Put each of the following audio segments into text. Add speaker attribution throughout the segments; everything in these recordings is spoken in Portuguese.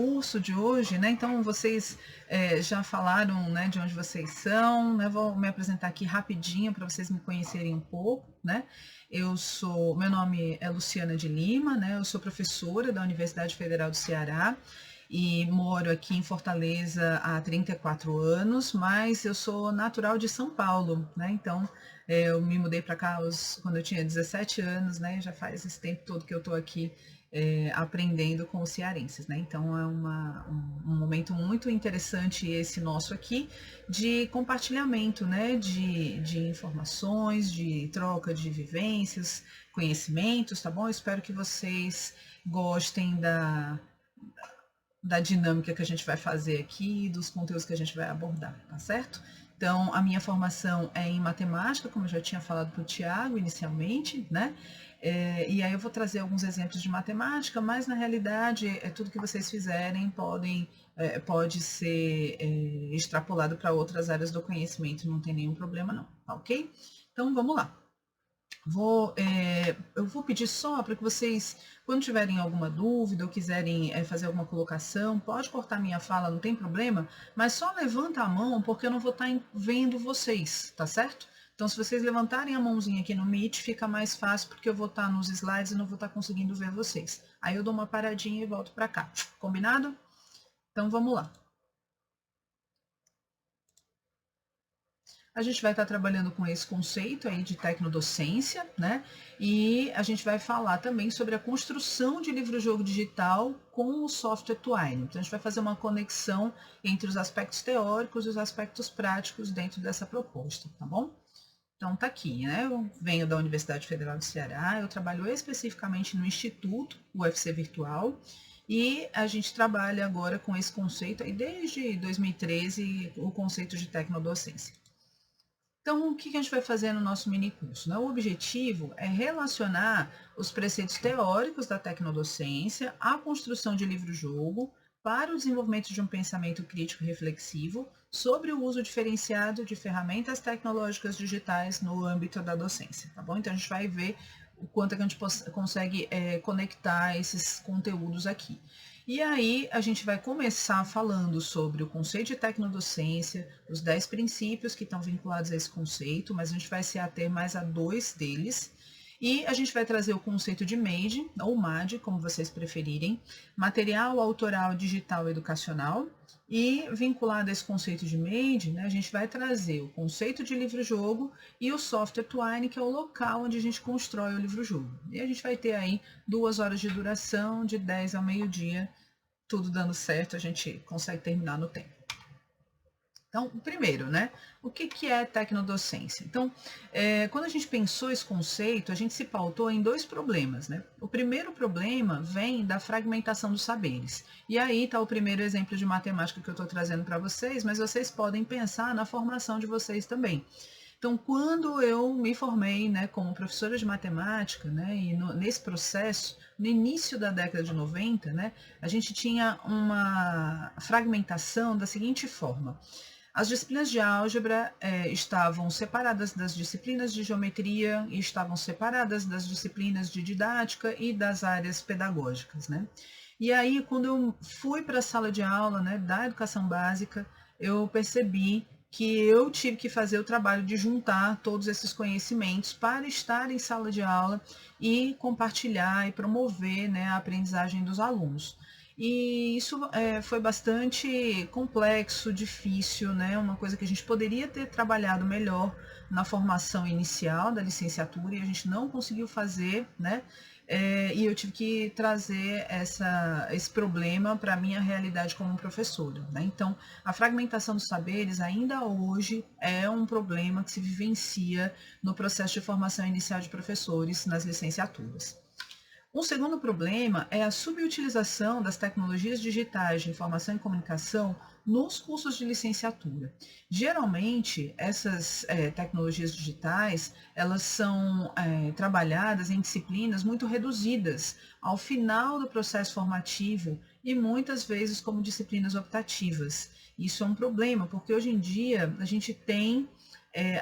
Speaker 1: curso de hoje, né? Então vocês já falaram, né, de onde vocês são, né? Vou me apresentar aqui rapidinho para vocês me conhecerem um pouco, né? Meu nome é Luciana de Lima, né? Eu sou professora da Universidade Federal do Ceará e moro aqui em Fortaleza há 34 anos, mas eu sou natural de São Paulo, né? Então eu me mudei para cá quando eu tinha 17 anos, né? Já faz esse tempo todo que eu estou aqui aprendendo com os cearenses, né? Então é um momento muito interessante esse nosso aqui de compartilhamento, né? De informações, de troca de vivências, conhecimentos, tá bom? Eu espero que vocês gostem da dinâmica que a gente vai fazer aqui, dos conteúdos que a gente vai abordar, tá certo? Então, a minha formação é em matemática, como eu já tinha falado para o Tiago inicialmente, né? E aí eu vou trazer alguns exemplos de matemática, mas na realidade tudo que vocês fizerem pode ser extrapolado para outras áreas do conhecimento, não tem nenhum problema não, tá ok? Então vamos lá. Eu vou pedir só para que vocês, quando tiverem alguma dúvida ou quiserem fazer alguma colocação, pode cortar minha fala, não tem problema, mas só levanta a mão porque eu não vou estar vendo vocês, tá certo? Então, se vocês levantarem a mãozinha aqui no Meet, fica mais fácil porque eu vou estar nos slides e não vou estar conseguindo ver vocês. Aí eu dou uma paradinha e volto para cá. Combinado? Então, vamos lá. A gente vai estar trabalhando com esse conceito aí de tecnodocência, né? E a gente vai falar também sobre a construção de livro-jogo digital com o software Twine. Então, a gente vai fazer uma conexão entre os aspectos teóricos e os aspectos práticos dentro dessa proposta, tá bom? Então, tá aqui, né? Eu venho da Universidade Federal do Ceará, eu trabalho especificamente no Instituto UFC Virtual, e a gente trabalha agora com esse conceito aí desde 2013, o conceito de tecnodocência. Então, o que a gente vai fazer no nosso mini curso? Né? O objetivo é relacionar os preceitos teóricos da tecnodocência à construção de livro-jogo para o desenvolvimento de um pensamento crítico reflexivo sobre o uso diferenciado de ferramentas tecnológicas digitais no âmbito da docência, tá bom? Então, a gente vai ver o quanto que a gente consegue conectar esses conteúdos aqui. E aí a gente vai começar falando sobre o conceito de tecnodocência, os 10 princípios que estão vinculados a esse conceito, mas a gente vai se ater mais a 2 deles. E a gente vai trazer o conceito de MADE, ou MAD, como vocês preferirem, material autoral digital educacional. E vinculado a esse conceito de MADE, né, a gente vai trazer o conceito de livro-jogo e o software Twine, que é o local onde a gente constrói o livro-jogo. E a gente vai ter aí 2 horas de duração, de 10 ao meio-dia, tudo dando certo, a gente consegue terminar no tempo. Então, primeiro, né? O que é tecnodocência? Então, quando a gente pensou esse conceito, a gente se pautou em 2 problemas, né? O primeiro problema vem da fragmentação dos saberes. E aí está o primeiro exemplo de matemática que eu estou trazendo para vocês, mas vocês podem pensar na formação de vocês também. Então, quando eu me formei, né, como professora de matemática, né, e nesse processo, no início da década de 90, né, a gente tinha uma fragmentação da seguinte forma. As disciplinas de álgebra estavam separadas das disciplinas de geometria e estavam separadas das disciplinas de didática e das áreas pedagógicas, né? E aí, quando eu fui para a sala de aula, né, da educação básica, eu percebi que eu tive que fazer o trabalho de juntar todos esses conhecimentos para estar em sala de aula e compartilhar e promover, né, a aprendizagem dos alunos. E isso foi bastante complexo, difícil, né? Uma coisa que a gente poderia ter trabalhado melhor na formação inicial da licenciatura e a gente não conseguiu fazer, né? E eu tive que trazer esse problema para a minha realidade como professora, né? Então, a fragmentação dos saberes ainda hoje é um problema que se vivencia no processo de formação inicial de professores nas licenciaturas. Um segundo problema é a subutilização das tecnologias digitais de informação e comunicação nos cursos de licenciatura. Geralmente, essas tecnologias digitais, elas são trabalhadas em disciplinas muito reduzidas ao final do processo formativo e muitas vezes como disciplinas optativas. Isso é um problema, porque hoje em dia a gente tem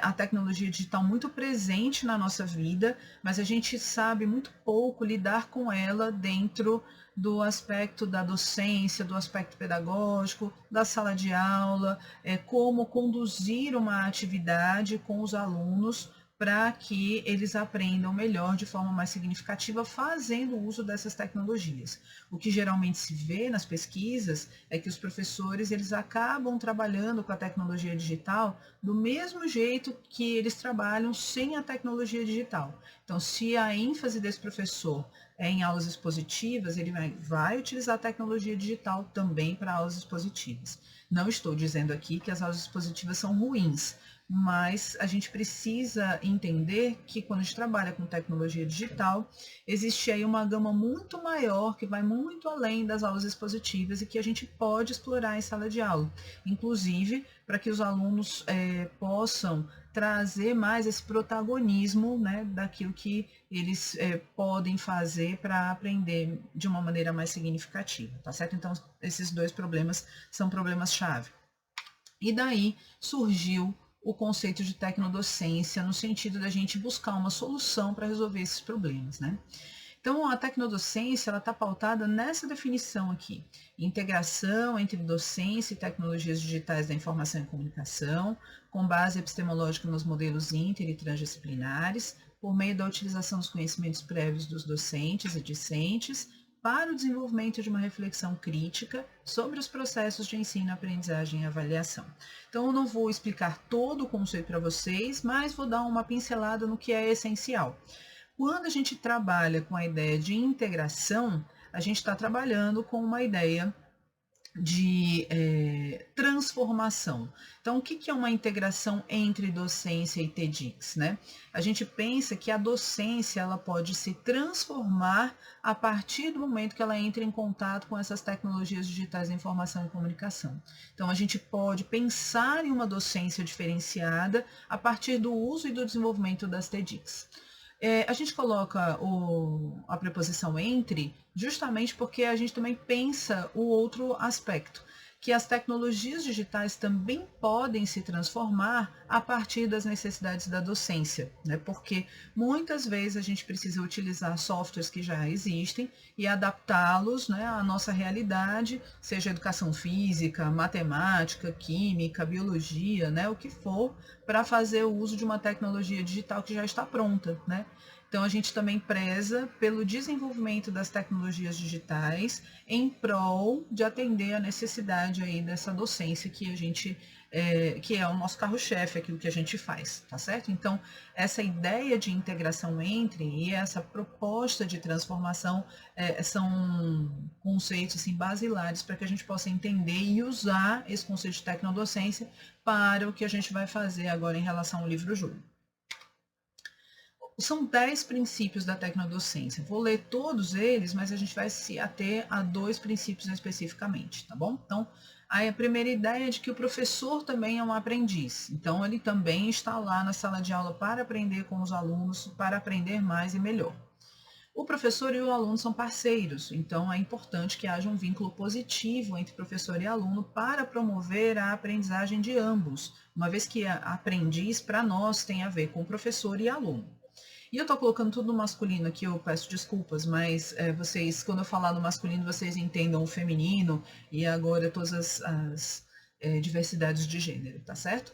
Speaker 1: a tecnologia digital muito presente na nossa vida, mas a gente sabe muito pouco lidar com ela dentro do aspecto da docência, do aspecto pedagógico, da sala de aula, como conduzir uma atividade com os alunos para que eles aprendam melhor de forma mais significativa fazendo uso dessas tecnologias. O que geralmente se vê nas pesquisas é que os professores eles acabam trabalhando com a tecnologia digital do mesmo jeito que eles trabalham sem a tecnologia digital. Então, se a ênfase desse professor é em aulas expositivas, ele vai utilizar a tecnologia digital também para aulas expositivas. Não estou dizendo aqui que as aulas expositivas são ruins, mas a gente precisa entender que quando a gente trabalha com tecnologia digital, existe aí uma gama muito maior que vai muito além das aulas expositivas e que a gente pode explorar em sala de aula, inclusive para que os alunos possam trazer mais esse protagonismo, né, daquilo que eles podem fazer para aprender de uma maneira mais significativa, tá certo? Então, esses dois problemas são problemas-chave. E daí surgiu o conceito de tecnodocência no sentido da gente buscar uma solução para resolver esses problemas, né? Então, a tecnodocência está pautada nessa definição aqui: integração entre docência e tecnologias digitais da informação e comunicação, com base epistemológica nos modelos inter e transdisciplinares, por meio da utilização dos conhecimentos prévios dos docentes e discentes, para o desenvolvimento de uma reflexão crítica sobre os processos de ensino, aprendizagem e avaliação. Então, eu não vou explicar todo o conceito para vocês, mas vou dar uma pincelada no que é essencial. Quando a gente trabalha com a ideia de integração, a gente está trabalhando com uma ideia de transformação. Então, o que é uma integração entre docência e TEDx, né? A gente pensa que a docência ela pode se transformar a partir do momento que ela entra em contato com essas tecnologias digitais de informação e comunicação. Então, a gente pode pensar em uma docência diferenciada a partir do uso e do desenvolvimento das TEDx. A gente coloca a preposição entre justamente porque a gente também pensa o outro aspecto, que as tecnologias digitais também podem se transformar a partir das necessidades da docência, né? Porque muitas vezes a gente precisa utilizar softwares que já existem e adaptá-los, né, à nossa realidade, seja educação física, matemática, química, biologia, né, o que for, para fazer o uso de uma tecnologia digital que já está pronta, né? Então, a gente também preza pelo desenvolvimento das tecnologias digitais em prol de atender a necessidade aí dessa docência que a gente, que é o nosso carro-chefe, aquilo que a gente faz, tá certo? Então, essa ideia de integração entre e essa proposta de transformação são conceitos assim, basilares para que a gente possa entender e usar esse conceito de tecnodocência para o que a gente vai fazer agora em relação ao livro-jogo. São 10 princípios da tecnodocência. Vou ler todos eles, mas a gente vai se ater a 2 princípios especificamente, tá bom? Então, aí a primeira ideia é de que o professor também é um aprendiz. Então, ele também está lá na sala de aula para aprender com os alunos, para aprender mais e melhor. O professor e o aluno são parceiros, então é importante que haja um vínculo positivo entre professor e aluno para promover a aprendizagem de ambos, uma vez que a aprendiz, para nós, tem a ver com professor e aluno. E eu estou colocando tudo no masculino aqui, eu peço desculpas, mas vocês, quando eu falar no masculino, vocês entendam o feminino e agora todas as diversidades de gênero, tá certo?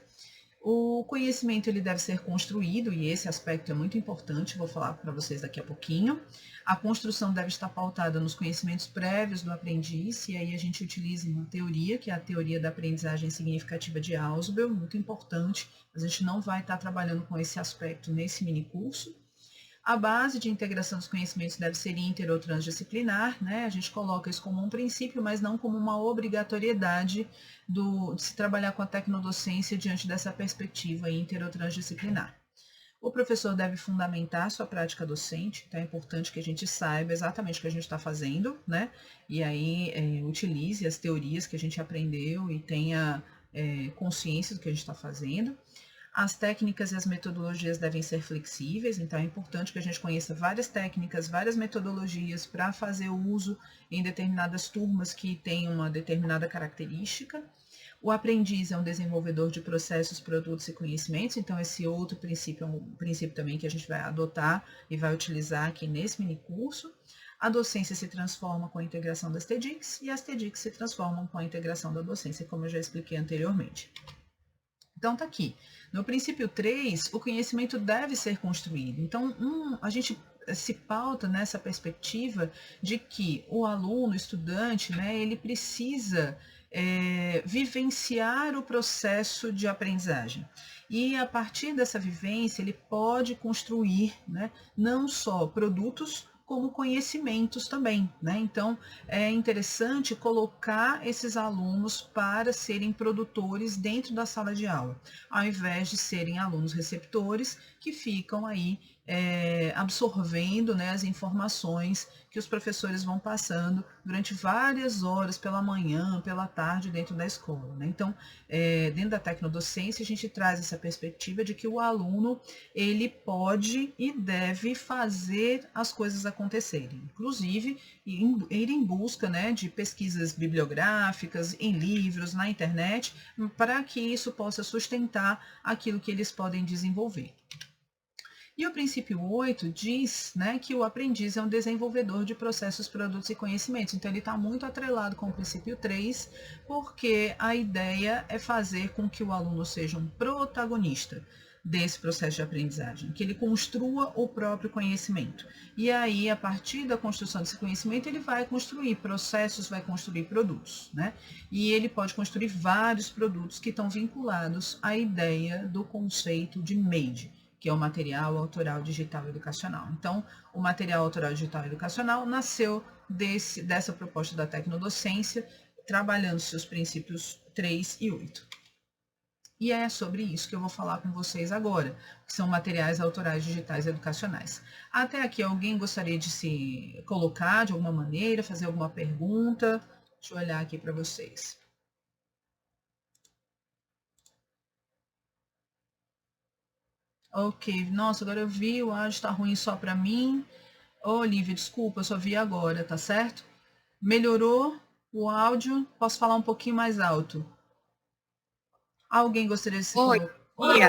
Speaker 1: O conhecimento ele deve ser construído e esse aspecto é muito importante, vou falar para vocês daqui a pouquinho. A construção deve estar pautada nos conhecimentos prévios do aprendiz e aí a gente utiliza uma teoria, que é a teoria da aprendizagem significativa de Ausubel, muito importante, mas a gente não vai estar trabalhando com esse aspecto nesse mini curso. A base de integração dos conhecimentos deve ser inter ou transdisciplinar, né? A gente coloca isso como um princípio, mas não como uma obrigatoriedade de se trabalhar com a tecnodocência diante dessa perspectiva inter ou transdisciplinar. O professor deve fundamentar sua prática docente, então é importante que a gente saiba exatamente o que a gente está fazendo, né? E aí utilize as teorias que a gente aprendeu e tenha consciência do que a gente está fazendo. As técnicas e as metodologias devem ser flexíveis, então é importante que a gente conheça várias técnicas, várias metodologias para fazer o uso em determinadas turmas que têm uma determinada característica. O aprendiz é um desenvolvedor de processos, produtos e conhecimentos, então esse outro princípio é um princípio também que a gente vai adotar e vai utilizar aqui nesse mini curso. A docência se transforma com a integração das TDICs e as TDICs se transformam com a integração da docência, como eu já expliquei anteriormente. Então, tá aqui. No princípio 3, o conhecimento deve ser construído. Então, a gente se pauta nessa perspectiva de que o aluno, o estudante, né, ele precisa vivenciar o processo de aprendizagem. E a partir dessa vivência, ele pode construir, né, não só produtos, como conhecimentos também, né? Então, é interessante colocar esses alunos para serem produtores dentro da sala de aula, ao invés de serem alunos receptores que ficam aí absorvendo, né, as informações que os professores vão passando durante várias horas, pela manhã, pela tarde, dentro da escola, né? Então, dentro da tecnodocência, a gente traz essa perspectiva de que o aluno, ele pode e deve fazer as coisas acontecerem, inclusive ir em busca, né, de pesquisas bibliográficas, em livros, na internet, para que isso possa sustentar aquilo que eles podem desenvolver. E o princípio 8 diz, né, que o aprendiz é um desenvolvedor de processos, produtos e conhecimentos. Então, ele está muito atrelado com o princípio 3, porque a ideia é fazer com que o aluno seja um protagonista desse processo de aprendizagem, que ele construa o próprio conhecimento. E aí, a partir da construção desse conhecimento, ele vai construir processos, vai construir produtos, né? E ele pode construir vários produtos que estão vinculados à ideia do conceito de MADE, que é o material autoral digital educacional. Então, o material autoral digital educacional nasceu dessa proposta da tecnodocência, trabalhando seus princípios 3 e 8. E é sobre isso que eu vou falar com vocês agora, que são materiais autorais digitais educacionais. Até aqui, alguém gostaria de se colocar de alguma maneira, fazer alguma pergunta? Deixa eu olhar aqui para vocês. Ok, nossa, agora eu vi, o áudio está ruim só para mim. Ô, Olivia, desculpa, eu só vi agora, tá certo? Melhorou o áudio? Posso falar um pouquinho mais alto? Alguém gostaria de se
Speaker 2: Oi.
Speaker 1: colocar? Oi.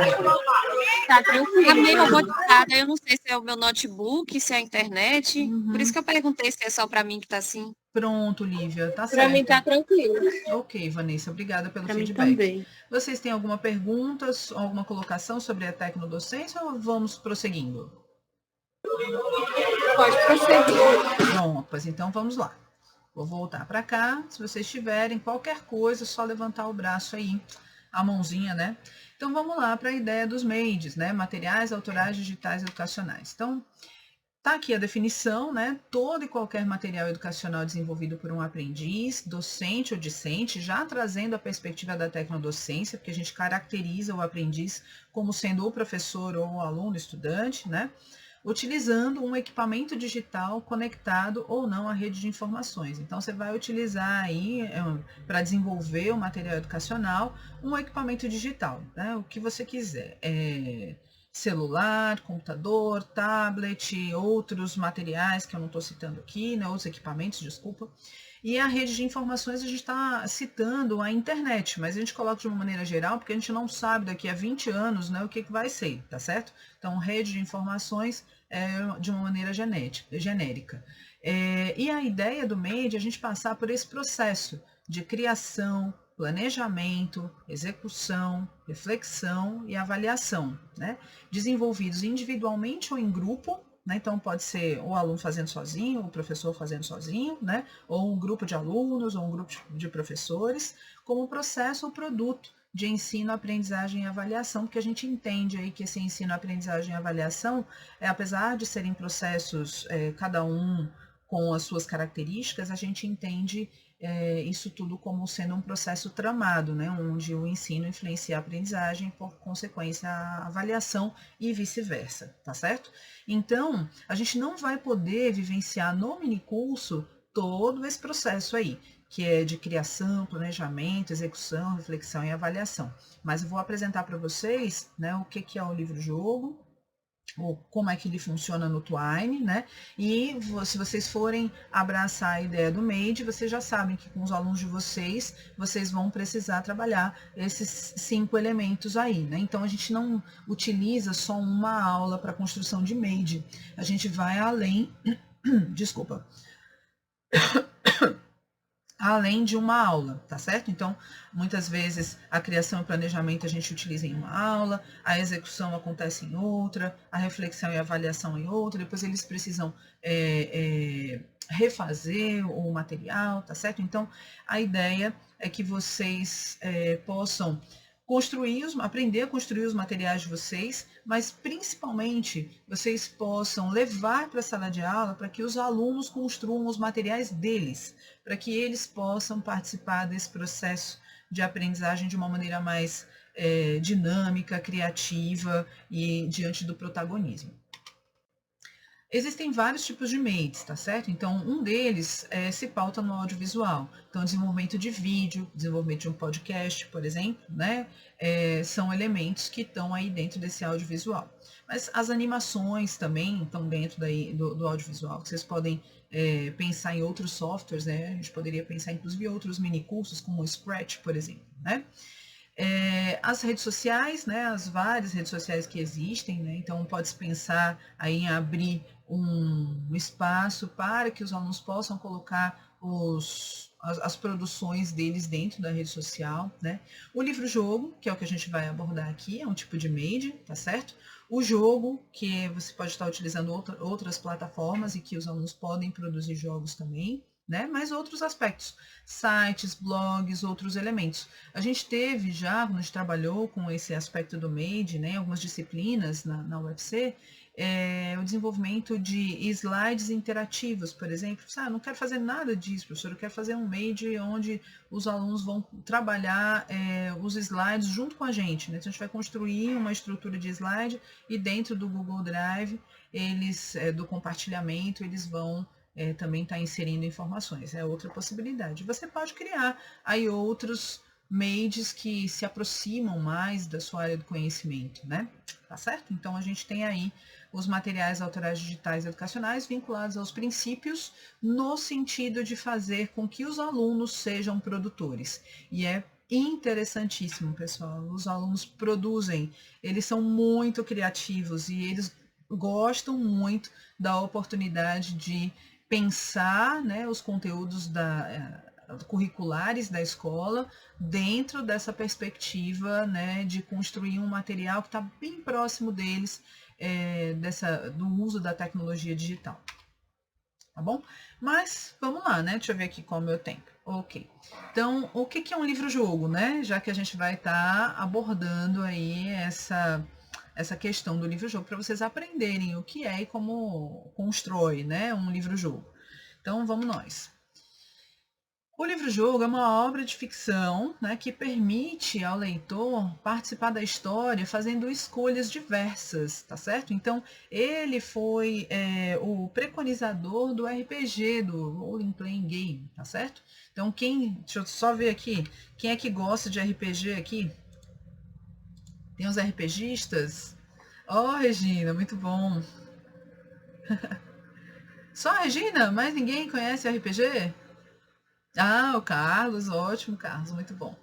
Speaker 2: Tá tranquilo. Tá meio robotizada, eu não sei se é o meu notebook, se é a internet. Por isso que eu perguntei se é só para mim que tá assim.
Speaker 1: Pronto, Lívia, tá
Speaker 2: Para mim
Speaker 1: certo.
Speaker 2: tá tranquilo.
Speaker 1: Ok, Vanessa, obrigada pelo
Speaker 2: Para mim
Speaker 1: feedback.
Speaker 2: também.
Speaker 1: Vocês têm alguma pergunta, alguma colocação sobre a tecnodocência ou vamos prosseguindo?
Speaker 2: Pode prosseguir.
Speaker 1: Pronto, pois então vamos lá. Vou voltar para cá. Se vocês tiverem qualquer coisa, é só levantar o braço aí, a mãozinha, né? Então vamos lá para a ideia dos MADES, né? Materiais autorais digitais educacionais. Então, tá aqui a definição, né? Todo e qualquer material educacional desenvolvido por um aprendiz, docente ou discente, já trazendo a perspectiva da tecnodocência, porque a gente caracteriza o aprendiz como sendo o professor ou o aluno, estudante, né? Utilizando um equipamento digital conectado ou não à rede de informações. Então, você vai utilizar aí, para desenvolver o material educacional, um equipamento digital, né? O que você quiser. Celular, computador, tablet, outros materiais que eu não estou citando aqui, né? Outros equipamentos, desculpa. E a rede de informações, a gente está citando a internet, mas a gente coloca de uma maneira geral, porque a gente não sabe daqui a 20 anos, né, o que vai ser, tá certo? Então, rede de informações de uma maneira genérica. E a ideia do MADE é a gente passar por esse processo de criação, planejamento, execução, reflexão e avaliação, né? Desenvolvidos individualmente ou em grupo, né? Então pode ser o aluno fazendo sozinho, o professor fazendo sozinho, né? Ou um grupo de alunos, ou um grupo de professores, como processo ou produto de ensino, aprendizagem e avaliação, porque a gente entende aí que esse ensino, aprendizagem e avaliação, apesar de serem processos, cada um com as suas características, a gente entende isso tudo como sendo um processo tramado, né, onde o ensino influencia a aprendizagem, por consequência a avaliação e vice-versa, tá certo? Então, a gente não vai poder vivenciar no minicurso todo esse processo aí. que é de criação, planejamento, execução, reflexão e avaliação. Mas eu vou apresentar para vocês, né, o que é o livro-jogo, ou como é que ele funciona no Twine, né? E se vocês forem abraçar a ideia do MADE, vocês já sabem que com os alunos de vocês vão precisar trabalhar esses 5 elementos aí, né? Então a gente não utiliza só uma aula para construção de MADE, a gente vai além, desculpa, além de uma aula, tá certo? Então, muitas vezes a criação e planejamento a gente utiliza em uma aula, a execução acontece em outra, a reflexão e avaliação em outra, depois eles precisam refazer o material, tá certo? Então, a ideia é que vocês possam aprender a construir os materiais de vocês, mas principalmente vocês possam levar para a sala de aula para que os alunos construam os materiais deles, para que eles possam participar desse processo de aprendizagem de uma maneira mais dinâmica, criativa e diante do protagonismo. Existem vários tipos de MADEs, tá certo? Então, um deles se pauta no audiovisual. Então, desenvolvimento de vídeo, desenvolvimento de um podcast, por exemplo, né? São elementos que estão aí dentro desse audiovisual. Mas as animações também estão dentro do audiovisual. Vocês podem pensar em outros softwares, né? A gente poderia pensar, inclusive, em outros mini-cursos, como o Scratch, por exemplo, né? As redes sociais, né, as várias redes sociais que existem, né, então pode-se pensar aí em abrir um espaço para que os alunos possam colocar as produções deles dentro da rede social, né. O livro-jogo, que é o que a gente vai abordar aqui, é um tipo de MADE, tá certo? O jogo, que você pode estar utilizando outras plataformas e que os alunos podem produzir jogos também, né? Mas outros aspectos, sites, blogs, outros elementos. A gente teve já, quando a gente trabalhou com esse aspecto do MADE, né, algumas disciplinas na UFC, o desenvolvimento de slides interativos, por exemplo. Eu não quero fazer nada disso, professor, eu quero fazer um MADE onde os alunos vão trabalhar os slides junto com a gente, né? Então, a gente vai construir uma estrutura de slide e dentro do Google Drive, do compartilhamento, eles vão também está inserindo informações, é outra possibilidade. Você pode criar aí outros MADEs que se aproximam mais da sua área do conhecimento, né? Tá certo? Então, a gente tem aí os materiais autorais digitais educacionais vinculados aos princípios no sentido de fazer com que os alunos sejam produtores. E é interessantíssimo, pessoal. Os alunos produzem, eles são muito criativos e eles gostam muito da oportunidade de pensar, né, os conteúdos curriculares da escola dentro dessa perspectiva, né, de construir um material que está bem próximo deles, do uso da tecnologia digital. Tá bom? Mas vamos lá, né? Deixa eu ver aqui qual é o meu tempo. Ok. Então, o que é um livro-jogo, né? Já que a gente vai estar abordando aí essa questão do livro-jogo para vocês aprenderem o que é e como constrói, né, um livro-jogo. Então, vamos nós. O livro-jogo é uma obra de ficção, né, que permite ao leitor participar da história fazendo escolhas diversas, tá certo? Então, ele foi o preconizador do RPG, do Role Playing Game, tá certo? Então, deixa eu só ver aqui, quem é que gosta de RPG aqui? Tem os RPGistas? Regina, muito bom. Só a Regina? Mais ninguém conhece RPG? O Carlos, ótimo, Carlos, muito bom.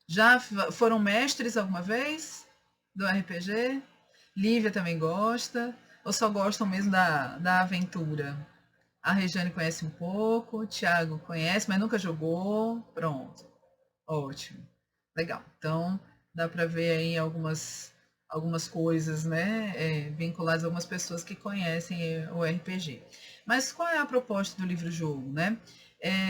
Speaker 1: Já foram mestres alguma vez do RPG? Lívia também gosta? Ou só gostam mesmo da aventura? A Regiane conhece um pouco, o Thiago conhece, mas nunca jogou. Pronto, ótimo. Legal, então dá para ver aí algumas coisas, né, vinculadas a algumas pessoas que conhecem o RPG. Mas qual é a proposta do livro-jogo, né?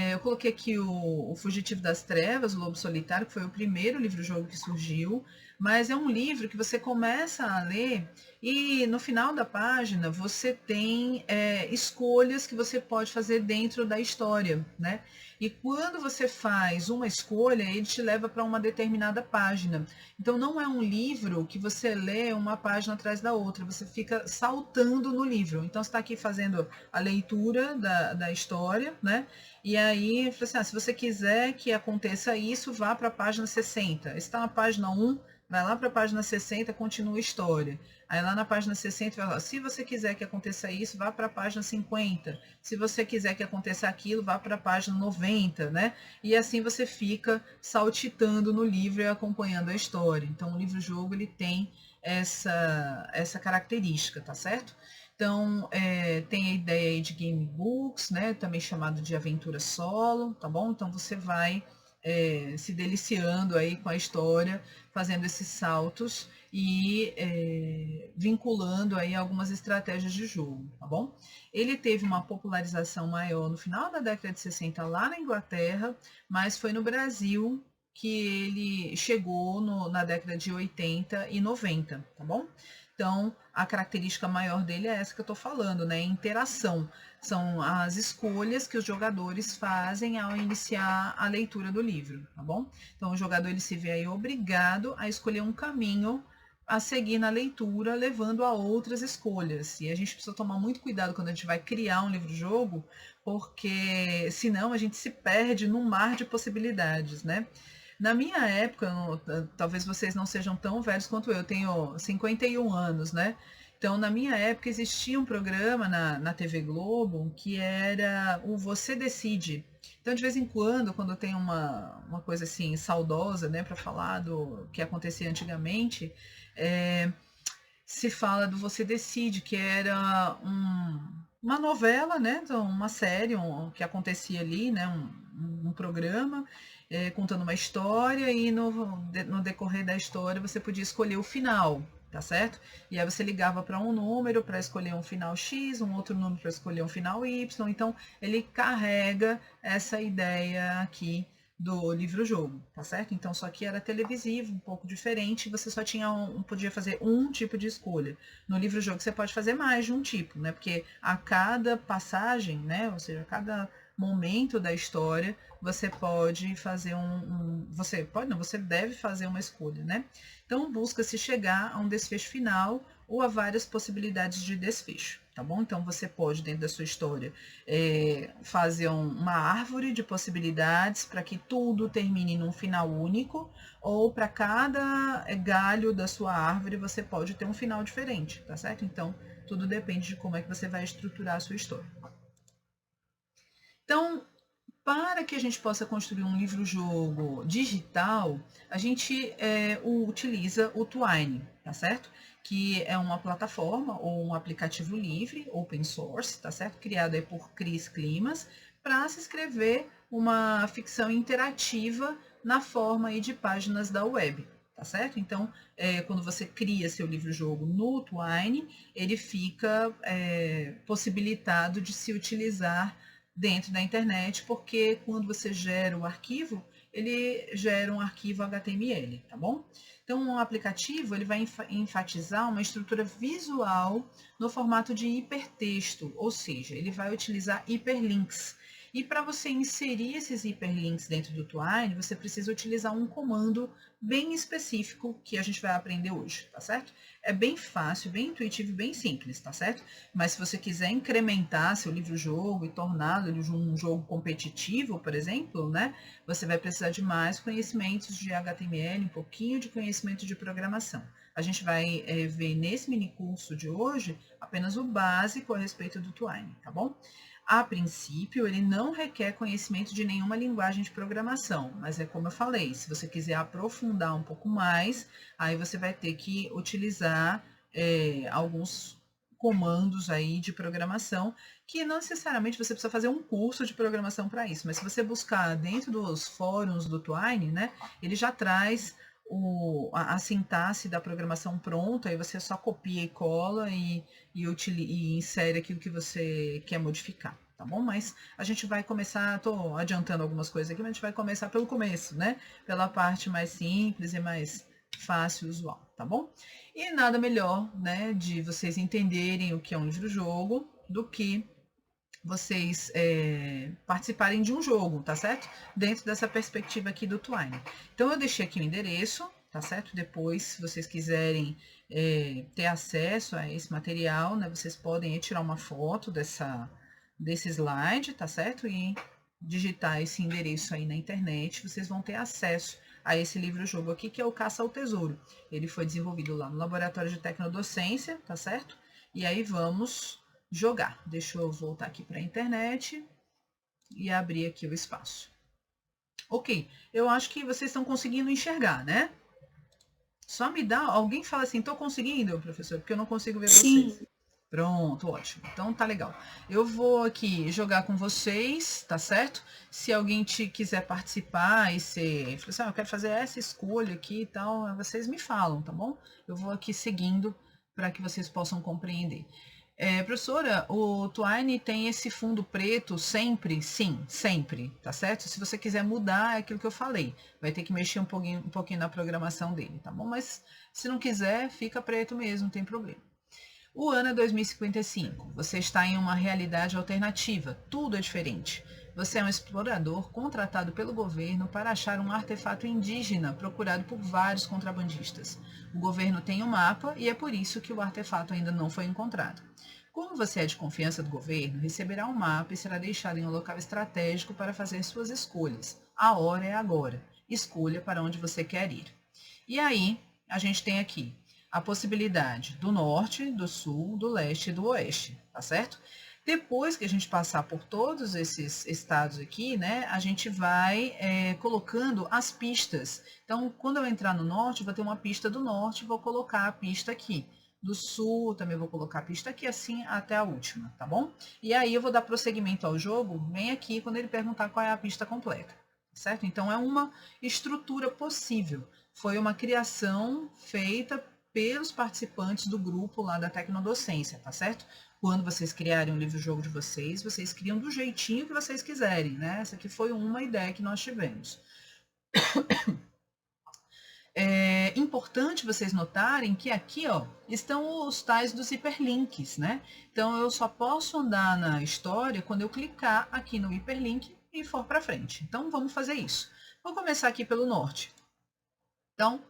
Speaker 1: Eu coloquei aqui o Fugitivo das Trevas, o Lobo Solitário, que foi o primeiro livro-jogo que surgiu, mas é um livro que você começa a ler e no final da página você tem escolhas que você pode fazer dentro da história, né? E quando você faz uma escolha, ele te leva para uma determinada página. Então, não é um livro que você lê uma página atrás da outra, você fica saltando no livro. Então, você está aqui fazendo a leitura da história, né? E aí, assim, se você quiser que aconteça isso, vá para a página 60. Está na página 1, vai lá para a página 60, continua a história. Aí lá na página 60 vai lá, se você quiser que aconteça isso, vá para a página 50. Se você quiser que aconteça aquilo, vá para a página 90, né? E assim você fica saltitando no livro e acompanhando a história. Então o livro-jogo ele tem essa característica, tá certo? Então, tem a ideia aí de game books, né? Também chamado de aventura solo, tá bom? Então você vai se deliciando aí com a história, fazendo esses saltos e vinculando aí algumas estratégias de jogo, tá bom? Ele teve uma popularização maior no final da década de 60 lá na Inglaterra, mas foi no Brasil que ele chegou na década de 80 e 90, tá bom? Então, a característica maior dele é essa que eu estou falando, né? Interação. São as escolhas que os jogadores fazem ao iniciar a leitura do livro, tá bom? Então, o jogador ele se vê aí obrigado a escolher um caminho a seguir na leitura, levando a outras escolhas. E a gente precisa tomar muito cuidado quando a gente vai criar um livro-jogo, porque senão a gente se perde num mar de possibilidades, né? Na minha época, talvez vocês não sejam tão velhos quanto eu tenho 51 anos, né? Então, na minha época, existia um programa na TV Globo que era o Você Decide. Então, de vez em quando tem uma coisa assim saudosa, né, para falar do que acontecia antigamente, se fala do Você Decide, que era uma novela, né, então, uma série que acontecia ali, né, um programa contando uma história e no decorrer da história você podia escolher o final, tá certo? E aí você ligava para um número para escolher um final X, um outro número para escolher um final Y. Então ele carrega essa ideia aqui do livro-jogo, tá certo? Então só que era televisivo, um pouco diferente, você só podia fazer um tipo de escolha. No livro-jogo você pode fazer mais de um tipo, né? Porque a cada passagem, né? Ou seja, a cada momento da história, você pode fazer você pode não, você deve fazer uma escolha, né? Então busca-se chegar a um desfecho final ou a várias possibilidades de desfecho, tá bom? Então você pode, dentro da sua história, fazer uma árvore de possibilidades para que tudo termine num final único, ou para cada galho da sua árvore você pode ter um final diferente, tá certo? Então tudo depende de como é que você vai estruturar a sua história. Então, para que a gente possa construir um livro-jogo digital, a gente utiliza o Twine, tá certo? Que é uma plataforma ou um aplicativo livre, open source, tá certo? Criado aí por Chris Klimas, para se escrever uma ficção interativa na forma aí de páginas da web, tá certo? Então, quando você cria seu livro-jogo no Twine, ele fica possibilitado de se utilizar dentro da internet, porque quando você gera o arquivo, ele gera um arquivo HTML, tá bom? Então, o aplicativo ele vai enfatizar uma estrutura visual no formato de hipertexto, ou seja, ele vai utilizar hiperlinks. E para você inserir esses hiperlinks dentro do Twine, você precisa utilizar um comando bem específico que a gente vai aprender hoje, tá certo? É bem fácil, bem intuitivo e bem simples, tá certo? Mas se você quiser incrementar seu livro-jogo e torná-lo um jogo competitivo, por exemplo, né? Você vai precisar de mais conhecimentos de HTML, um pouquinho de conhecimento de programação. A gente vai ver nesse mini curso de hoje apenas o básico a respeito do Twine, tá bom? A princípio, ele não requer conhecimento de nenhuma linguagem de programação, mas é como eu falei, se você quiser aprofundar um pouco mais, aí você vai ter que utilizar alguns comandos aí de programação, que não necessariamente você precisa fazer um curso de programação para isso, mas se você buscar dentro dos fóruns do Twine, né, ele já traz a sintaxe da programação pronta, aí você só copia e cola e insere aquilo que você quer modificar, tá bom? Mas a gente vai começar, tô adiantando algumas coisas aqui, mas a gente vai começar pelo começo, né? Pela parte mais simples e mais fácil, usual, tá bom? E nada melhor, né, de vocês entenderem o que é um livro-jogo do que vocês participarem de um jogo, tá certo? Dentro dessa perspectiva aqui do Twine. Então, eu deixei aqui o endereço, tá certo? Depois, se vocês quiserem ter acesso a esse material, né, vocês podem tirar uma foto desse slide, tá certo? E digitar esse endereço aí na internet, vocês vão ter acesso a esse livro-jogo aqui, que é o Caça ao Tesouro. Ele foi desenvolvido lá no Laboratório de Tecnodocência, tá certo? E aí vamos jogar. Deixa eu voltar aqui para a internet e abrir aqui o espaço. Ok, eu acho que vocês estão conseguindo enxergar, né? Só me dá, alguém fala assim, estou conseguindo, professor, porque eu não consigo ver
Speaker 2: Sim.
Speaker 1: vocês. Pronto, ótimo. Então tá legal. Eu vou aqui jogar com vocês, tá certo? Se alguém quiser participar e ser, assim, eu quero fazer essa escolha aqui e tal, vocês me falam, tá bom? Eu vou aqui seguindo para que vocês possam compreender. Professora, o Twine tem esse fundo preto sempre? Sim, sempre, tá certo? Se você quiser mudar, é aquilo que eu falei. Vai ter que mexer um pouquinho na programação dele, tá bom? Mas se não quiser, fica preto mesmo, não tem problema. O ano é 2055. Você está em uma realidade alternativa. Tudo é diferente. Você é um explorador contratado pelo governo para achar um artefato indígena procurado por vários contrabandistas. O governo tem um mapa e é por isso que o artefato ainda não foi encontrado. Como você é de confiança do governo, receberá um mapa e será deixado em um local estratégico para fazer suas escolhas. A hora é agora. Escolha para onde você quer ir. E aí, a gente tem aqui a possibilidade do norte, do sul, do leste e do oeste, tá certo? Depois que a gente passar por todos esses estados aqui, né, a gente vai colocando as pistas. Então, quando eu entrar no norte, vou ter uma pista do norte, vou colocar a pista aqui. Do sul, também vou colocar a pista aqui, assim até a última, tá bom? E aí eu vou dar prosseguimento ao jogo bem aqui, quando ele perguntar qual é a pista completa, certo? Então, é uma estrutura possível. Foi uma criação feita pelos participantes do grupo lá da Tecnodocência, tá certo? Quando vocês criarem o livro-jogo de vocês, vocês criam do jeitinho que vocês quiserem, né? Essa aqui foi uma ideia que nós tivemos. É importante vocês notarem que aqui, ó, estão os tais dos hiperlinks, né? Então, eu só posso andar na história quando eu clicar aqui no hiperlink e for para frente. Então, vamos fazer isso. Vou começar aqui pelo norte. Então,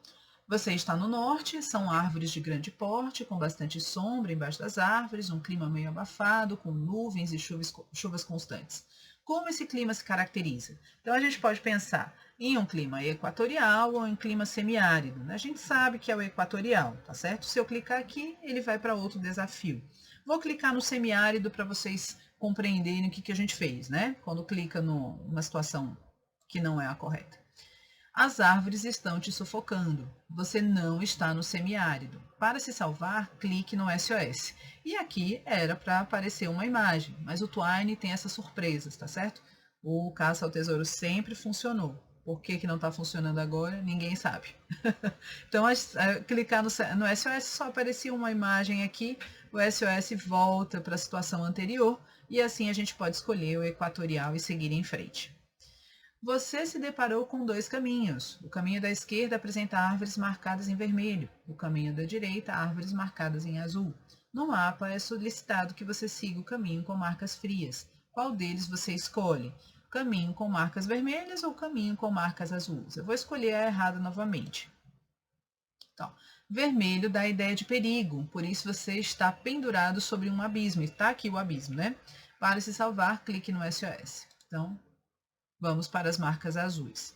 Speaker 1: você está no norte, são árvores de grande porte, com bastante sombra embaixo das árvores, um clima meio abafado, com nuvens e chuvas constantes. Como esse clima se caracteriza? Então, a gente pode pensar em um clima equatorial ou em clima semiárido. A gente sabe que é o equatorial, tá certo? Se eu clicar aqui, ele vai para outro desafio. Vou clicar no semiárido para vocês compreenderem o que a gente fez, né? Quando clica numa situação que não é a correta. As árvores estão te sufocando. Você não está no semiárido. Para se salvar, clique no SOS. E aqui era para aparecer uma imagem, mas o Twine tem essas surpresas, tá certo? O Caça ao Tesouro sempre funcionou. Por que não está funcionando agora? Ninguém sabe. Então, clicar no SOS, só aparecia uma imagem aqui, o SOS volta para a situação anterior, e assim a gente pode escolher o equatorial e seguir em frente. Você se deparou com dois caminhos. O caminho da esquerda apresenta árvores marcadas em vermelho. O caminho da direita, árvores marcadas em azul. No mapa é solicitado que você siga o caminho com marcas frias. Qual deles você escolhe? Caminho com marcas vermelhas ou caminho com marcas azuis? Eu vou escolher a errada novamente. Então, vermelho dá a ideia de perigo, por isso você está pendurado sobre um abismo. Está aqui o abismo, né? Para se salvar, clique no SOS. Então, vamos para as marcas azuis.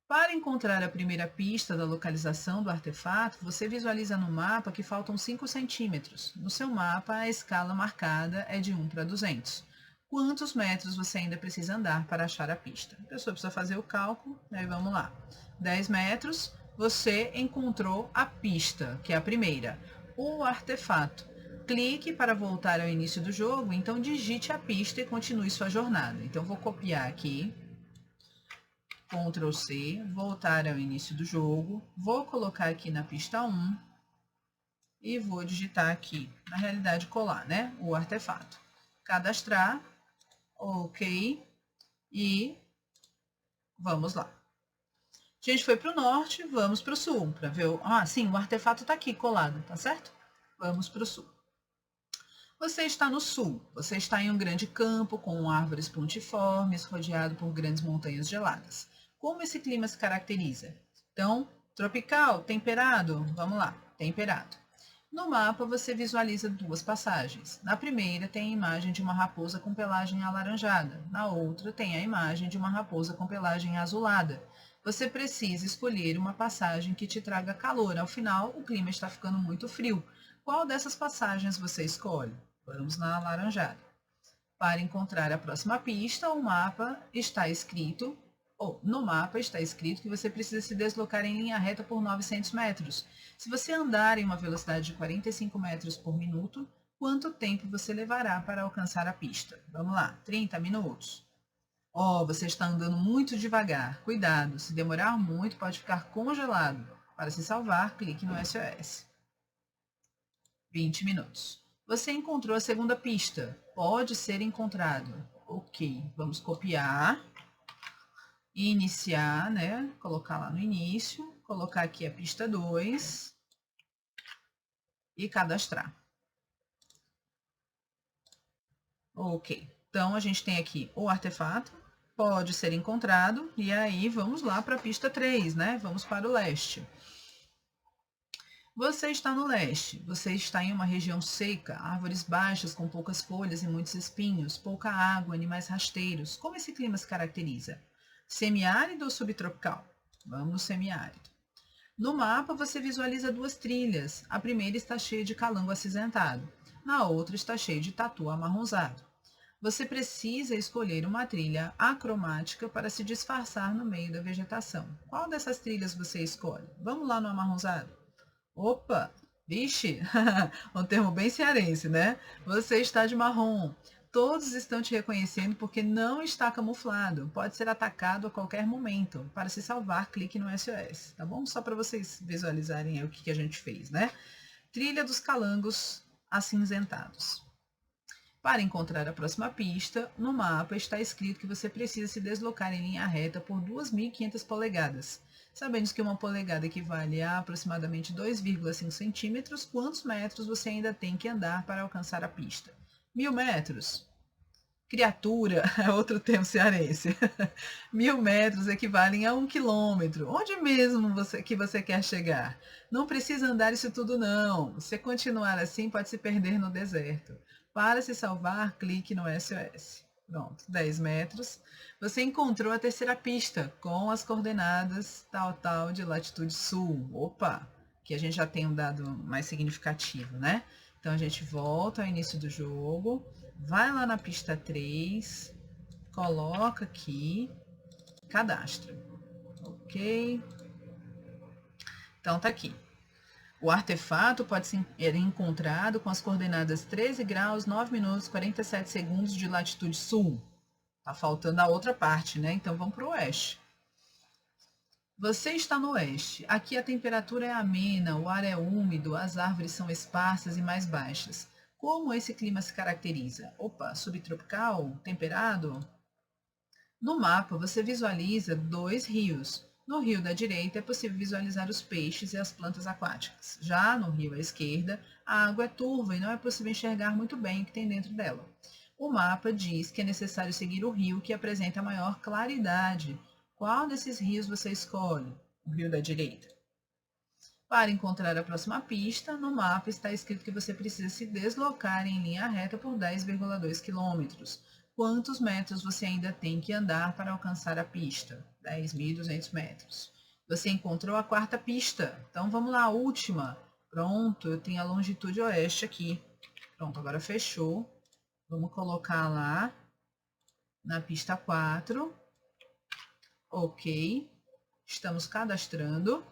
Speaker 1: Para encontrar a primeira pista da localização do artefato, você visualiza no mapa que faltam 5 centímetros. No seu mapa, a escala marcada é de 1 para 200. Quantos metros você ainda precisa andar para achar a pista? A pessoa precisa fazer o cálculo, aí vamos lá. 10 metros, você encontrou a pista, que é a primeira. O artefato. Clique para voltar ao início do jogo, então digite a pista e continue sua jornada. Então, vou copiar aqui, Ctrl C, voltar ao início do jogo, vou colocar aqui na pista 1 e vou digitar aqui, na realidade colar, né, o artefato. Cadastrar, ok, e vamos lá. A gente foi para o norte, vamos para o sul, para ver sim, o artefato está aqui colado, tá certo? Vamos para o sul. Você está no sul, você está em um grande campo com árvores pontiformes, rodeado por grandes montanhas geladas. Como esse clima se caracteriza? Então, tropical, temperado, vamos lá, temperado. No mapa você visualiza duas passagens. Na primeira tem a imagem de uma raposa com pelagem alaranjada, na outra tem a imagem de uma raposa com pelagem azulada. Você precisa escolher uma passagem que te traga calor, ao final o clima está ficando muito frio. Qual dessas passagens você escolhe? Vamos na alaranjada. Para encontrar a próxima pista, o mapa está escrito, ou no mapa está escrito que você precisa se deslocar em linha reta por 900 metros. Se você andar em uma velocidade de 45 metros por minuto, quanto tempo você levará para alcançar a pista? Vamos lá, 30 minutos. Você está andando muito devagar. Cuidado, se demorar muito, pode ficar congelado. Para se salvar, clique no SOS. 20 minutos. Você encontrou a segunda pista. Pode ser encontrado. Ok, vamos copiar. Iniciar, né? Colocar lá no início. Colocar aqui a pista 2. E cadastrar. Ok, então a gente tem aqui o artefato. Pode ser encontrado. E aí vamos lá para a pista 3, né? Vamos para o leste. Você está no leste, você está em uma região seca, árvores baixas com poucas folhas e muitos espinhos, pouca água, animais rasteiros. Como esse clima se caracteriza? Semiárido ou subtropical? Vamos no semiárido. No mapa você visualiza duas trilhas. A primeira está cheia de calango acinzentado, na outra está cheia de tatu amarronzado. Você precisa escolher uma trilha acromática para se disfarçar no meio da vegetação. Qual dessas trilhas você escolhe? Vamos lá no amarronzado. Opa, vixe, um termo bem cearense, né? Você está de marrom. Todos estão te reconhecendo porque não está camuflado. Pode ser atacado a qualquer momento. Para se salvar, clique no SOS, tá bom? Só para vocês visualizarem o que a gente fez, né? Trilha dos calangos acinzentados. Para encontrar a próxima pista, no mapa está escrito que você precisa se deslocar em linha reta por 2.500 polegadas. Sabendo que uma polegada equivale a aproximadamente 2,5 centímetros, quantos metros você ainda tem que andar para alcançar a pista? 1.000 metros? Criatura, é outro termo cearense. 1.000 metros equivalem a 1 quilômetro. Onde mesmo que você quer chegar? Não precisa andar isso tudo não. Se continuar assim, pode se perder no deserto. Para se salvar, clique no SOS. Pronto, 10 metros. Você encontrou a terceira pista com as coordenadas tal de latitude sul. Opa, que a gente já tem um dado mais significativo, né? Então a gente volta ao início do jogo, vai lá na pista 3, coloca aqui, cadastra. Ok. Então tá aqui. O artefato pode ser encontrado com as coordenadas 13 graus, 9 minutos, 47 segundos de latitude sul. Tá faltando a outra parte, né? Então vamos para o oeste. Você está no oeste. Aqui a temperatura é amena, o ar é úmido, as árvores são esparsas e mais baixas. Como esse clima se caracteriza? Opa, subtropical? Temperado? No mapa você visualiza dois rios. No rio da direita é possível visualizar os peixes e as plantas aquáticas. Já no rio à esquerda, a água é turva e não é possível enxergar muito bem o que tem dentro dela. O mapa diz que é necessário seguir o rio que apresenta maior claridade. Qual desses rios você escolhe? O rio da direita. Para encontrar a próxima pista, no mapa está escrito que você precisa se deslocar em linha reta por 10,2 quilômetros. Quantos metros você ainda tem que andar para alcançar a pista? 10.200 metros. Você encontrou a quarta pista. Então vamos lá, a última. Pronto, eu tenho a longitude oeste aqui. Pronto, agora fechou. Vamos colocar lá na pista 4. Ok. Estamos cadastrando.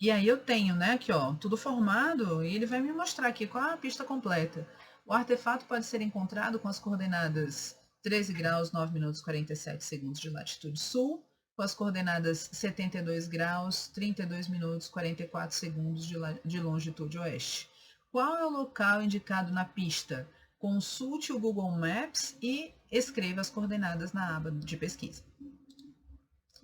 Speaker 1: E aí eu tenho, né, aqui, ó, tudo formado e ele vai me mostrar aqui qual é a pista completa. O artefato pode ser encontrado com as coordenadas 13 graus, 9 minutos, 47 segundos de latitude sul, com as coordenadas 72 graus, 32 minutos, 44 segundos de longitude oeste. Qual é o local indicado na pista? Consulte o Google Maps e escreva as coordenadas na aba de pesquisa.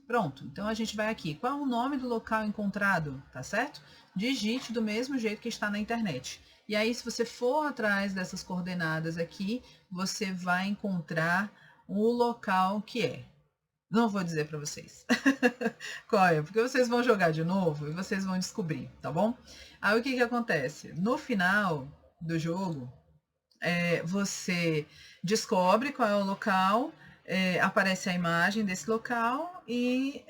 Speaker 1: Pronto, então a gente vai aqui. Qual é o nome do local encontrado? Tá certo? Digite do mesmo jeito que está na internet. E aí, se você for atrás dessas coordenadas aqui, você vai encontrar o local que é. Não vou dizer para vocês qual é, porque vocês vão jogar de novo e vocês vão descobrir, tá bom? Aí o que acontece? No final do jogo, você descobre qual é o local, aparece a imagem desse local e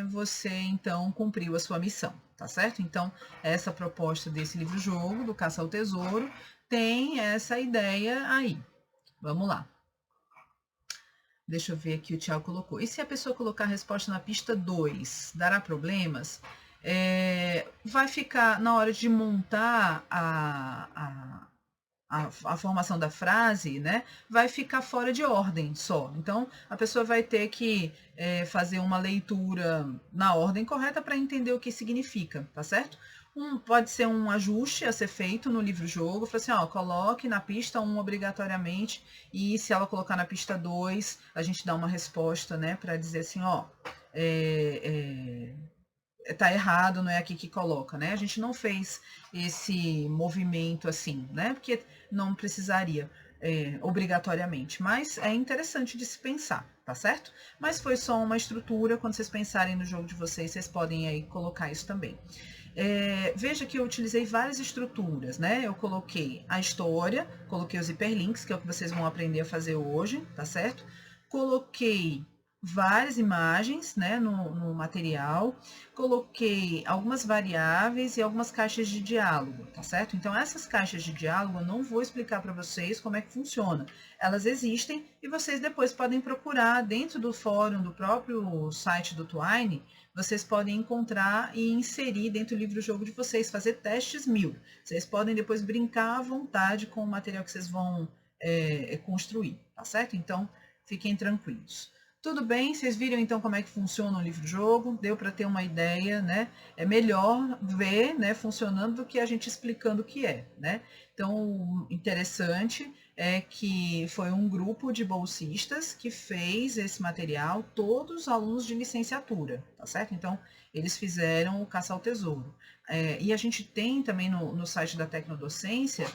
Speaker 1: você então cumpriu a sua missão, tá certo? Então, essa proposta desse livro-jogo, do Caça ao Tesouro, tem essa ideia aí. Vamos lá. Deixa eu ver aqui, o Thiago colocou. E se a pessoa colocar a resposta na pista 2, dará problemas? Vai ficar, na hora de montar a formação da frase, né, vai ficar fora de ordem só. Então, a pessoa vai ter que fazer uma leitura na ordem correta para entender o que significa, tá certo? Pode ser um ajuste a ser feito no livro-jogo, falar assim, ó, coloque na pista 1 obrigatoriamente, e se ela colocar na pista 2, a gente dá uma resposta, né, para dizer assim, ó, tá errado, não é aqui que coloca, né? A gente não fez esse movimento assim, né? Porque não precisaria obrigatoriamente, mas é interessante de se pensar, tá certo? Mas foi só uma estrutura, quando vocês pensarem no jogo de vocês, vocês podem aí colocar isso também. Veja que eu utilizei várias estruturas, né? Eu coloquei a história, coloquei os hiperlinks, que é o que vocês vão aprender a fazer hoje, tá certo? Coloquei várias imagens, né, no material, coloquei algumas variáveis e algumas caixas de diálogo, tá certo? Então, essas caixas de diálogo eu não vou explicar para vocês como é que funciona. Elas existem e vocês depois podem procurar dentro do fórum do próprio site do Twine, vocês podem encontrar e inserir dentro do livro-jogo de vocês, fazer testes 1000. Vocês podem depois brincar à vontade com o material que vocês vão construir, tá certo? Então, fiquem tranquilos. Tudo bem, vocês viram então como é que funciona o livro-jogo, deu para ter uma ideia, né? É melhor ver, né, funcionando do que a gente explicando o que é, né? Então, o interessante é que foi um grupo de bolsistas que fez esse material, todos alunos de licenciatura, tá certo? Então, eles fizeram o Caça ao Tesouro. E a gente tem também no site da Tecnodocência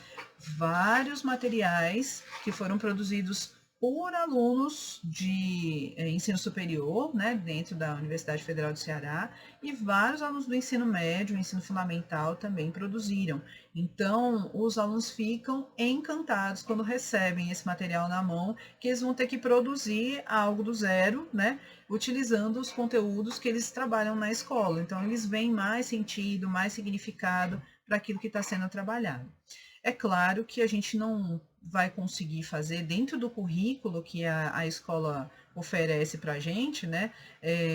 Speaker 1: vários materiais que foram produzidos por alunos de ensino superior, né, dentro da Universidade Federal do Ceará, e vários alunos do ensino médio, ensino fundamental também produziram. Então, os alunos ficam encantados quando recebem esse material na mão, que eles vão ter que produzir algo do zero, né, utilizando os conteúdos que eles trabalham na escola. Então, eles veem mais sentido, mais significado para aquilo que está sendo trabalhado. É claro que a gente não vai conseguir fazer dentro do currículo que a escola oferece para a gente, né?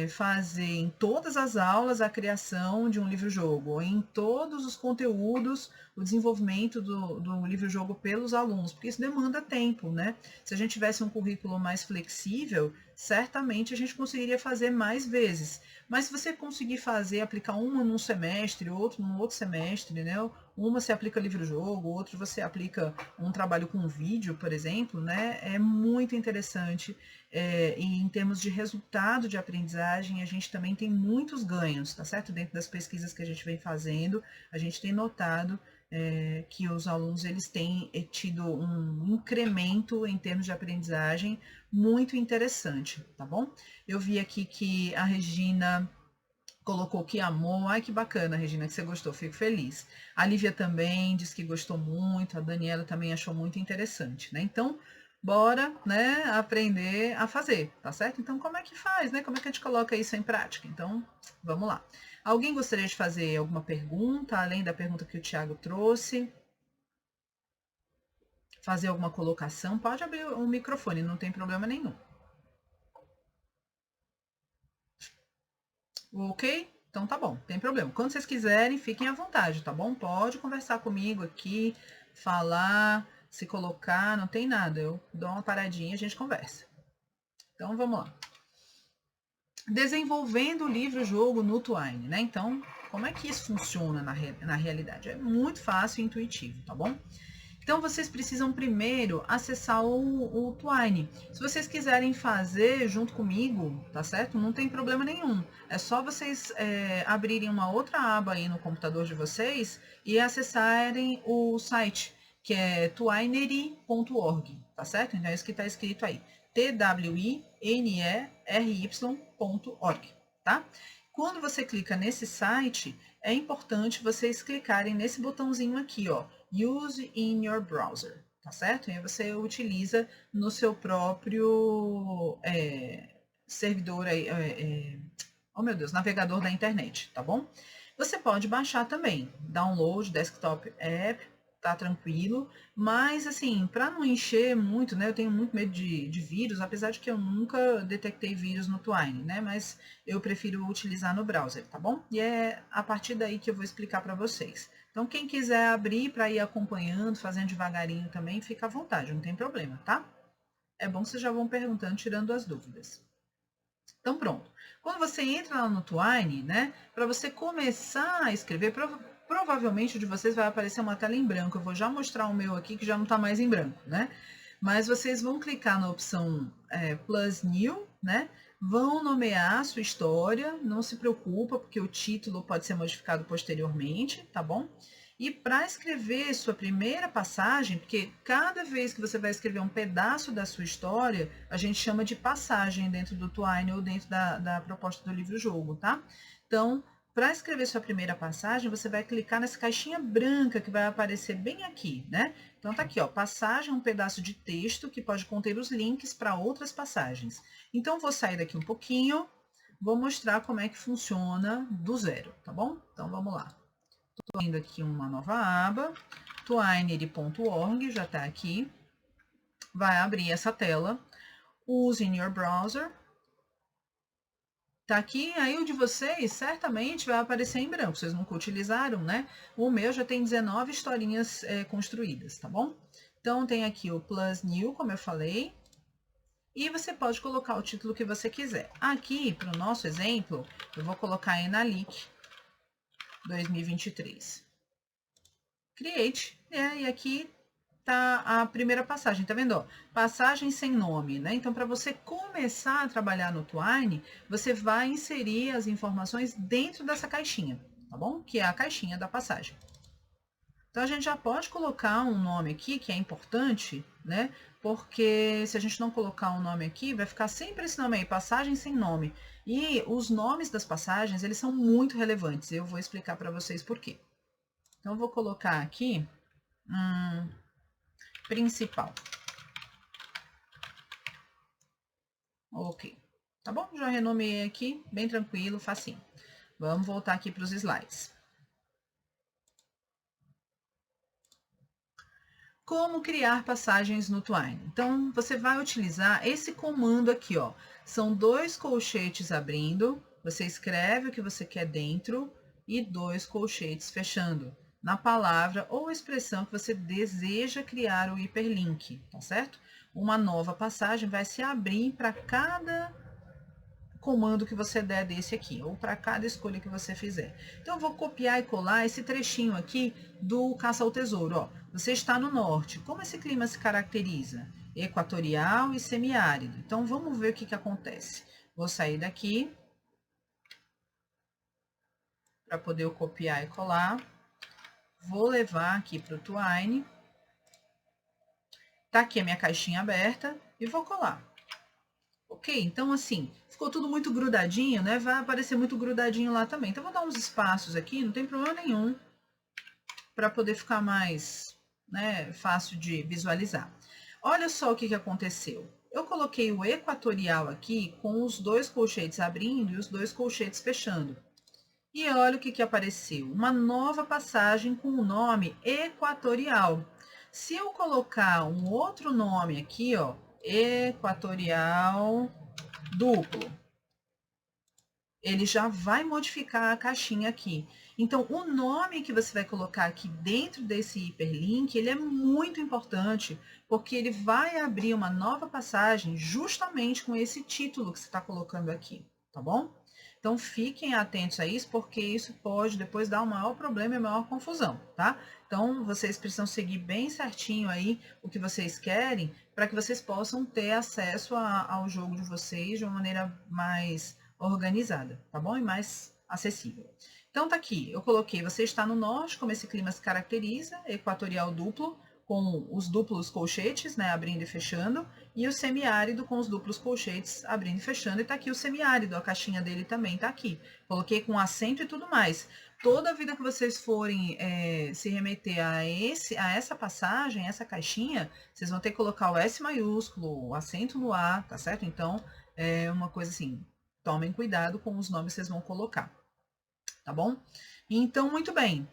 Speaker 1: Fazer em todas as aulas a criação de um livro-jogo, ou em todos os conteúdos o desenvolvimento do livro-jogo pelos alunos, porque isso demanda tempo, né? Se a gente tivesse um currículo mais flexível, certamente a gente conseguiria fazer mais vezes. Mas se você conseguir aplicar uma num semestre, outro num outro semestre, né? Uma você aplica livro-jogo, outro você aplica um trabalho com vídeo, por exemplo, né? É muito interessante. E em termos de resultado de aprendizagem, a gente também tem muitos ganhos, tá certo? Dentro das pesquisas que a gente vem fazendo, a gente tem notado que os alunos eles têm tido um incremento em termos de aprendizagem muito interessante, tá bom? Eu vi aqui que a Regina colocou que amou. Ai, que bacana, Regina, que você gostou, fico feliz. A Lívia também disse que gostou muito, a Daniela também achou muito interessante, né? Então, bora, né, aprender a fazer, tá certo? Então, como é que faz, né? Como é que a gente coloca isso em prática? Então, vamos lá. Alguém gostaria de fazer alguma pergunta, além da pergunta que o Thiago trouxe? Fazer alguma colocação? Pode abrir o microfone, não tem problema nenhum. Ok? Então tá bom, tem problema. Quando vocês quiserem, fiquem à vontade, tá bom? Pode conversar comigo aqui, falar, se colocar, não tem nada. Eu dou uma paradinha e a gente conversa. Então vamos lá. Desenvolvendo o livro-jogo no Twine, né? Então, como é que isso funciona na realidade? É muito fácil e intuitivo, tá bom? Então, vocês precisam primeiro acessar o Twine. Se vocês quiserem fazer junto comigo, tá certo? Não tem problema nenhum. É só vocês abrirem uma outra aba aí no computador de vocês e acessarem o site, que é twinery.org, tá certo? Então, é isso que está escrito aí. twinery.org, tá? Quando você clica nesse site, é importante vocês clicarem nesse botãozinho aqui, ó. Use in your browser, tá certo? E aí você utiliza no seu próprio servidor aí, oh meu Deus, navegador da internet, tá bom? Você pode baixar também, download, desktop app, tá tranquilo, mas assim, para não encher muito, né? Eu tenho muito medo de vírus, apesar de que eu nunca detectei vírus no Twine, né? Mas eu prefiro utilizar no browser, tá bom? E é a partir daí que eu vou explicar para vocês. Então, quem quiser abrir para ir acompanhando, fazendo devagarinho também, fica à vontade, não tem problema, tá? É bom que vocês já vão perguntando, tirando as dúvidas. Então, pronto. Quando você entra lá no Twine, né, para você começar a escrever, provavelmente o de vocês vai aparecer uma tela em branco. Eu vou já mostrar o meu aqui, que já não está mais em branco, né? Mas vocês vão clicar na opção Plus New, né? Vão nomear a sua história, não se preocupa, porque o título pode ser modificado posteriormente, tá bom? E para escrever sua primeira passagem, porque cada vez que você vai escrever um pedaço da sua história, a gente chama de passagem dentro do Twine ou dentro da proposta do livro-jogo, tá? Então, para escrever sua primeira passagem, você vai clicar nessa caixinha branca que vai aparecer bem aqui, né? Então tá aqui, ó, passagem, um pedaço de texto que pode conter os links para outras passagens. Então vou sair daqui um pouquinho, vou mostrar como é que funciona do zero, tá bom? Então vamos lá. Estou indo aqui uma nova aba, twinery.org, já está aqui. Vai abrir essa tela. Use in your browser. Tá aqui, aí o de vocês certamente vai aparecer em branco, vocês nunca utilizaram, né? O meu já tem 19 historinhas construídas, tá bom? Então, tem aqui o Plus New, como eu falei, e você pode colocar o título que você quiser. Aqui, para o nosso exemplo, eu vou colocar Enalic 2023. Create, e aqui tá a primeira passagem, tá vendo? Ó, passagem sem nome, né? Então, para você começar a trabalhar no Twine, você vai inserir as informações dentro dessa caixinha, tá bom? Que é a caixinha da passagem. Então, a gente já pode colocar um nome aqui, que é importante, né? Porque se a gente não colocar um nome aqui, vai ficar sempre esse nome aí, passagem sem nome. E os nomes das passagens, eles são muito relevantes. Eu vou explicar para vocês por quê. Então, eu vou colocar aqui principal. Ok. Tá bom? Já renomeei aqui, bem tranquilo, facinho. Vamos voltar aqui para os slides. Como criar passagens no Twine? Então, você vai utilizar esse comando aqui, ó. São 2 colchetes abrindo, você escreve o que você quer dentro e 2 colchetes fechando na palavra ou expressão que você deseja criar o hiperlink, tá certo? Uma nova passagem vai se abrir para cada comando que você der desse aqui, ou para cada escolha que você fizer. Então, eu vou copiar e colar esse trechinho aqui do Caça ao Tesouro. Ó. Você está no norte. Como esse clima se caracteriza? Equatorial e semiárido. Então, vamos ver o que acontece. Vou sair daqui para poder eu copiar e colar. Vou levar aqui para o Twine. Tá aqui a minha caixinha aberta e vou colar. Ok? Então, assim, ficou tudo muito grudadinho, né? Vai aparecer muito grudadinho lá também. Então, vou dar uns espaços aqui, não tem problema nenhum, para poder ficar mais, né, fácil de visualizar. Olha só o que aconteceu. Eu coloquei o equatorial aqui com os 2 colchetes abrindo e os 2 colchetes fechando. E olha o que apareceu. Uma nova passagem com o nome equatorial. Se eu colocar um outro nome aqui, ó, equatorial duplo, ele já vai modificar a caixinha aqui. Então, o nome que você vai colocar aqui dentro desse hiperlink, ele é muito importante, porque ele vai abrir uma nova passagem justamente com esse título que você está colocando aqui, tá bom? Então, fiquem atentos a isso, porque isso pode depois dar um maior problema e maior confusão, tá? Então, vocês precisam seguir bem certinho aí o que vocês querem, para que vocês possam ter acesso ao jogo de vocês de uma maneira mais organizada, tá bom? E mais acessível. Então, tá aqui, eu coloquei, você está no norte, como esse clima se caracteriza, equatorial duplo, com os duplos colchetes, né, abrindo e fechando, e o semiárido com os duplos colchetes abrindo e fechando, e tá aqui o semiárido, a caixinha dele também tá aqui. Coloquei com acento e tudo mais. Toda vida que vocês forem se remeter a essa passagem, essa caixinha, vocês vão ter que colocar o S maiúsculo, o acento no A, tá certo? Então, é uma coisa assim, tomem cuidado com os nomes que vocês vão colocar, tá bom? Então, muito bem.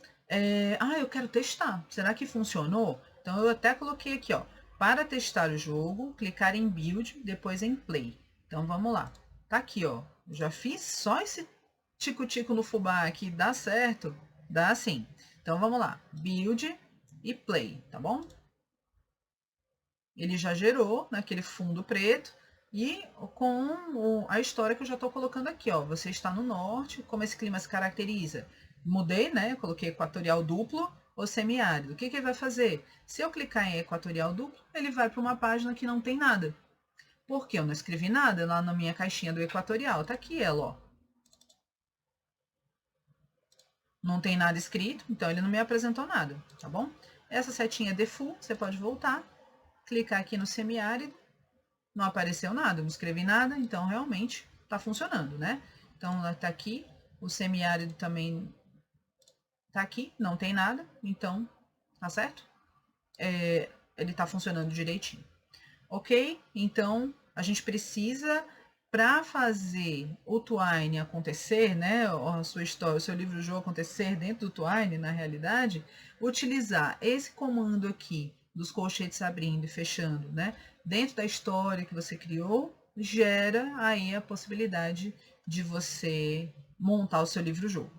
Speaker 1: Eu quero testar. Será que funcionou? Então, eu até coloquei aqui, ó. Para testar o jogo, clicar em Build, depois em Play. Então, vamos lá. Tá aqui, ó. Já fiz só esse tico-tico no fubá aqui. Dá certo? Dá sim. Então, vamos lá. Build e Play, tá bom? Ele já gerou naquele fundo preto. E com a história que eu já estou colocando aqui, ó. Você está no norte, como esse clima se caracteriza? Mudei, né? Coloquei equatorial duplo ou semiárido. O que ele vai fazer? Se eu clicar em equatorial duplo, ele vai para uma página que não tem nada. Por quê? Eu não escrevi nada lá na minha caixinha do equatorial. Tá aqui ela, ó. Não tem nada escrito, então ele não me apresentou nada, tá bom? Essa setinha default, você pode voltar, clicar aqui no semiárido. Não apareceu nada, não escrevi nada, então realmente está funcionando, né? Então, está aqui, o semiárido também está aqui, não tem nada, então, tá certo? Ele está funcionando direitinho. Ok? Então, a gente precisa, para fazer o Twine acontecer, né? A sua história, o seu livro-jogo acontecer dentro do Twine, na realidade, utilizar esse comando aqui, dos colchetes abrindo e fechando, né? Dentro da história que você criou, gera aí a possibilidade de você montar o seu livro-jogo.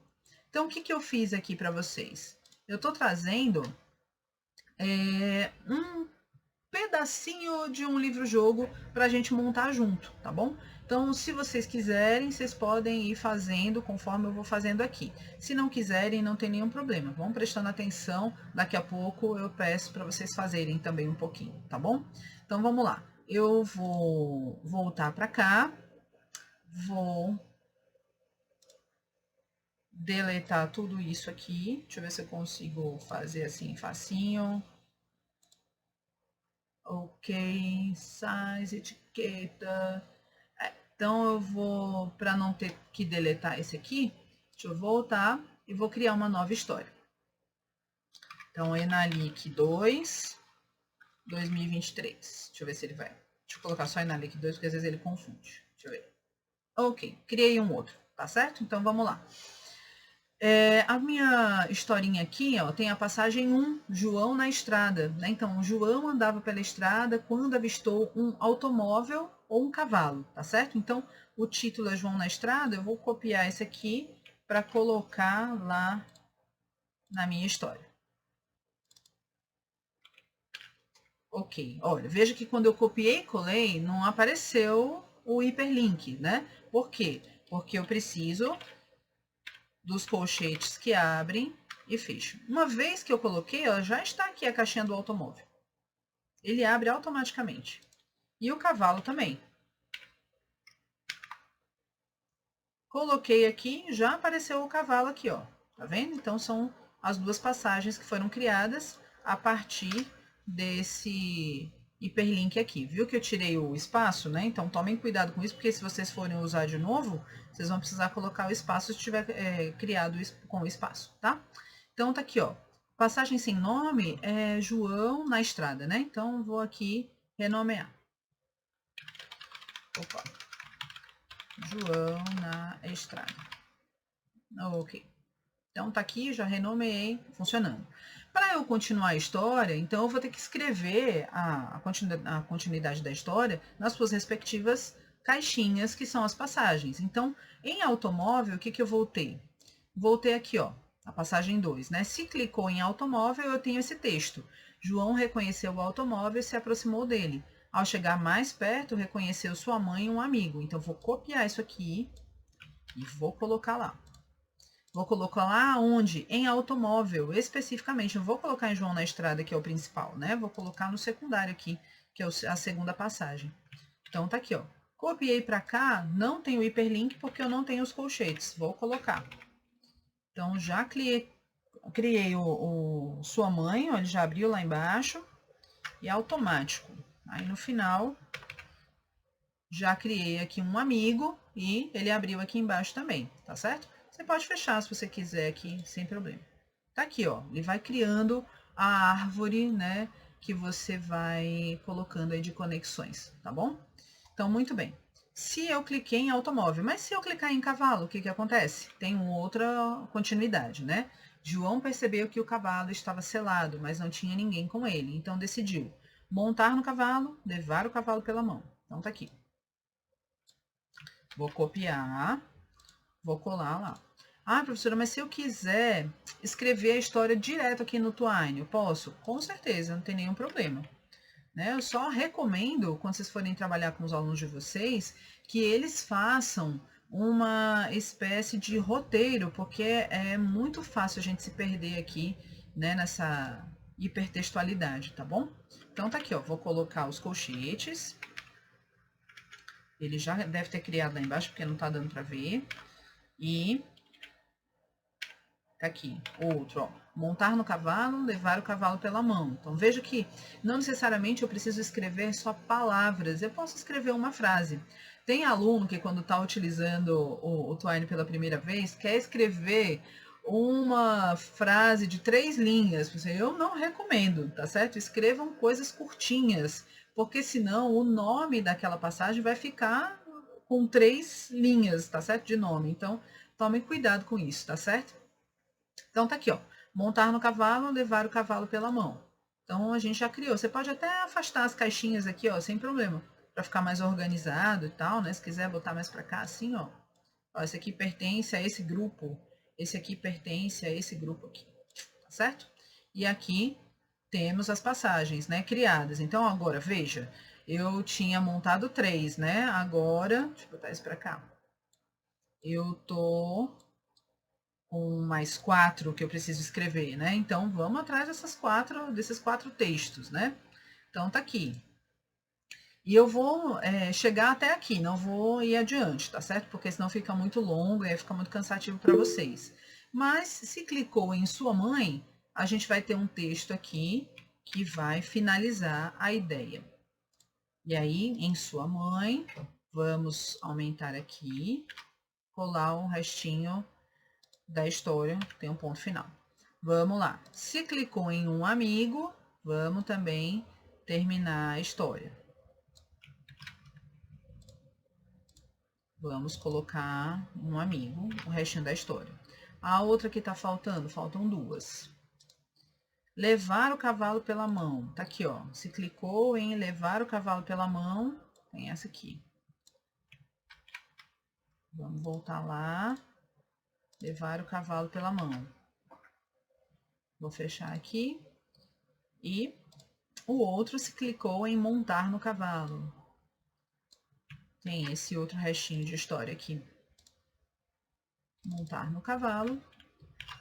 Speaker 1: Então, o que eu fiz aqui para vocês? Eu estou trazendo um pedacinho de um livro-jogo para a gente montar junto, tá bom? Então, se vocês quiserem, vocês podem ir fazendo conforme eu vou fazendo aqui. Se não quiserem, não tem nenhum problema. Vão prestando atenção, daqui a pouco eu peço para vocês fazerem também um pouquinho, tá bom? Então, vamos lá. Eu vou voltar para cá, vou deletar tudo isso aqui. Deixa eu ver se eu consigo fazer assim facinho. Ok, size, etiqueta. Então, eu vou, para não ter que deletar esse aqui, deixa eu voltar e vou criar uma nova história. Então, Enalic 2, 2023. Deixa eu ver se ele vai. Deixa eu colocar só Enalic 2, porque às vezes ele confunde. Deixa eu ver. Ok, criei um outro, tá certo? Então, vamos lá. A minha historinha aqui, ó, tem a passagem 1, João na estrada, né? Então, o João andava pela estrada quando avistou um automóvel ou um cavalo, tá certo? Então, o título é João na estrada, eu vou copiar esse aqui para colocar lá na minha história. Ok, olha, veja que quando eu copiei e colei, não apareceu o hiperlink, né? Por quê? Porque eu preciso dos colchetes que abrem e fecham. Uma vez que eu coloquei, ó, já está aqui a caixinha do automóvel. Ele abre automaticamente. E o cavalo também. Coloquei aqui, já apareceu o cavalo aqui, ó. Tá vendo? Então, são as duas passagens que foram criadas a partir desse hiperlink aqui. Viu que eu tirei o espaço, né? Então, tomem cuidado com isso, porque se vocês forem usar de novo, vocês vão precisar colocar o espaço se tiver criado com o espaço, tá? Então, tá aqui, ó. Passagem sem nome é João na estrada, né? Então, vou aqui renomear. Opa. João na estrada. Ok. Então, tá aqui, já renomeei, funcionando. Para eu continuar a história, então eu vou ter que escrever a continuidade da história nas suas respectivas caixinhas, que são as passagens. Então, em automóvel, o que eu voltei? Voltei aqui, ó, a passagem 2, né? Se clicou em automóvel, eu tenho esse texto. João reconheceu o automóvel e se aproximou dele. Ao chegar mais perto, reconheceu sua mãe e um amigo. Então, vou copiar isso aqui E vou colocar lá. Vou colocar lá onde? Em automóvel, especificamente. Não vou colocar em João na Estrada, que é o principal, né? Vou colocar no secundário aqui, que é a segunda passagem. Então, tá aqui, ó. Copiei para cá, não tem o hiperlink porque eu não tenho os colchetes. Vou colocar. Então, já criei o sua mãe, ó, ele já abriu lá embaixo. E é automático. Aí, no final, já criei aqui um amigo e ele abriu aqui embaixo também, tá certo? Você pode fechar se você quiser aqui, sem problema. Tá aqui, ó, ele vai criando a árvore, né, que você vai colocando aí de conexões, tá bom? Então, muito bem. Se eu cliquei em automóvel, mas se eu clicar em cavalo, o que que acontece? Tem uma outra continuidade, né? João percebeu que o cavalo estava selado, mas não tinha ninguém com ele, então decidiu montar no cavalo, levar o cavalo pela mão. Então, tá aqui. Vou copiar, vou colar lá. Ah, professora, mas se eu quiser escrever a história direto aqui no Twine, eu posso? Com certeza, não tem nenhum problema. Né? Eu só recomendo, quando vocês forem trabalhar com os alunos de vocês, que eles façam uma espécie de roteiro, porque é muito fácil a gente se perder aqui, né, nessa hipertextualidade, tá bom? Então tá aqui, ó, vou colocar os colchetes. Ele já deve ter criado lá embaixo, porque não tá dando para ver. E tá aqui, outro, ó. Montar no cavalo, levar o cavalo pela mão. Então, veja que não necessariamente eu preciso escrever só palavras. Eu posso escrever uma frase. Tem aluno que, quando está utilizando o Twine pela primeira vez, quer escrever uma frase de 3 linhas. Eu não recomendo, tá certo? Escrevam coisas curtinhas, porque senão o nome daquela passagem vai ficar com 3 linhas, tá certo? De nome. Então, tomem cuidado com isso, tá certo? Então, tá aqui, ó. Montar no cavalo, levar o cavalo pela mão. Então, a gente já criou. Você pode até afastar as caixinhas aqui, ó, sem problema, para ficar mais organizado e tal, né? Se quiser botar mais para cá, assim, ó. Ó, esse aqui pertence a esse grupo. Esse aqui pertence a esse grupo aqui. Tá certo? E aqui temos as passagens, né, criadas. Então, agora, veja, eu tinha montado 3, né? Agora, deixa eu botar isso para cá. Eu tô com mais 4 que eu preciso escrever, né? Então, vamos atrás desses 4 textos, né? Então, tá aqui. E eu vou chegar até aqui, não vou ir adiante, tá certo? Porque senão fica muito longo e aí fica muito cansativo para vocês. Mas, se clicou em sua mãe, a gente vai ter um texto aqui que vai finalizar a ideia. E aí, em sua mãe, vamos aumentar aqui, colar um restinho da história, tem um ponto final. Vamos lá. Se clicou em um amigo, vamos também terminar a história. Vamos colocar um amigo, o restinho da história. A outra que tá faltando, faltam 2. Levar o cavalo pela mão. Tá aqui, ó. Se clicou em levar o cavalo pela mão, tem essa aqui. Vamos voltar lá. Levar o cavalo pela mão. Vou fechar aqui. E o outro se clicou em montar no cavalo. Tem esse outro restinho de história aqui. Montar no cavalo.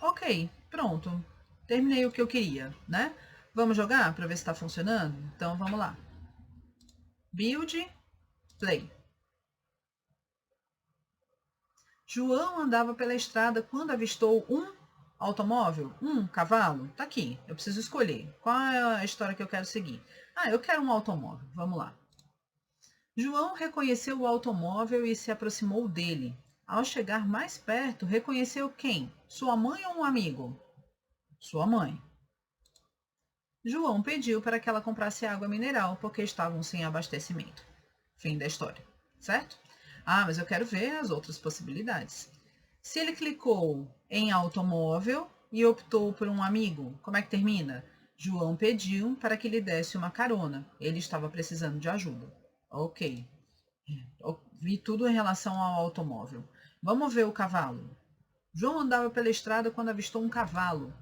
Speaker 1: Ok, pronto. Terminei o que eu queria, né? Vamos jogar para ver se está funcionando? Então, vamos lá. Build, play. João andava pela estrada quando avistou um automóvel, um cavalo. Tá aqui, eu preciso escolher. Qual é a história que eu quero seguir? Ah, eu quero um automóvel. Vamos lá. João reconheceu o automóvel e se aproximou dele. Ao chegar mais perto, reconheceu quem? Sua mãe ou um amigo? Sua mãe. João pediu para que ela comprasse água mineral, porque estavam sem abastecimento. Fim da história, certo? Ah, mas eu quero ver as outras possibilidades. Se ele clicou em automóvel e optou por um amigo, como é que termina? João pediu para que lhe desse uma carona. Ele estava precisando de ajuda. Ok. Vi tudo em relação ao automóvel. Vamos ver o cavalo. João andava pela estrada quando avistou um cavalo.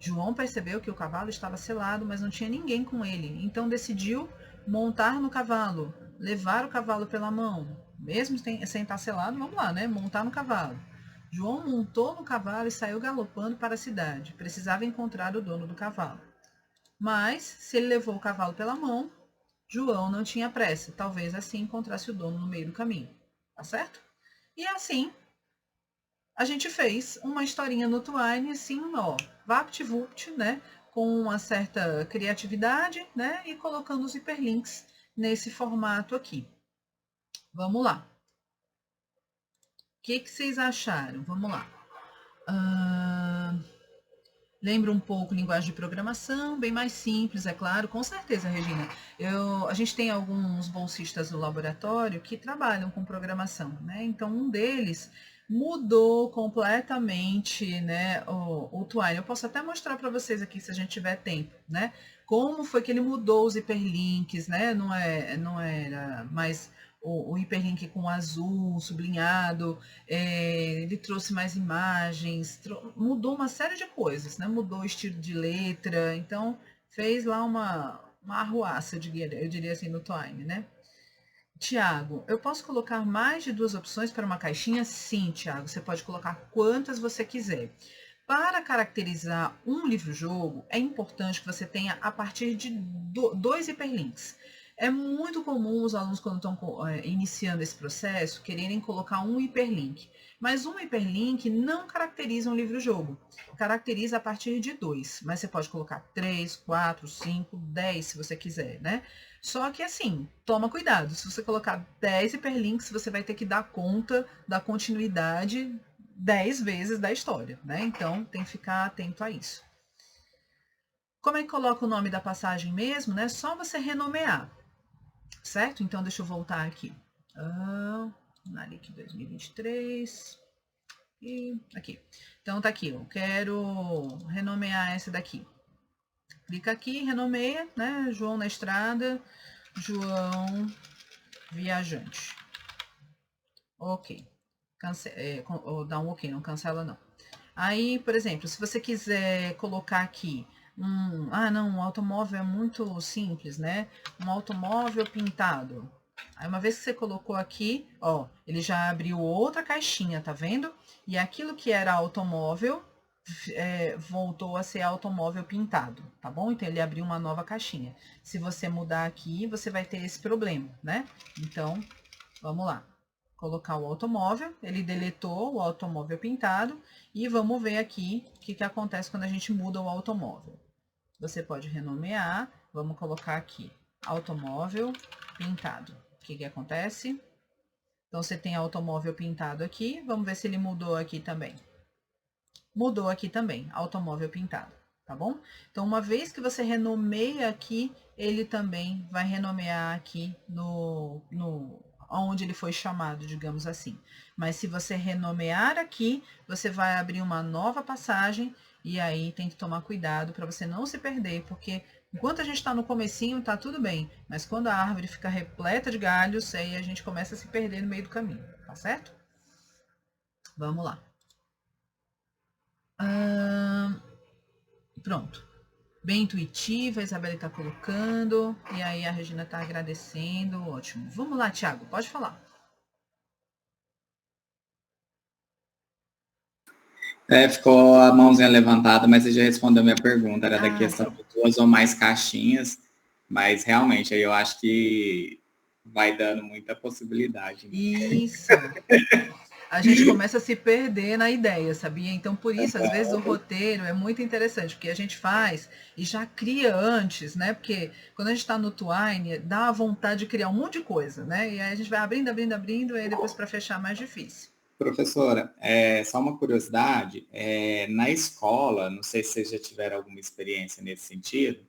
Speaker 1: João percebeu que o cavalo estava selado, mas não tinha ninguém com ele. Então decidiu montar no cavalo, levar o cavalo pela mão. mesmo sem estar selado, vamos lá, né? Montar no cavalo. João montou no cavalo e saiu galopando para a cidade. Precisava encontrar o dono do cavalo. Mas, se ele levou o cavalo pela mão, João não tinha pressa. Talvez assim encontrasse o dono no meio do caminho. Tá certo? E assim, a gente fez uma historinha no Twine, assim, ó, vapt-vupt, né? Com uma certa criatividade, né? E colocando os hiperlinks nesse formato aqui. Vamos lá. O que vocês acharam? Vamos lá. Lembra um pouco linguagem de programação, bem mais simples, é claro, com certeza, Regina. A gente tem alguns bolsistas no laboratório que trabalham com programação, né? Então, um deles mudou completamente, né, o Twine. Eu posso até mostrar para vocês aqui, se a gente tiver tempo, né? Como foi que ele mudou os hiperlinks, né? Não era mais o hiperlink com azul, sublinhado, ele trouxe mais imagens, mudou uma série de coisas, né? Mudou o estilo de letra, então fez lá uma arruaça, eu diria assim, no Twine, né? Tiago, eu posso colocar mais de 2 opções para uma caixinha? Sim, Tiago, você pode colocar quantas você quiser. Para caracterizar um livro-jogo, é importante que você tenha a partir de 2 hiperlinks. É muito comum os alunos, quando estão iniciando esse processo, quererem colocar um hiperlink. Mas um hiperlink não caracteriza um livro-jogo. Caracteriza a partir de 2. Mas você pode colocar 3, 4, 5, 10, se você quiser, né? Só que assim, toma cuidado. Se você colocar 10 hiperlinks, você vai ter que dar conta da continuidade 10 vezes da história, né? Então, tem que ficar atento a isso. Como é que coloca o nome da passagem mesmo, né? Só você renomear, certo? Então, deixa eu voltar aqui. Naric 2023. E aqui. Então, tá aqui. Eu quero renomear essa daqui. Clica aqui, renomeia, né? João na estrada, João viajante. Ok. Dá um ok, não cancela não. Aí, por exemplo, se você quiser colocar aqui um automóvel é muito simples, né? Um automóvel pintado. Aí, uma vez que você colocou aqui, ó, ele já abriu outra caixinha, tá vendo? E aquilo que era automóvel voltou a ser automóvel pintado, tá bom? Então, ele abriu uma nova caixinha. Se você mudar aqui, você vai ter esse problema, né? Então, vamos lá. Colocar o automóvel, ele deletou o automóvel pintado e vamos ver aqui o que acontece quando a gente muda o automóvel. Você pode renomear, vamos colocar aqui, automóvel pintado. O que acontece? Então, você tem automóvel pintado aqui, vamos ver se ele mudou aqui também. Mudou aqui também, automóvel pintado, tá bom? Então, uma vez que você renomeia aqui, ele também vai renomear aqui onde ele foi chamado, digamos assim. Mas se você renomear aqui, você vai abrir uma nova passagem e aí tem que tomar cuidado para você não se perder, porque enquanto a gente está no comecinho, tá tudo bem, mas quando a árvore fica repleta de galhos, aí a gente começa a se perder no meio do caminho, tá certo? Vamos lá. Pronto. Bem intuitiva, a Isabela está colocando, e aí a Regina está agradecendo, ótimo. Vamos lá, Thiago, pode falar.
Speaker 3: Ficou a mãozinha levantada, mas você já respondeu a minha pergunta, era da questão de 2 ou mais caixinhas, mas realmente aí eu acho que vai dando muita possibilidade. Né?
Speaker 1: Isso. A gente começa a se perder na ideia, sabia? Então, por isso, às vezes, o roteiro é muito interessante, porque a gente faz e já cria antes, né? Porque quando a gente está no Twine, dá a vontade de criar um monte de coisa, né? E aí a gente vai abrindo, e aí depois para fechar é mais difícil.
Speaker 3: Professora, só uma curiosidade, na escola, não sei se vocês já tiveram alguma experiência nesse sentido,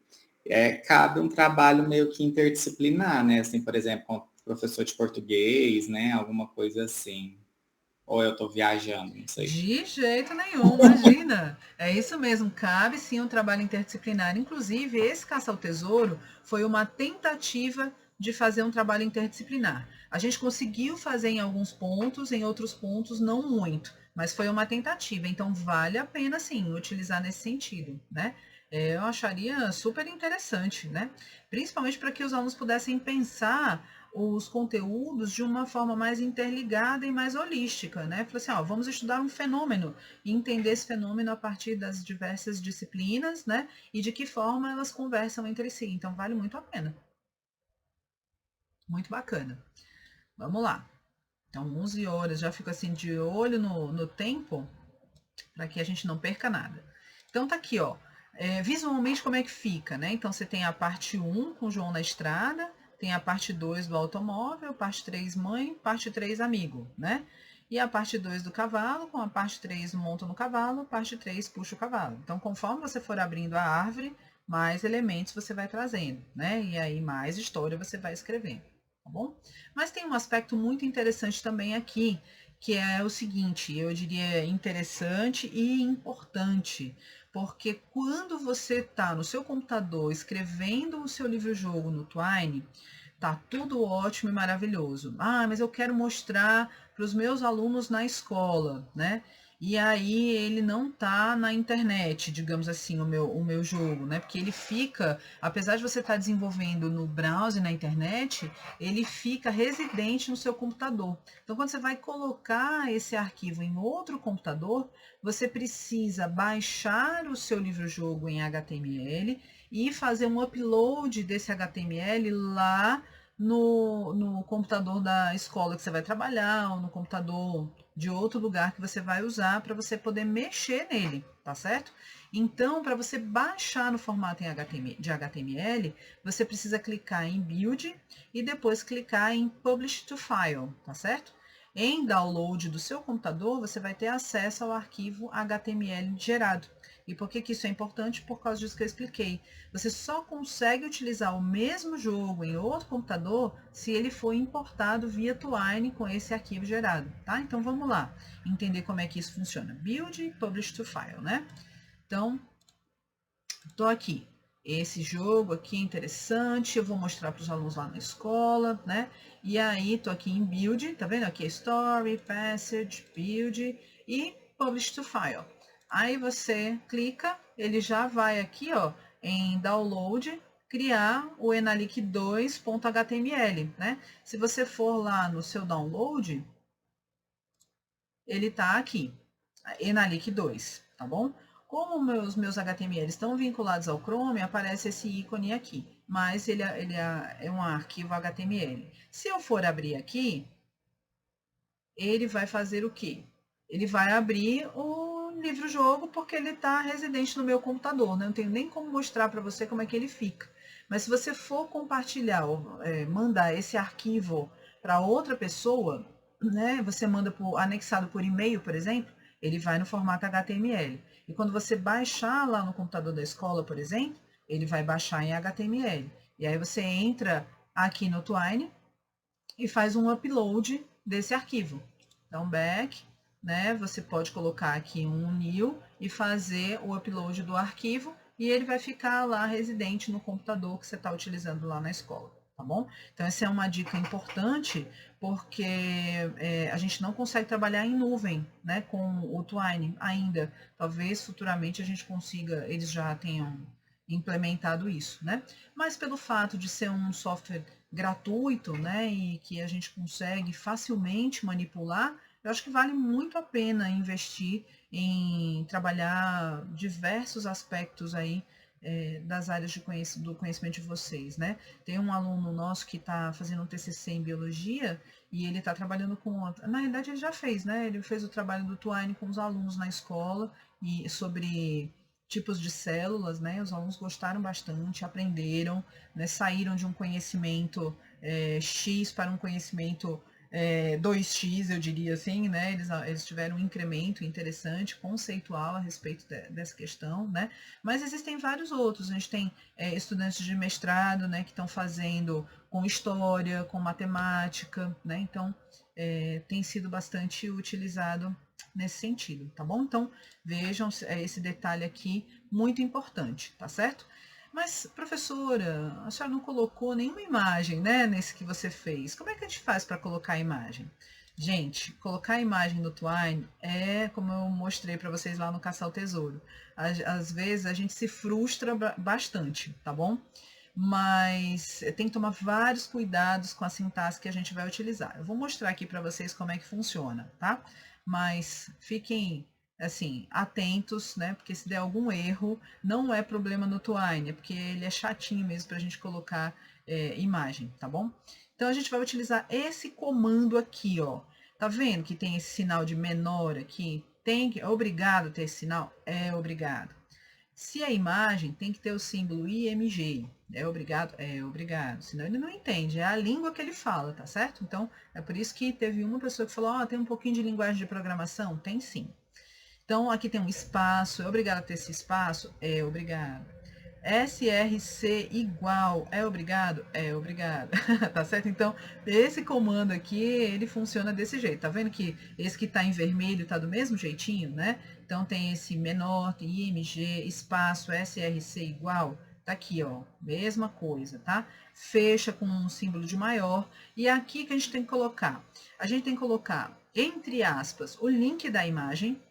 Speaker 3: cabe um trabalho meio que interdisciplinar, né? Assim, por exemplo, com professor de português, né? Alguma coisa assim. Ou eu estou viajando, não sei.
Speaker 1: De jeito nenhum, imagina. É isso mesmo, cabe sim um trabalho interdisciplinar. Inclusive, esse Caça ao Tesouro foi uma tentativa de fazer um trabalho interdisciplinar. A gente conseguiu fazer em alguns pontos, em outros pontos não muito, mas foi uma tentativa. Então, vale a pena sim utilizar nesse sentido, né? Eu acharia super interessante, né? Principalmente para que os alunos pudessem pensar os conteúdos de uma forma mais interligada e mais holística, né? Falei assim, ó, vamos estudar um fenômeno e entender esse fenômeno a partir das diversas disciplinas, né? E de que forma elas conversam entre si. Então, vale muito a pena. Muito bacana. Vamos lá. Então, 11 horas, já fico assim de olho no tempo, para que a gente não perca nada. Então, tá aqui, ó. Visualmente, como é que fica, né? Então, você tem a parte 1 com o João na estrada, tem a parte 2 do automóvel, parte 3 mãe, parte 3 amigo, né? E a parte 2 do cavalo, com a parte 3 monta no cavalo, parte 3 puxa o cavalo. Então, conforme você for abrindo a árvore, mais elementos você vai trazendo, né? E aí mais história você vai escrevendo, tá bom? Mas tem um aspecto muito interessante também aqui, que é o seguinte, eu diria interessante e importante, porque quando você está no seu computador escrevendo o seu livro-jogo no Twine, tá tudo ótimo e maravilhoso. Ah, mas eu quero mostrar para os meus alunos na escola, né? E aí ele não tá na internet, digamos assim, o meu jogo, né? Porque ele fica, apesar de você estar desenvolvendo no browser, na internet, ele fica residente no seu computador. Então, quando você vai colocar esse arquivo em outro computador, você precisa baixar o seu livro-jogo em HTML e fazer um upload desse HTML lá no computador da escola que você vai trabalhar, ou no computador de outro lugar que você vai usar para você poder mexer nele, tá certo? Então, para você baixar no formato de HTML, você precisa clicar em Build e depois clicar em Publish to File, tá certo? Em download do seu computador, você vai ter acesso ao arquivo HTML gerado. E por que isso é importante? Por causa disso que eu expliquei. Você só consegue utilizar o mesmo jogo em outro computador se ele for importado via Twine com esse arquivo gerado, tá? Então vamos lá, entender como é que isso funciona. Build, Publish to File, né? Então, estou aqui. Esse jogo aqui é interessante, eu vou mostrar para os alunos lá na escola, né? E aí, estou aqui em Build, tá vendo? Aqui é Story, Passage, Build e Publish to File. Aí você clica, ele já vai aqui, ó, em Download, criar o enalic2.html, né? Se você for lá no seu download, ele tá aqui, enalic2, tá bom? Como meus HTML estão vinculados ao Chrome, aparece esse ícone aqui, mas ele é um arquivo HTML. Se eu for abrir aqui, ele vai fazer o quê? Ele vai abrir o livro-jogo porque ele está residente no meu computador, né? Não tenho nem como mostrar para você como é que ele fica. Mas se você for compartilhar, mandar esse arquivo para outra pessoa, né? Você manda anexado por e-mail, por exemplo, ele vai no formato HTML. E quando você baixar lá no computador da escola, por exemplo, ele vai baixar em HTML. E aí você entra aqui no Twine e faz um upload desse arquivo. Então, back, né? Você pode colocar aqui um new e fazer o upload do arquivo e ele vai ficar lá residente no computador que você está utilizando lá na escola, tá bom? Então, essa é uma dica importante porque a gente não consegue trabalhar em nuvem, né, com o Twine ainda. Talvez futuramente a gente consiga, eles já tenham implementado isso, né? Mas pelo fato de ser um software gratuito, né, e que a gente consegue facilmente manipular, eu acho que vale muito a pena investir em trabalhar diversos aspectos aí das áreas do conhecimento de vocês, né? Tem um aluno nosso que está fazendo um TCC em biologia e ele está trabalhando com... Na realidade, ele já fez, né? Ele fez o trabalho do Twine com os alunos na escola e sobre tipos de células, né? Os alunos gostaram bastante, aprenderam, né? Saíram de um conhecimento X para um conhecimento 2x, eu diria assim, né? Eles tiveram um incremento interessante, conceitual a respeito dessa questão, né? Mas existem vários outros. A gente tem estudantes de mestrado, né, que estão fazendo com história, com matemática, né? Então, tem sido bastante utilizado nesse sentido, tá bom? Então, vejam esse detalhe aqui, muito importante, tá certo? Mas, professora, a senhora não colocou nenhuma imagem, né, nesse que você fez. Como é que a gente faz para colocar a imagem? Gente, colocar a imagem no Twine é como eu mostrei para vocês lá no Caçar o Tesouro. Às vezes a gente se frustra bastante, tá bom? mas tem que tomar vários cuidados com a sintaxe que a gente vai utilizar. Eu vou mostrar aqui para vocês como é que funciona, tá? Mas fiquem, assim, atentos, né? Porque se der algum erro, não é problema no Twine, é porque ele é chatinho mesmo para a gente colocar imagem, tá bom? Então, a gente vai utilizar esse comando aqui, ó. Tá vendo que tem esse sinal de menor aqui? É obrigado ter esse sinal? É obrigado. Se a imagem tem que ter o símbolo IMG, é obrigado? É obrigado. Senão ele não entende, é a língua que ele fala, tá certo? Então, é por isso que teve uma pessoa que falou, tem um pouquinho de linguagem de programação? Tem sim. Então, aqui tem um espaço, é obrigado a ter esse espaço? É obrigado. SRC igual, é obrigado? É obrigado. Tá certo? Então, esse comando aqui, ele funciona desse jeito. Tá vendo que esse que tá em vermelho tá do mesmo jeitinho, né? Então, tem esse menor, IMG, espaço, SRC igual. Tá aqui, ó, mesma coisa, tá? Fecha com um símbolo de maior. E aqui que a gente tem que colocar? A gente tem que colocar, entre aspas, o link da imagem.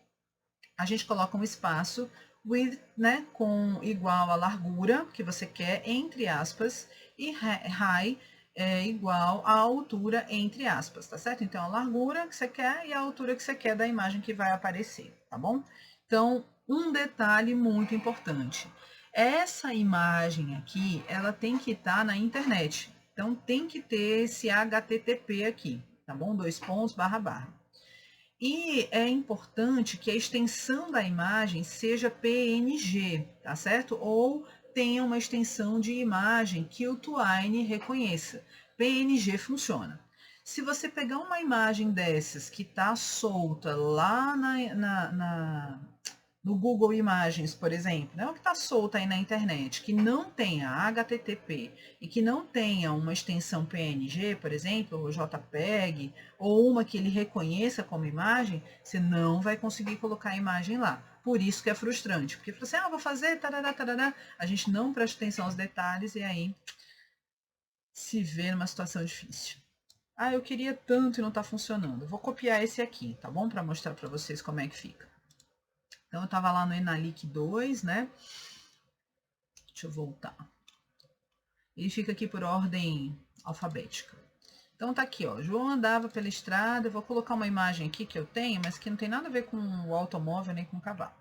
Speaker 1: A gente coloca um espaço, width, né, com igual a largura que você quer, entre aspas, e high igual à altura, entre aspas, tá certo? Então, a largura que você quer e a altura que você quer da imagem que vai aparecer, tá bom? Então, um detalhe muito importante. Essa imagem aqui, ela tem que estar na internet. Então, tem que ter esse HTTP aqui, tá bom? 2 pontos, barra, barra. E é importante que a extensão da imagem seja PNG, tá certo? Ou tenha uma extensão de imagem que o Twine reconheça. PNG funciona. Se você pegar uma imagem dessas que está solta lá no Google Imagens, por exemplo, né, o que está solto aí na internet, que não tenha HTTP e que não tenha uma extensão PNG, por exemplo, ou JPEG, ou uma que ele reconheça como imagem, você não vai conseguir colocar a imagem lá. Por isso que é frustrante, porque você vou fazer, tarará, tarará, a gente não presta atenção aos detalhes e aí se vê numa situação difícil. Eu queria tanto e não está funcionando. Vou copiar esse aqui, tá bom? Para mostrar para vocês como é que fica. Então, eu estava lá no Enalic 2, né? Deixa eu voltar. Ele fica aqui por ordem alfabética. Então, tá aqui, ó. João andava pela estrada. Eu vou colocar uma imagem aqui que eu tenho, mas que não tem nada a ver com o automóvel nem com o cavalo.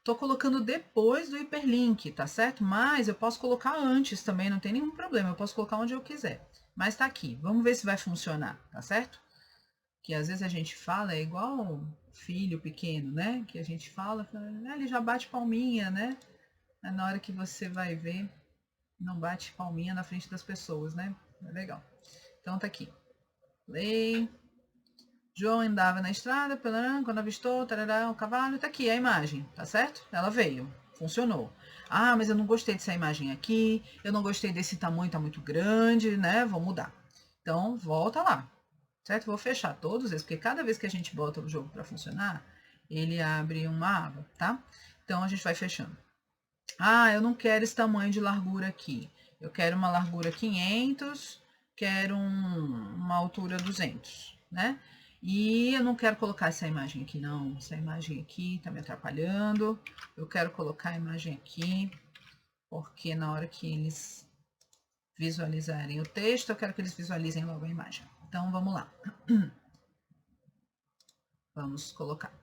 Speaker 1: Tô colocando depois do hiperlink, tá certo? Mas eu posso colocar antes também, não tem nenhum problema. Eu posso colocar onde eu quiser. Mas tá aqui. Vamos ver se vai funcionar, tá certo? Que às vezes a gente fala, é igual filho pequeno, né? Que a gente fala, ele já bate palminha, né? Na hora que você vai ver, não bate palminha na frente das pessoas, né? É legal. Então tá aqui. Play. João andava na estrada, quando avistou, tarará, o cavalo, tá aqui a imagem, tá certo? Ela veio, funcionou. Mas eu não gostei dessa imagem aqui, eu não gostei desse tamanho, tá muito grande, né? Vou mudar. Então, volta lá. Certo? Vou fechar todos esses, porque cada vez que a gente bota o jogo para funcionar, ele abre uma aba, tá? Então, a gente vai fechando. Eu não quero esse tamanho de largura aqui. Eu quero uma largura 500, quero uma altura 200, né? E eu não quero colocar essa imagem aqui, não. Essa imagem aqui tá me atrapalhando. Eu quero colocar a imagem aqui, porque na hora que eles visualizarem o texto, eu quero que eles visualizem logo a imagem. Então, vamos lá. Vamos colocar.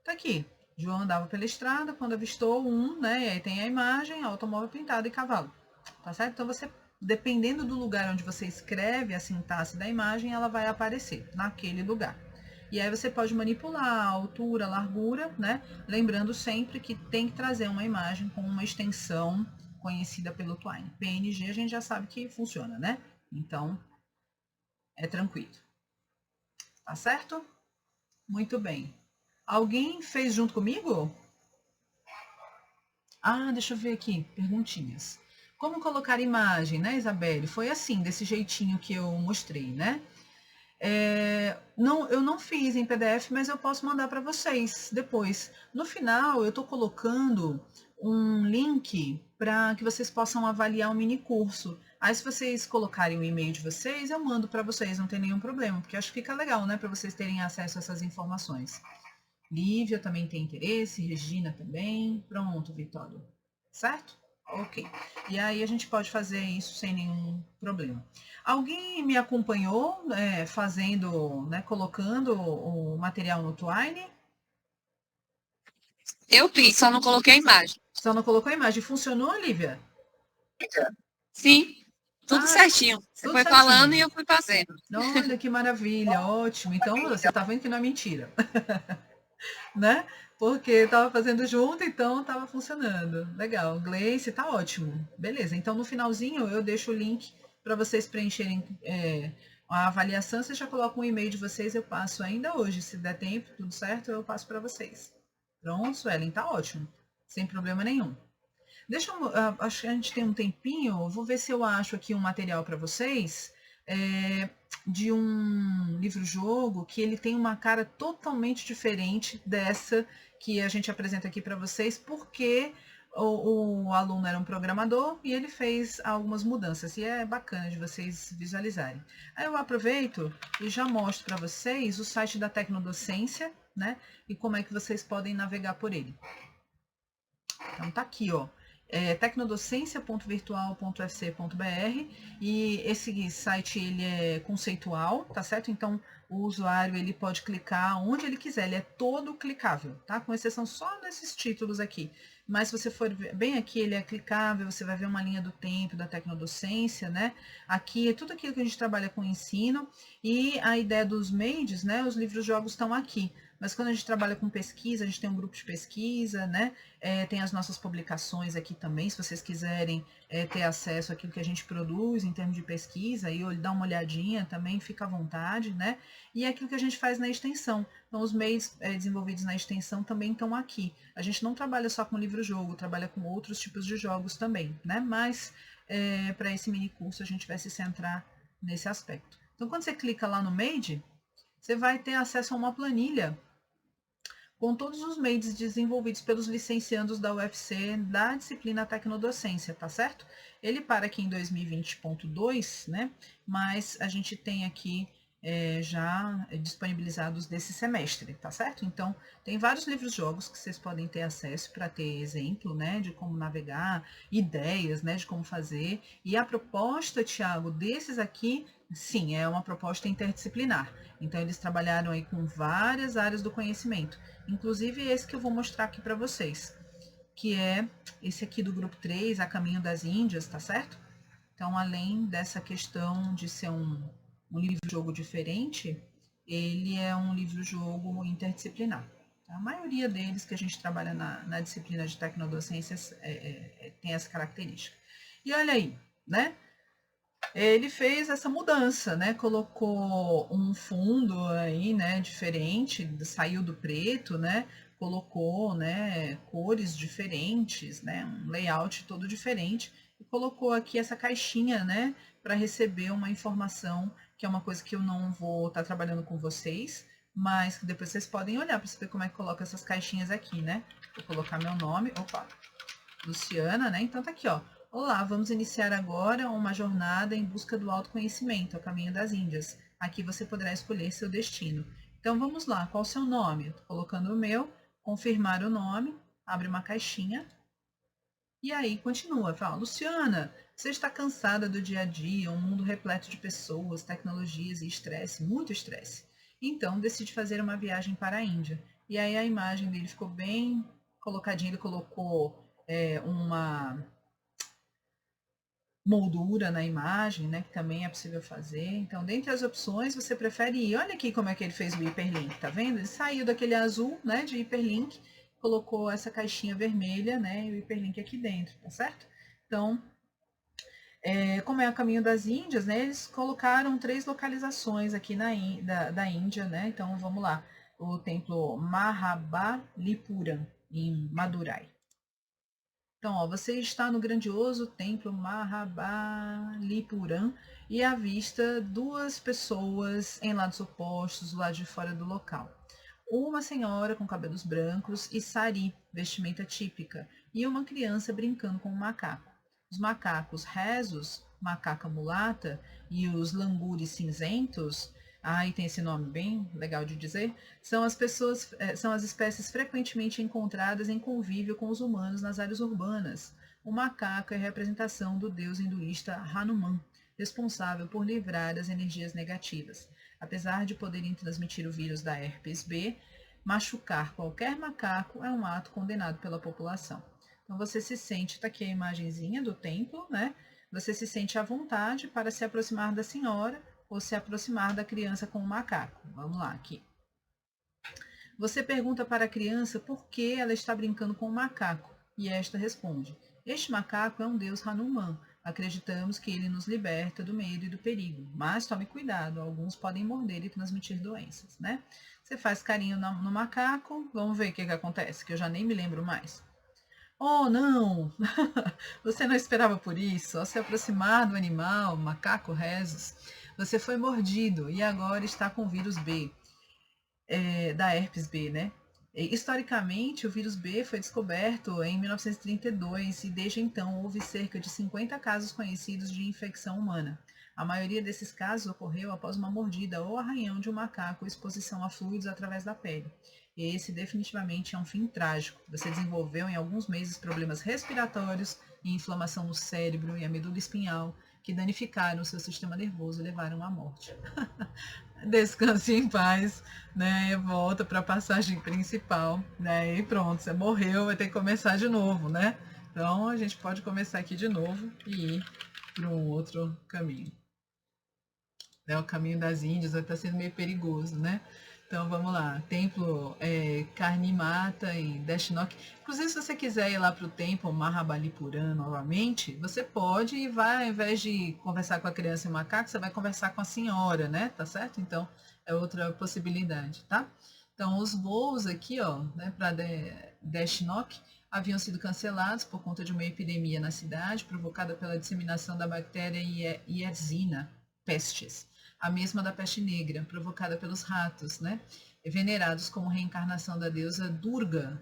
Speaker 1: Tá aqui. João andava pela estrada, quando avistou né? E aí tem a imagem, automóvel pintado e cavalo. Tá certo? Então, você, dependendo do lugar onde você escreve a sintaxe da imagem, ela vai aparecer naquele lugar. E aí você pode manipular a altura, a largura, né? Lembrando sempre que tem que trazer uma imagem com uma extensão conhecida pelo Twine. PNG a gente já sabe que funciona, né? Então, é tranquilo. Tá certo? Muito bem. Alguém fez junto comigo? Deixa eu ver aqui. Perguntinhas. Como colocar imagem, né, Isabelle? Foi assim, desse jeitinho que eu mostrei, né? Eu não fiz em PDF, mas eu posso mandar para vocês depois. No final, eu estou colocando um link para que vocês possam avaliar o mini curso. Aí, se vocês colocarem o e-mail de vocês, eu mando para vocês, não tem nenhum problema, porque acho que fica legal, né, para vocês terem acesso a essas informações. Lívia também tem interesse, Regina também. Pronto, Vitória. Certo? Ok. E aí a gente pode fazer isso sem nenhum problema. Alguém me acompanhou fazendo, né, colocando o material no Twine?
Speaker 2: Eu fiz, só não coloquei a imagem.
Speaker 1: Só não colocou a imagem. Funcionou, Olivia?
Speaker 2: Sim, tudo
Speaker 1: Ah,
Speaker 2: certinho. Você
Speaker 1: tudo
Speaker 2: foi falando e
Speaker 1: certinho.
Speaker 2: eu fui fazendo.
Speaker 1: Olha que maravilha, ótimo. Então você tá vendo que não é mentira, né? Porque estava fazendo junto, então estava funcionando. Legal, Gleice, tá ótimo. Beleza, então no finalzinho eu deixo o link para vocês preencherem a avaliação. Você já coloca um e-mail de vocês, eu passo ainda hoje. Se der tempo, tudo certo, eu passo para vocês. Pronto, Suelen, tá ótimo. Sem problema nenhum. Deixa eu, acho que a gente tem um tempinho, vou ver se eu acho aqui um material para vocês de um livro-jogo que ele tem uma cara totalmente diferente dessa que a gente apresenta aqui para vocês, porque o aluno era um programador e ele fez algumas mudanças, e é bacana de vocês visualizarem. Aí eu aproveito e já mostro para vocês o site da Tecnodocência, né, e como é que vocês podem navegar por ele. Então tá aqui, ó, tecnodocência.virtual.ufc.br, e esse site ele é conceitual, tá certo? Então o usuário ele pode clicar onde ele quiser, ele é todo clicável, tá? Com exceção só desses títulos aqui. Mas se você for bem aqui, ele é clicável, você vai ver uma linha do tempo da tecnodocência, né? Aqui é tudo aquilo que a gente trabalha com ensino, e a ideia dos MADES, né? Os livros-jogos estão aqui. Mas quando a gente trabalha com pesquisa, a gente tem um grupo de pesquisa, né? Tem as nossas publicações aqui também, se vocês quiserem ter acesso àquilo que a gente produz em termos de pesquisa, e dar uma olhadinha também, fica à vontade, né? E aquilo que a gente faz na extensão. Então, os meios desenvolvidos na extensão também estão aqui. A gente não trabalha só com livro-jogo, trabalha com outros tipos de jogos também, né? Mas, para esse mini curso, a gente vai se centrar nesse aspecto. Então, quando você clica lá no Made, você vai ter acesso a uma planilha com todos os MEIDs desenvolvidos pelos licenciandos da UFC da disciplina Tecnodocência, tá certo? Ele para aqui em 2020.2, né? Mas a gente tem aqui já disponibilizados desse semestre, tá certo? Então, tem vários livros-jogos que vocês podem ter acesso para ter exemplo, né, de como navegar, ideias, né, de como fazer. E a proposta, Tiago, desses aqui, sim, é uma proposta interdisciplinar. Então, eles trabalharam aí com várias áreas do conhecimento, inclusive esse que eu vou mostrar aqui para vocês, que é esse aqui do grupo 3, A Caminho das Índias, tá certo? Então, além dessa questão de ser um livro-jogo diferente, ele é um livro-jogo interdisciplinar. A maioria deles que a gente trabalha na disciplina de tecnodocências tem essa característica. E olha aí, né? Ele fez essa mudança, né? Colocou um fundo aí, né, diferente, saiu do preto, né? Colocou, né, cores diferentes, né, um layout todo diferente, e colocou aqui essa caixinha, né, para receber uma informação, que é uma coisa que eu não vou estar trabalhando com vocês, mas que depois vocês podem olhar para saber como é que coloca essas caixinhas aqui, né? Vou colocar meu nome, opa, Luciana, né? Então tá aqui, ó. Olá, vamos iniciar agora uma jornada em busca do autoconhecimento, ao caminho das Índias. Aqui você poderá escolher seu destino. Então vamos lá, qual o seu nome? Estou colocando o meu, confirmar o nome, abre uma caixinha e aí continua. Fala, Luciana, você está cansada do dia a dia, um mundo repleto de pessoas, tecnologias e estresse, muito estresse. Então decide fazer uma viagem para a Índia. E aí a imagem dele ficou bem colocadinha, ele colocou uma moldura na imagem, né, que também é possível fazer. Então, dentre as opções, você prefere ir. Olha aqui como é que ele fez o hiperlink, tá vendo? Ele saiu daquele azul, né, de hiperlink, colocou essa caixinha vermelha, né, e o hiperlink aqui dentro, tá certo? Então, como é o caminho das Índias, né, eles colocaram 3 localizações aqui da Índia, né? Então, vamos lá. O templo Mahabalipuram, em Madurai. Então, ó, você está no grandioso templo Mahabalipuram e avista 2 pessoas em lados opostos, do lado de fora do local. Uma senhora com cabelos brancos e sari, vestimenta típica, e uma criança brincando com um macaco. Os macacos rezos, macaca mulata, e os langures cinzentos, aí tem esse nome bem legal de dizer, são as espécies frequentemente encontradas em convívio com os humanos nas áreas urbanas. O macaco é a representação do deus hinduísta Hanuman, responsável por livrar as energias negativas. Apesar de poderem transmitir o vírus da herpes B, machucar qualquer macaco é um ato condenado pela população. Então você se sente, está aqui a imagenzinha do templo, né? Você se sente à vontade para se aproximar da senhora ou se aproximar da criança com o macaco. Vamos lá, aqui. Você pergunta para a criança por que ela está brincando com o macaco, e esta responde: este macaco é um deus Hanuman. Acreditamos que ele nos liberta do medo e do perigo, mas tome cuidado, alguns podem morder e transmitir doenças, né? Você faz carinho no macaco, vamos ver o que acontece, que eu já nem me lembro mais. Oh, não! Você não esperava por isso. Ao se aproximar do animal, macaco rezos, você foi mordido e agora está com o vírus B, da herpes B, né? Historicamente, o vírus B foi descoberto em 1932 e desde então houve cerca de 50 casos conhecidos de infecção humana. A maioria desses casos ocorreu após uma mordida ou arranhão de um macaco ou exposição a fluidos através da pele. Esse definitivamente é um fim trágico. Você desenvolveu em alguns meses problemas respiratórios e inflamação no cérebro e a medula espinhal, que danificaram o seu sistema nervoso e levaram à morte. Descanse em paz, né? Volta para a passagem principal, né? E pronto, você morreu, vai ter que começar de novo, né? Então a gente pode começar aqui de novo e ir para um outro caminho. O caminho das Índias vai estar sendo meio perigoso, né? Então vamos lá, templo Karnimata em Dashnok. Inclusive, se você quiser ir lá para o templo Mahabalipuram novamente, você pode e vai, ao invés de conversar com a criança e o macaco, você vai conversar com a senhora, né? Tá certo? Então é outra possibilidade, tá? Então os voos aqui, ó, né, para Dashnok haviam sido cancelados por conta de uma epidemia na cidade provocada pela disseminação da bactéria Yersinia pestis, a mesma da peste negra, provocada pelos ratos, né? Venerados como reencarnação da deusa Durga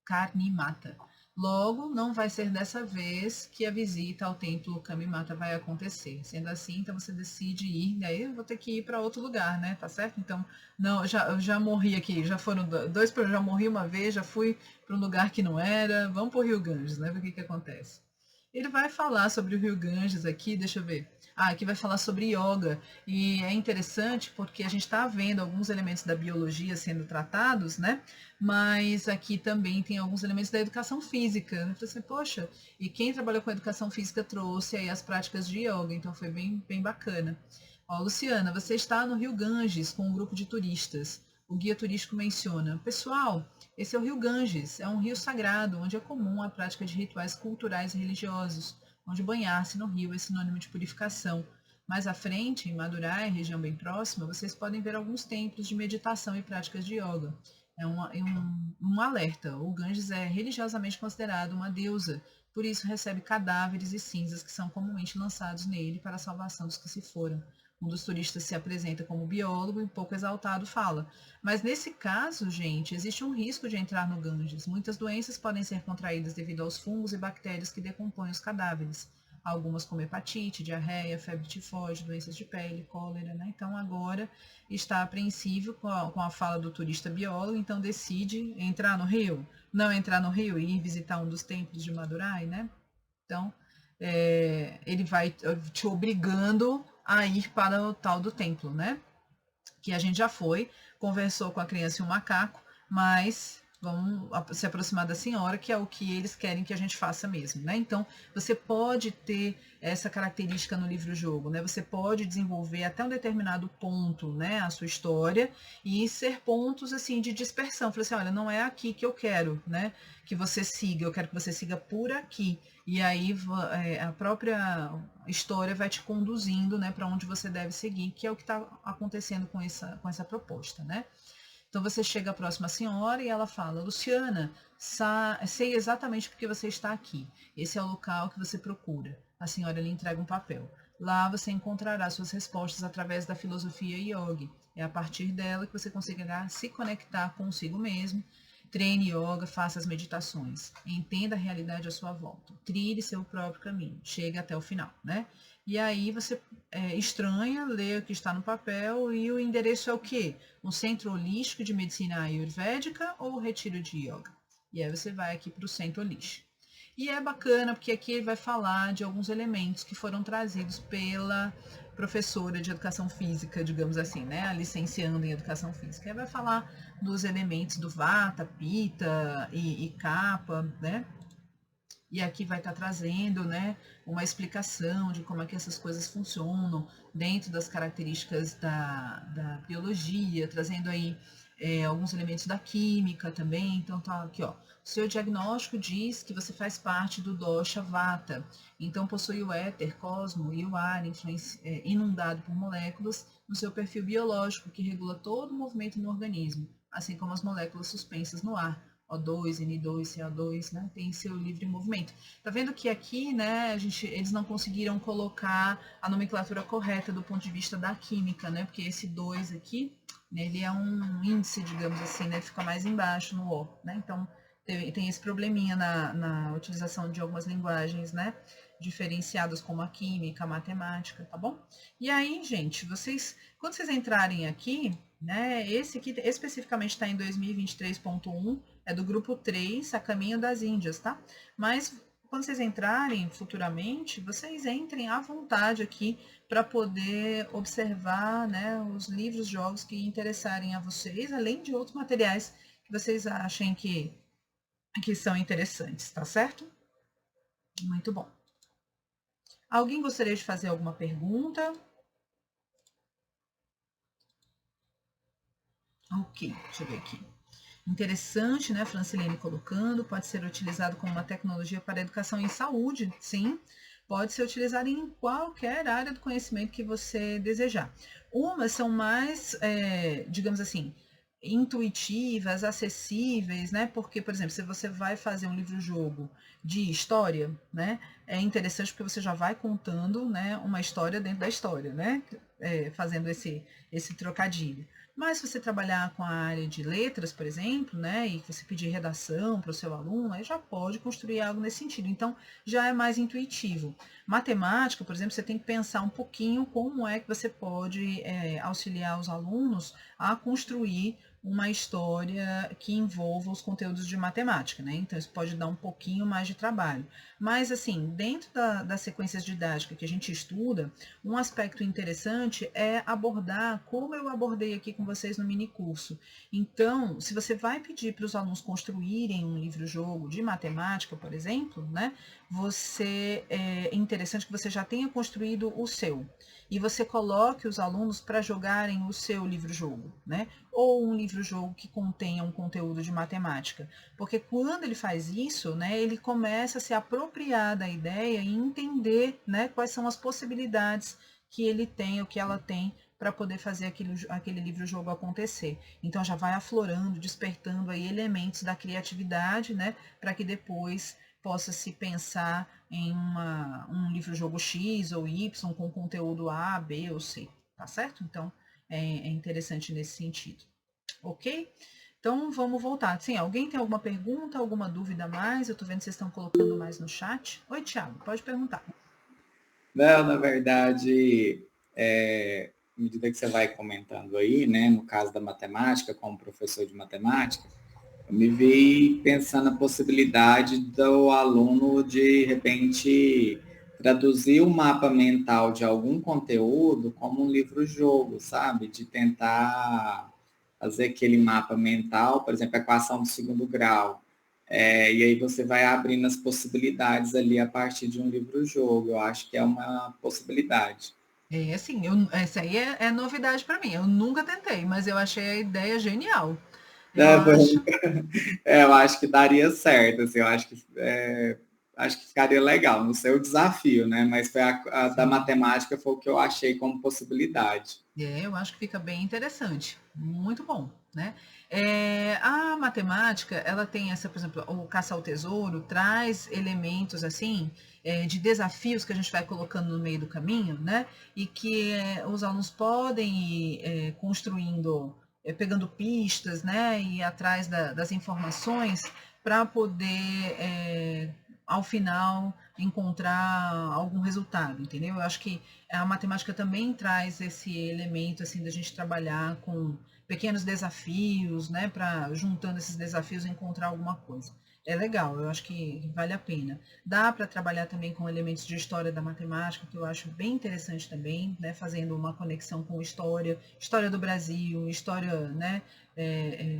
Speaker 1: Karnimata. Logo, não vai ser dessa vez que a visita ao templo Kamimata vai acontecer. Sendo assim, então você decide ir, daí eu vou ter que ir para outro lugar, né? Tá certo? Então, não, eu já morri aqui, já foram dois, eu já morri uma vez, já fui para um lugar que não era. Vamos para o Rio Ganges, né? Ver o que acontece. Ele vai falar sobre o Rio Ganges aqui, deixa eu ver. Aqui vai falar sobre yoga, e é interessante porque a gente está vendo alguns elementos da biologia sendo tratados, né? Mas aqui também tem alguns elementos da educação física. Eu falei assim, poxa, e quem trabalhou com educação física trouxe aí as práticas de yoga, então foi bem, bem bacana. Ó, Luciana, você está no Rio Ganges com um grupo de turistas. O guia turístico menciona, pessoal, esse é o Rio Ganges, é um rio sagrado, onde é comum a prática de rituais culturais e religiosos, onde banhar-se no rio é sinônimo de purificação. Mais à frente, em Madurai, região bem próxima, vocês podem ver alguns templos de meditação e práticas de yoga. É um alerta, o Ganges é religiosamente considerado uma deusa, por isso recebe cadáveres e cinzas que são comumente lançados nele para a salvação dos que se foram. Um dos turistas se apresenta como biólogo e, pouco exaltado, fala: mas nesse caso, gente, existe um risco de entrar no Ganges. Muitas doenças podem ser contraídas devido aos fungos e bactérias que decompõem os cadáveres. Algumas como hepatite, diarreia, febre tifoide, doenças de pele, cólera, né? Então agora está apreensivo com a fala do turista biólogo, então decide entrar no rio, não entrar no rio e ir visitar um dos templos de Madurai, né? Então ele vai te obrigando a ir para o tal do templo, né? Que a gente já foi, conversou com a criança e o macaco, mas vamos se aproximar da senhora, que é o que eles querem que a gente faça mesmo, né? Então, você pode ter essa característica no livro-jogo, né? Você pode desenvolver até um determinado ponto, né, a sua história, e ser pontos, assim, de dispersão. Falei assim, olha, não é aqui que eu quero, né, que você siga, eu quero que você siga por aqui. E aí a própria história vai te conduzindo, né, para onde você deve seguir, que é o que está acontecendo com essa proposta, né? Então você chega próxima à senhora e ela fala, Luciana, sei exatamente porque você está aqui. Esse é o local que você procura. A senhora lhe entrega um papel. Lá você encontrará suas respostas através da filosofia yogi. É a partir dela que você conseguirá se conectar consigo mesmo. Treine yoga, faça as meditações. Entenda a realidade à sua volta. Trilhe seu próprio caminho. Chegue até o final, né? E aí você estranha, lê o que está no papel e o endereço é o quê? Um centro holístico de medicina ayurvédica ou retiro de yoga? E aí você vai aqui para o centro holístico. E é bacana porque aqui ele vai falar de alguns elementos que foram trazidos pela professora de educação física, digamos assim, né? A licenciando em educação física. Ele vai falar dos elementos do vata, pita e kapha, né? E aqui vai estar trazendo, né, uma explicação de como é que essas coisas funcionam dentro das características da biologia, trazendo aí alguns elementos da química também. Então tá aqui, ó. O seu diagnóstico diz que você faz parte do dosha vata, então possui o éter, cosmo e o ar inundado por moléculas no seu perfil biológico, que regula todo o movimento no organismo, assim como as moléculas suspensas no ar. O2, N2, CO2, né, tem seu livre movimento. Tá vendo que aqui, né, eles não conseguiram colocar a nomenclatura correta do ponto de vista da química, né, porque esse 2 aqui, né, ele é um índice, digamos assim, né, fica mais embaixo no O, né, então tem esse probleminha na utilização de algumas linguagens, né, diferenciadas como a química, a matemática, tá bom? E aí, gente, quando vocês entrarem aqui, né, esse aqui especificamente está em 2023.1, é do grupo 3, A Caminho das Índias, tá? Mas quando vocês entrarem futuramente, vocês entrem à vontade aqui para poder observar, né, os livros, jogos que interessarem a vocês, além de outros materiais que vocês achem que são interessantes, tá certo? Muito bom. Alguém gostaria de fazer alguma pergunta? Ok, deixa eu ver aqui. Interessante, né, Francilene colocando, pode ser utilizado como uma tecnologia para a educação em saúde, sim, pode ser utilizado em qualquer área do conhecimento que você desejar. Umas são mais, digamos assim, intuitivas, acessíveis, né, porque, por exemplo, se você vai fazer um livro-jogo de história, né, é interessante porque você já vai contando, né, uma história dentro da história, né, fazendo esse trocadilho. Mas se você trabalhar com a área de letras, por exemplo, né, e você pedir redação para o seu aluno, aí já pode construir algo nesse sentido. Então, já é mais intuitivo. Matemática, por exemplo, você tem que pensar um pouquinho como é que você pode auxiliar os alunos a construir uma história que envolva os conteúdos de matemática, né? Então, isso pode dar um pouquinho mais de trabalho. Mas, assim, dentro das sequências didáticas que a gente estuda, um aspecto interessante é abordar, como eu abordei aqui com vocês no mini curso. Então, se você vai pedir para os alunos construírem um livro-jogo de matemática, por exemplo, né? É interessante que você já tenha construído o seu. E você coloque os alunos para jogarem o seu livro-jogo, né? Ou um livro-jogo que contenha um conteúdo de matemática. Porque quando ele faz isso, né, ele começa a se apropriar da ideia e entender, né, quais são as possibilidades que ele tem, ou que ela tem, para poder fazer aquele livro-jogo acontecer. Então já vai aflorando, despertando aí elementos da criatividade, né, para que depois possa se pensar em um livro-jogo X ou Y com conteúdo A, B ou C, tá certo? Então é interessante nesse sentido. Ok? Então vamos voltar. Sim, alguém tem alguma pergunta, alguma dúvida a mais? Eu estou vendo que vocês estão colocando mais no chat. Oi, Thiago, pode perguntar.
Speaker 3: Não, na verdade, à medida que você vai comentando aí, né, no caso da matemática, como professor de matemática, eu me vi pensando na possibilidade do aluno, de repente, traduzir o mapa mental de algum conteúdo como um livro-jogo, sabe? De tentar fazer aquele mapa mental, por exemplo, a equação do segundo grau. E aí você vai abrindo as possibilidades ali a partir de um livro-jogo. Eu acho que é uma possibilidade.
Speaker 1: Assim, essa aí é novidade para mim. Eu nunca tentei, mas eu achei a ideia genial.
Speaker 3: Eu acho que daria certo, assim, eu acho que ficaria legal, não sei o desafio, né? Mas foi a da matemática foi o que eu achei como possibilidade.
Speaker 1: Eu acho que fica bem interessante, muito bom, né? A matemática, ela tem essa, por exemplo, o caça ao tesouro traz elementos assim de desafios que a gente vai colocando no meio do caminho, né? E que os alunos podem ir construindo, pegando pistas, né? E ir atrás das informações para poder ao final encontrar algum resultado, entendeu? Eu acho que a matemática também traz esse elemento assim da gente trabalhar com pequenos desafios, né, para juntando esses desafios encontrar alguma coisa. É legal, eu acho que vale a pena. Dá para trabalhar também com elementos de história da matemática, que eu acho bem interessante também, né? Fazendo uma conexão com história, história do Brasil, história, né?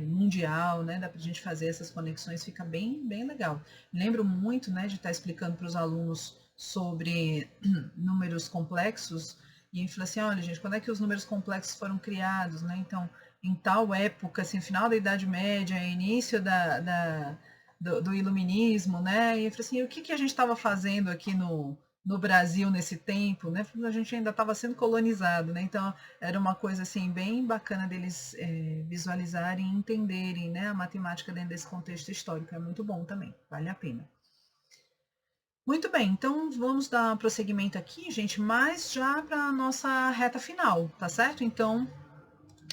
Speaker 1: Mundial, né? Dá para a gente fazer essas conexões, fica bem, bem legal. Lembro muito, né? De estar explicando para os alunos sobre números complexos e falar assim, olha, gente, quando é que os números complexos foram criados, né? Então, em tal época, assim, final da Idade Média, início do iluminismo, né? E eu falei assim, o que a gente estava fazendo aqui no Brasil nesse tempo, né? A gente ainda estava sendo colonizado, né? Então era uma coisa assim bem bacana deles visualizarem e entenderem, né, a matemática dentro desse contexto histórico. É muito bom também, vale a pena. Muito bem, então vamos dar prosseguimento aqui, gente, mas já para a nossa reta final, tá certo? Então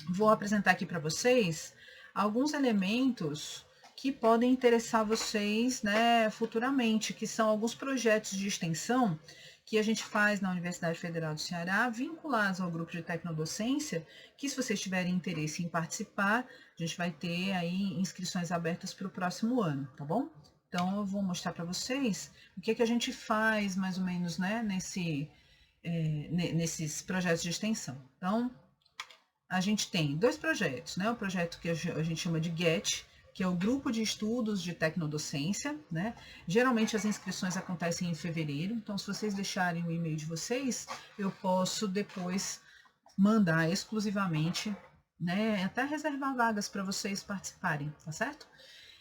Speaker 1: vou apresentar aqui para vocês alguns elementos que podem interessar vocês, né, futuramente, que são alguns projetos de extensão que a gente faz na Universidade Federal do Ceará, vinculados ao grupo de tecnodocência, que se vocês tiverem interesse em participar, a gente vai ter aí inscrições abertas para o próximo ano, tá bom? Então eu vou mostrar para vocês o que a gente faz mais ou menos, né, nesses projetos de extensão. Então, a gente tem dois projetos, né? O projeto que a gente chama de GET, que é o Grupo de Estudos de Tecnodocência, né? Geralmente as inscrições acontecem em fevereiro, então se vocês deixarem o e-mail de vocês, eu posso depois mandar exclusivamente, né? Até reservar vagas para vocês participarem, tá certo?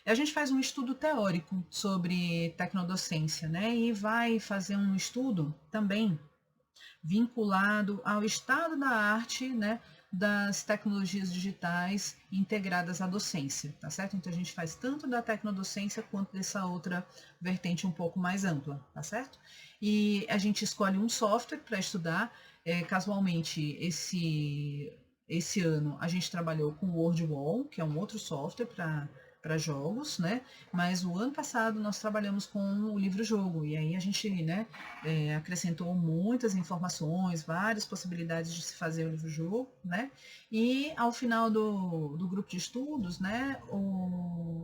Speaker 1: A gente faz um estudo teórico sobre tecnodocência, né? E vai fazer um estudo também vinculado ao estado da arte, né, das tecnologias digitais integradas à docência, tá certo? Então a gente faz tanto da tecnodocência quanto dessa outra vertente um pouco mais ampla, tá certo? E a gente escolhe um software para estudar. Casualmente, esse ano a gente trabalhou com o WordWall, que é um outro software para jogos, né? Mas o ano passado nós trabalhamos com o livro-jogo, e aí a gente, né, acrescentou muitas informações, várias possibilidades de se fazer o livro-jogo, né? E ao final do grupo de estudos, né,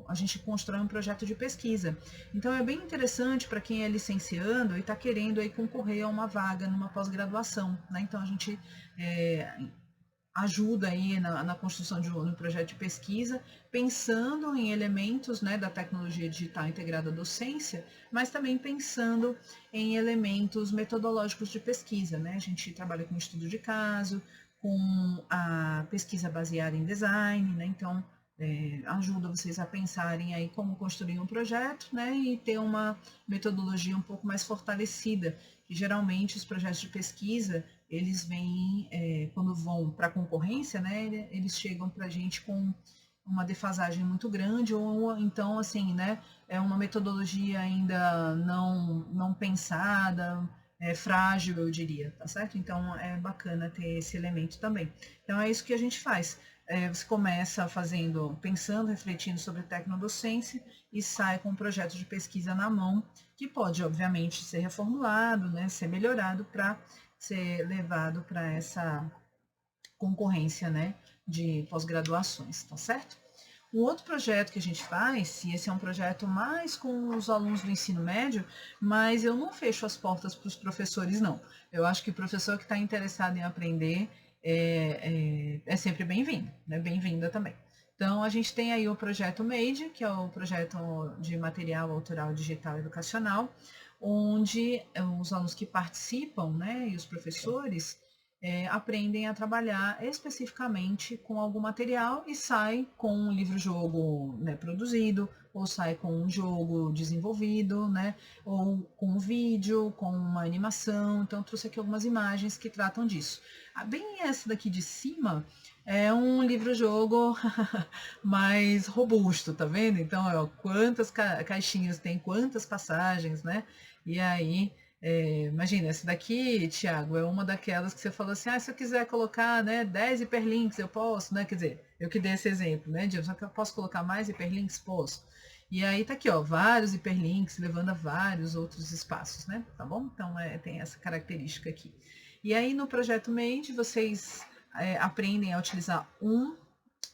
Speaker 1: a gente constrói um projeto de pesquisa. Então é bem interessante para quem é licenciando e está querendo aí concorrer a uma vaga numa pós-graduação, né? Então a gente ajuda aí na construção de um projeto de pesquisa, pensando em elementos, né, da tecnologia digital integrada à docência, mas também pensando em elementos metodológicos de pesquisa, né? A gente trabalha com estudo de caso, com a pesquisa baseada em design, né? Então ajuda vocês a pensarem aí como construir um projeto, né, e ter uma metodologia um pouco mais fortalecida, que geralmente os projetos de pesquisa eles vêm, quando vão para a concorrência, né, eles chegam para a gente com uma defasagem muito grande, ou então, assim, né, é uma metodologia ainda não pensada, frágil, eu diria, tá certo? Então, é bacana ter esse elemento também. Então, é isso que a gente faz. Você começa fazendo, pensando, refletindo sobre tecnodocência e sai com um projeto de pesquisa na mão, que pode, obviamente, ser reformulado, né, ser melhorado para ser levado para essa concorrência, né, de pós-graduações, tá certo? Um outro projeto que a gente faz, e esse é um projeto mais com os alunos do ensino médio, mas eu não fecho as portas para os professores, não. Eu acho que o professor que está interessado em aprender é sempre bem-vindo, né? Bem-vinda também. Então, a gente tem aí o projeto MADE, que é o projeto de material autoral digital educacional, onde os alunos que participam, né, e os professores aprendem a trabalhar especificamente com algum material e sai com um livro-jogo, né, produzido, ou sai com um jogo desenvolvido, né, ou com um vídeo, com uma animação. Então, trouxe aqui algumas imagens que tratam disso. Bem essa daqui de cima é um livro-jogo mais robusto, tá vendo? Então, ó, quantas caixinhas tem, quantas passagens, né? E aí, imagina, essa daqui, Thiago, é uma daquelas que você falou assim, se eu quiser colocar, né, 10 hiperlinks, eu posso, né? Quer dizer, eu que dei esse exemplo, né, Diego? Só que eu posso colocar mais hiperlinks? Posso. E aí tá aqui, ó, vários hiperlinks levando a vários outros espaços, né? Tá bom? Então, tem essa característica aqui. E aí, no projeto Made, vocês aprendem a utilizar um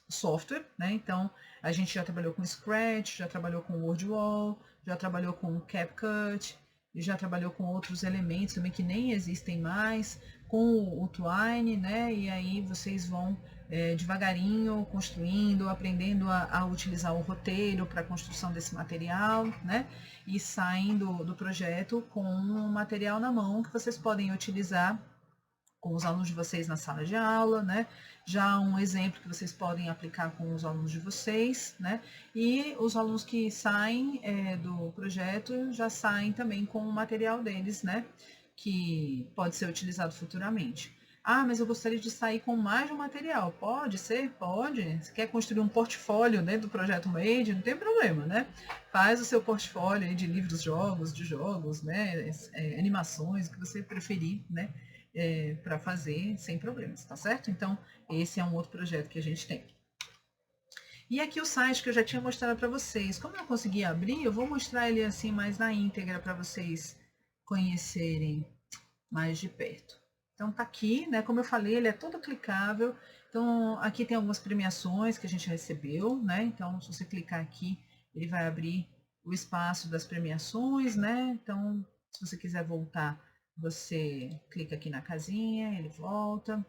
Speaker 1: software, né? Então, a gente já trabalhou com Scratch, já trabalhou com WordWall, já trabalhou com CapCut, e já trabalhou com outros elementos também que nem existem mais, com o Twine, né? E aí vocês vão devagarinho construindo, aprendendo a utilizar o roteiro para a construção desse material, né? E saem do projeto com um material na mão que vocês podem utilizar com os alunos de vocês na sala de aula, né? Já um exemplo que vocês podem aplicar com os alunos de vocês, né? E os alunos que saem do projeto já saem também com o material deles, né? Que pode ser utilizado futuramente. Ah, mas eu gostaria de sair com mais de um material. Pode ser? Pode. Você quer construir um portfólio dentro do projeto Made? Não tem problema, né? Faz o seu portfólio aí de livros, de jogos, né? Animações, o que você preferir, né? Para fazer sem problemas, tá certo? Então, esse é um outro projeto que a gente tem. E aqui o site que eu já tinha mostrado para vocês. Como eu consegui abrir, eu vou mostrar ele assim mais na íntegra para vocês conhecerem mais de perto. Então tá aqui, né? Como eu falei, ele é todo clicável. Então aqui tem algumas premiações que a gente recebeu, né? Então se você clicar aqui, ele vai abrir o espaço das premiações, né? Então se você quiser voltar, você clica aqui na casinha, ele volta.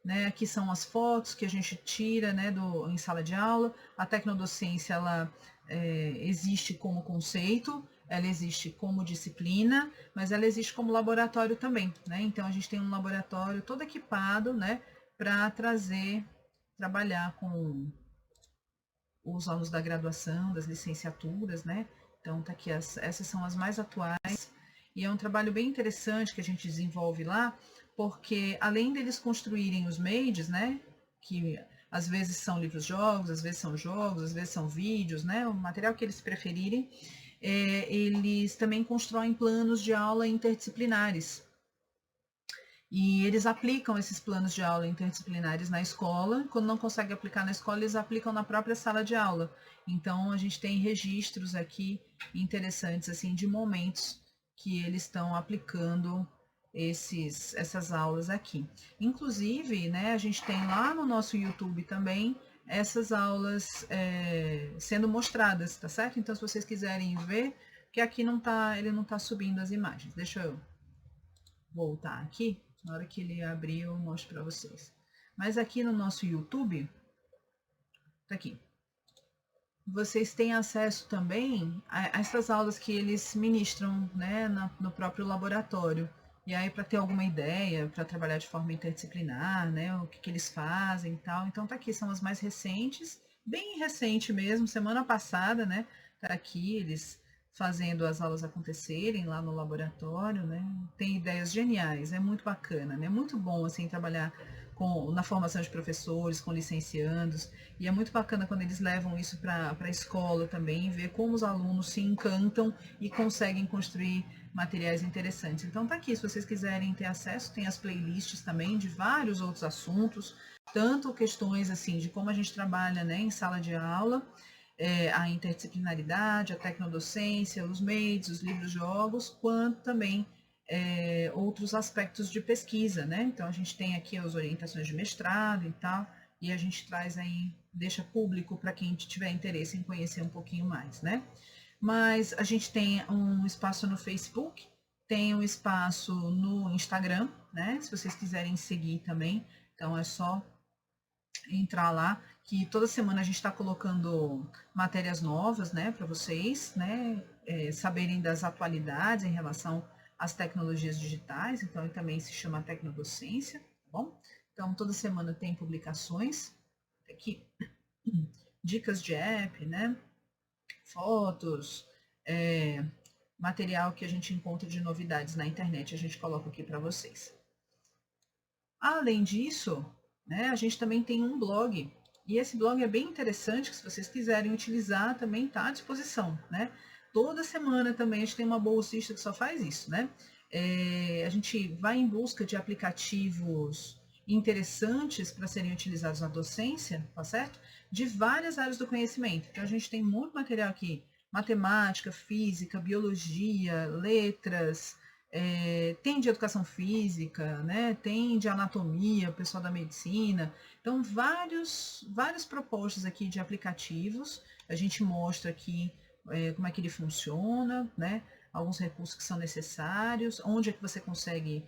Speaker 1: Né? Aqui são as fotos que a gente tira, né, em sala de aula. A tecnodocência ela existe como conceito, ela existe como disciplina, mas ela existe como laboratório também, né? Então a gente tem um laboratório todo equipado, né, para trabalhar com os alunos da graduação, das licenciaturas, né? Então tá aqui, essas são as mais atuais, e é um trabalho bem interessante que a gente desenvolve lá, porque além deles construírem os MADEs, né, que às vezes são livros-jogos, às vezes são jogos, às vezes são vídeos, né, o material que eles preferirem, eles também constroem planos de aula interdisciplinares. E eles aplicam esses planos de aula interdisciplinares na escola. Quando não conseguem aplicar na escola, eles aplicam na própria sala de aula. Então, a gente tem registros aqui interessantes assim de momentos que eles estão aplicando essas aulas aqui. Inclusive, né, a gente tem lá no nosso YouTube também essas aulas sendo mostradas, tá certo? Então, se vocês quiserem ver, que aqui ele não tá subindo as imagens. Deixa eu voltar aqui. Na hora que ele abrir, eu mostro para vocês. Mas aqui no nosso YouTube, tá aqui. Vocês têm acesso também a essas aulas que eles ministram, né, no próprio laboratório. E aí, para ter alguma ideia, para trabalhar de forma interdisciplinar, né, o que eles fazem e tal. Então, tá aqui, são as mais recentes, bem recente mesmo, semana passada, né, tá aqui, eles fazendo as aulas acontecerem lá no laboratório, né? Tem ideias geniais, é muito bacana, né? Muito bom assim trabalhar na formação de professores, com licenciandos, e é muito bacana quando eles levam isso para a escola também, ver como os alunos se encantam e conseguem construir materiais interessantes. Então tá aqui, se vocês quiserem ter acesso, tem as playlists também de vários outros assuntos, tanto questões assim de como a gente trabalha, né, em sala de aula, a interdisciplinaridade, a tecnodocência, os MADEs, os livros-jogos, quanto também outros aspectos de pesquisa, né? Então a gente tem aqui as orientações de mestrado e tal, e a gente traz aí, deixa público para quem tiver interesse em conhecer um pouquinho mais, né? Mas a gente tem um espaço no Facebook, tem um espaço no Instagram, né? Se vocês quiserem seguir também, então é só entrar lá, que toda semana a gente está colocando matérias novas, né, para vocês, né, saberem das atualidades em relação às tecnologias digitais, então ele também se chama Tecnodocência, tá bom? Então toda semana tem publicações, aqui, dicas de app, né, fotos, material que a gente encontra de novidades na internet, a gente coloca aqui para vocês. Além disso, né, a gente também tem um blog, e esse blog é bem interessante, que se vocês quiserem utilizar, também está à disposição, né? Toda semana também a gente tem uma bolsista que só faz isso, né? A gente vai em busca de aplicativos interessantes para serem utilizados na docência, tá certo? De várias áreas do conhecimento. Então a gente tem muito material aqui, matemática, física, biologia, letras, tem de educação física, né? Tem de anatomia, o pessoal da medicina. Então, vários propostas aqui de aplicativos. A gente mostra aqui como é que ele funciona, né? Alguns recursos que são necessários, onde é que você consegue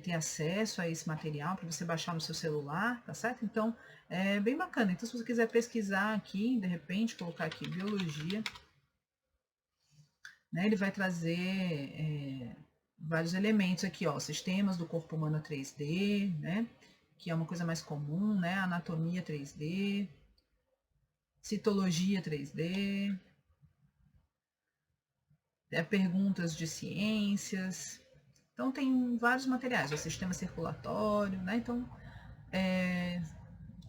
Speaker 1: ter acesso a esse material para você baixar no seu celular, tá certo? Então, é bem bacana. Então, se você quiser pesquisar aqui, de repente, colocar aqui biologia, né, ele vai trazer vários elementos aqui, ó, sistemas do corpo humano 3D, né, que é uma coisa mais comum, né, anatomia 3D, citologia 3D, perguntas de ciências. Então tem vários materiais, o sistema circulatório, né, então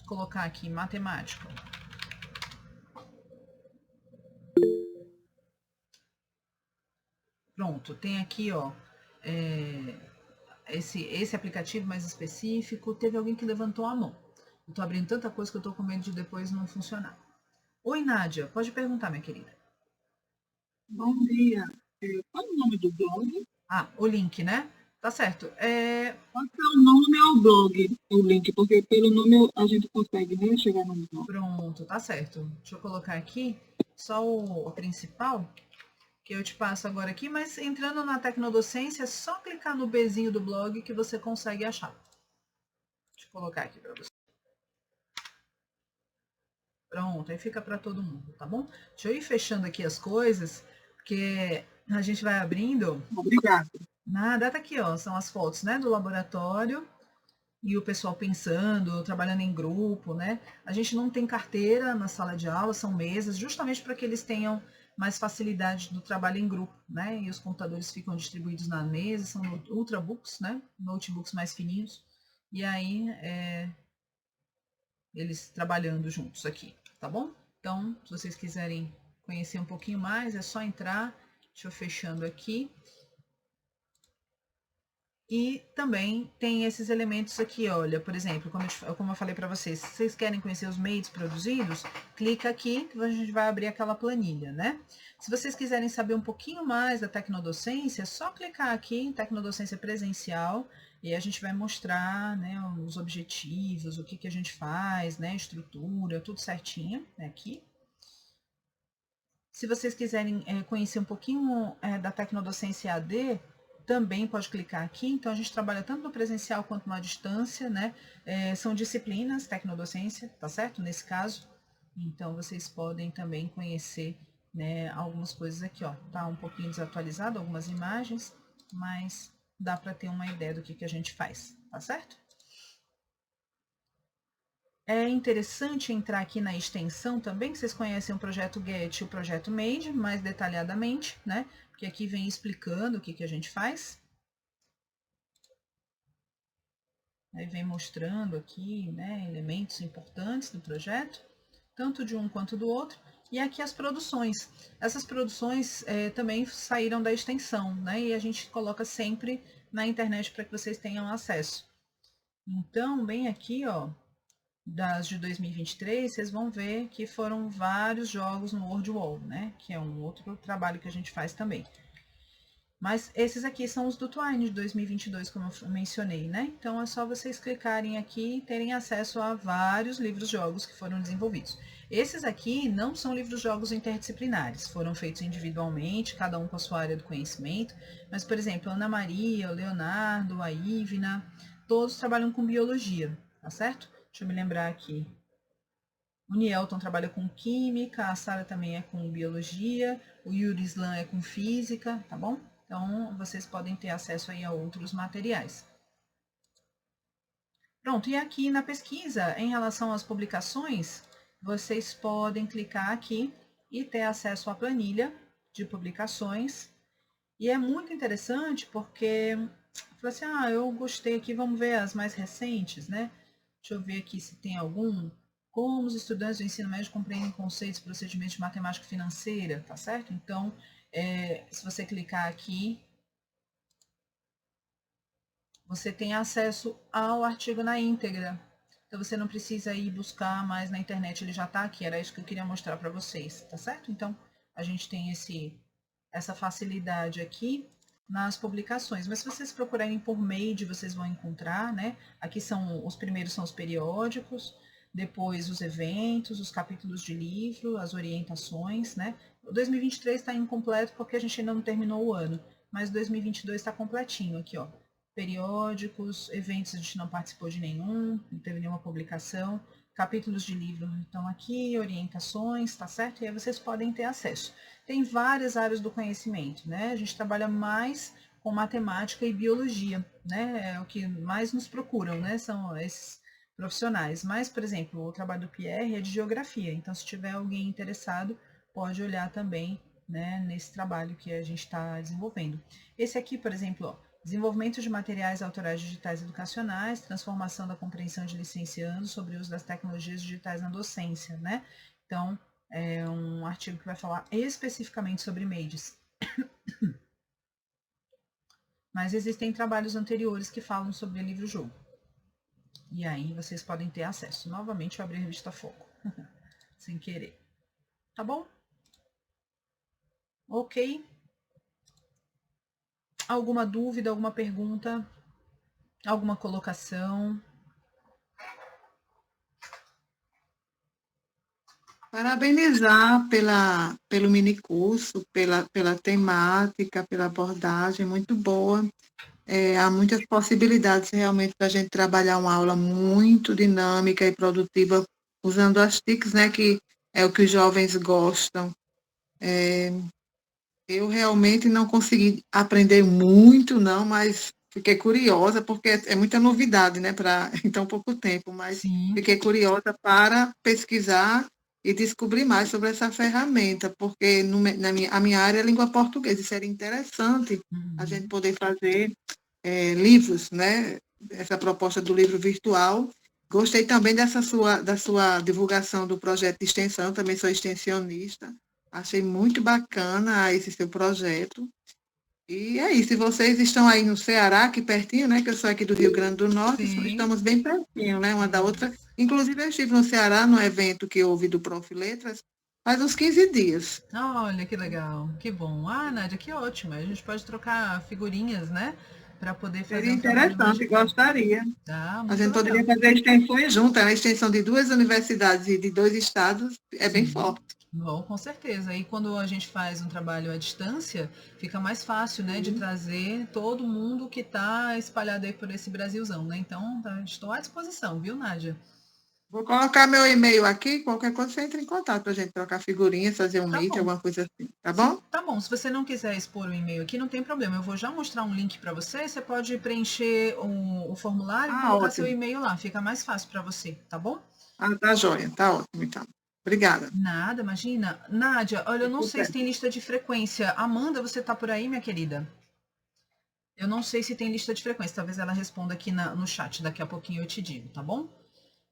Speaker 1: colocar aqui matemática. Pronto, tem aqui, ó, esse aplicativo mais específico. Teve alguém que levantou a mão. Eu tô abrindo tanta coisa que eu tô com medo de depois não funcionar. Oi, Nádia, pode perguntar, minha querida.
Speaker 4: Bom dia. Qual é o nome do blog?
Speaker 1: O link, né? Tá certo.
Speaker 4: Pode ser o nome ou o blog, o link, porque pelo nome a gente consegue, né, chegar no blog.
Speaker 1: Pronto, tá certo. Deixa eu colocar aqui só o principal, que eu te passo agora aqui, mas entrando na Tecnodocência, é só clicar no Bzinho do blog que você consegue achar. Deixa eu colocar aqui para você. Pronto, aí fica para todo mundo, tá bom? Deixa eu ir fechando aqui as coisas, porque a gente vai abrindo.
Speaker 4: Obrigada.
Speaker 1: Nada, tá aqui, ó, são as fotos, né, do laboratório e o pessoal pensando, trabalhando em grupo, né? A gente não tem carteira na sala de aula, são mesas, justamente para que eles tenham mais facilidade do trabalho em grupo, né? E os computadores ficam distribuídos na mesa, são ultrabooks, né? Notebooks mais fininhos. E aí, eles trabalhando juntos aqui, tá bom? Então, se vocês quiserem conhecer um pouquinho mais, é só entrar. Deixa eu fechando aqui. E também tem esses elementos aqui, olha, por exemplo, como eu falei para vocês, se vocês querem conhecer os meios produzidos, clica aqui que a gente vai abrir aquela planilha, né? Se vocês quiserem saber um pouquinho mais da tecnodocência, é só clicar aqui em tecnodocência presencial e a gente vai mostrar, né, os objetivos, o que a gente faz, né, estrutura, tudo certinho aqui. Se vocês quiserem conhecer um pouquinho da tecnodocência AD, também pode clicar aqui. Então, a gente trabalha tanto no presencial quanto na distância, né? São disciplinas, tecnodocência, tá certo? Nesse caso. Então, vocês podem também conhecer, né, algumas coisas aqui, ó. Tá um pouquinho desatualizado, algumas imagens, mas dá para ter uma ideia do que a gente faz, tá certo? É interessante entrar aqui na extensão também, que vocês conhecem o projeto Get e o projeto Made, mais detalhadamente, né? Porque aqui vem explicando o que a gente faz. Aí vem mostrando aqui, né, elementos importantes do projeto, tanto de um quanto do outro. E aqui as produções. Essas produções também saíram da extensão, né? E a gente coloca sempre na internet para que vocês tenham acesso. Então, bem aqui, ó, das de 2023, vocês vão ver que foram vários jogos no World Wall, né? Que é um outro trabalho que a gente faz também. Mas esses aqui são os do Twine de 2022, como eu mencionei, né? Então é só vocês clicarem aqui e terem acesso a vários livros-jogos que foram desenvolvidos. Esses aqui não são livros-jogos interdisciplinares, foram feitos individualmente, cada um com a sua área do conhecimento. Mas, por exemplo, a Ana Maria, o Leonardo, a Ivna, todos trabalham com biologia, tá certo? Deixa eu me lembrar aqui. O Nielton trabalha com química, a Sara também é com biologia, o Yuri Slan é com física, tá bom? Então, vocês podem ter acesso aí a outros materiais. Pronto, e aqui na pesquisa, em relação às publicações, vocês podem clicar aqui e ter acesso à planilha de publicações. E é muito interessante porque, assim, eu gostei aqui, vamos ver as mais recentes, né? Deixa eu ver aqui se tem algum. Como os estudantes do ensino médio compreendem conceitos e procedimentos de matemática financeira, tá certo? Então, se você clicar aqui, você tem acesso ao artigo na íntegra. Então, você não precisa ir buscar mais na internet, ele já está aqui. Era isso que eu queria mostrar para vocês, tá certo? Então, a gente tem essa facilidade aqui nas publicações. Mas se vocês procurarem por Made, vocês vão encontrar, né? Aqui os primeiros são os periódicos, depois os eventos, os capítulos de livro, as orientações, né? O 2023 está incompleto porque a gente ainda não terminou o ano, mas 2022 está completinho aqui, ó. Periódicos, eventos a gente não participou de nenhum, não teve nenhuma publicação. Capítulos de livro estão aqui, orientações, tá certo? E aí vocês podem ter acesso. Tem várias áreas do conhecimento, né? A gente trabalha mais com matemática e biologia, né? É o que mais nos procuram, né? São esses profissionais. Mas, por exemplo, o trabalho do Pierre é de geografia, então se tiver alguém interessado, pode olhar também, né, nesse trabalho que a gente está desenvolvendo. Esse aqui, por exemplo, ó, desenvolvimento de materiais autorais digitais educacionais, transformação da compreensão de licenciandos sobre o uso das tecnologias digitais na docência, né? Então, é um artigo que vai falar especificamente sobre MEIDs. Mas existem trabalhos anteriores que falam sobre livro-jogo. E aí vocês podem ter acesso. Novamente eu abri a revista Foco, sem querer. Tá bom? Ok. Alguma dúvida, alguma pergunta? Alguma colocação?
Speaker 5: Parabenizar pelo minicurso, pela temática, pela abordagem, muito boa. Há muitas possibilidades realmente para a gente trabalhar uma aula muito dinâmica e produtiva, usando as TICs, né, que é o que os jovens gostam. Eu realmente não consegui aprender muito, não, mas fiquei curiosa, porque é muita novidade, né, para em tão pouco tempo, mas
Speaker 1: Sim.
Speaker 5: fiquei curiosa para pesquisar e descobrir mais sobre essa ferramenta, porque a minha área é língua portuguesa, e seria interessante a gente poder fazer livros, né, essa proposta do livro virtual. Gostei também da sua divulgação do projeto de extensão, também sou extensionista. Achei muito bacana esse seu projeto. E é isso, e vocês estão aí no Ceará, aqui pertinho, né? Que eu sou aqui do Rio Grande do Norte,
Speaker 1: Sim.
Speaker 5: estamos bem pertinho, né? Uma da outra. Inclusive, eu estive no Ceará, no evento que houve do Prof. Letras, faz uns 15 dias.
Speaker 1: Olha, que legal, que bom. Ah, Nádia, que ótimo. A gente pode trocar figurinhas, né? Para poder fazer
Speaker 5: Seria
Speaker 1: um trabalho mais de
Speaker 5: interessante,
Speaker 1: perto.
Speaker 5: gostaria.
Speaker 1: Tá,
Speaker 5: A
Speaker 1: muito
Speaker 5: gente
Speaker 1: legal.
Speaker 5: poderia fazer extensões juntas, a extensão de 2 universidades e de 2 estados é bem
Speaker 1: Sim.
Speaker 5: forte.
Speaker 1: Bom, com certeza. E quando a gente faz um trabalho à distância, fica mais fácil, né, de trazer todo mundo que está espalhado aí por esse Brasilzão, né? Então, estou à disposição, viu, Nádia?
Speaker 5: Vou colocar meu e-mail aqui, qualquer coisa você entra em contato para a gente trocar figurinhas, fazer um
Speaker 1: Tá
Speaker 5: meet,
Speaker 1: bom.
Speaker 5: alguma coisa assim, tá bom?
Speaker 1: Tá bom, se você não quiser expor o e-mail aqui, não tem problema. Eu vou já mostrar um link para você. Você pode preencher o formulário e colocar seu
Speaker 5: Ótimo.
Speaker 1: e-mail lá. Fica mais fácil para você, tá bom?
Speaker 5: Ah, tá joia, tá ótimo então. Obrigada.
Speaker 1: Nada, imagina. Nádia, olha, eu não sei se
Speaker 5: Sucesso.
Speaker 1: tem lista de frequência. Amanda, você tá por aí, minha querida? Eu não sei se tem lista de frequência. Talvez ela responda aqui no chat. Daqui a pouquinho eu te digo, tá bom?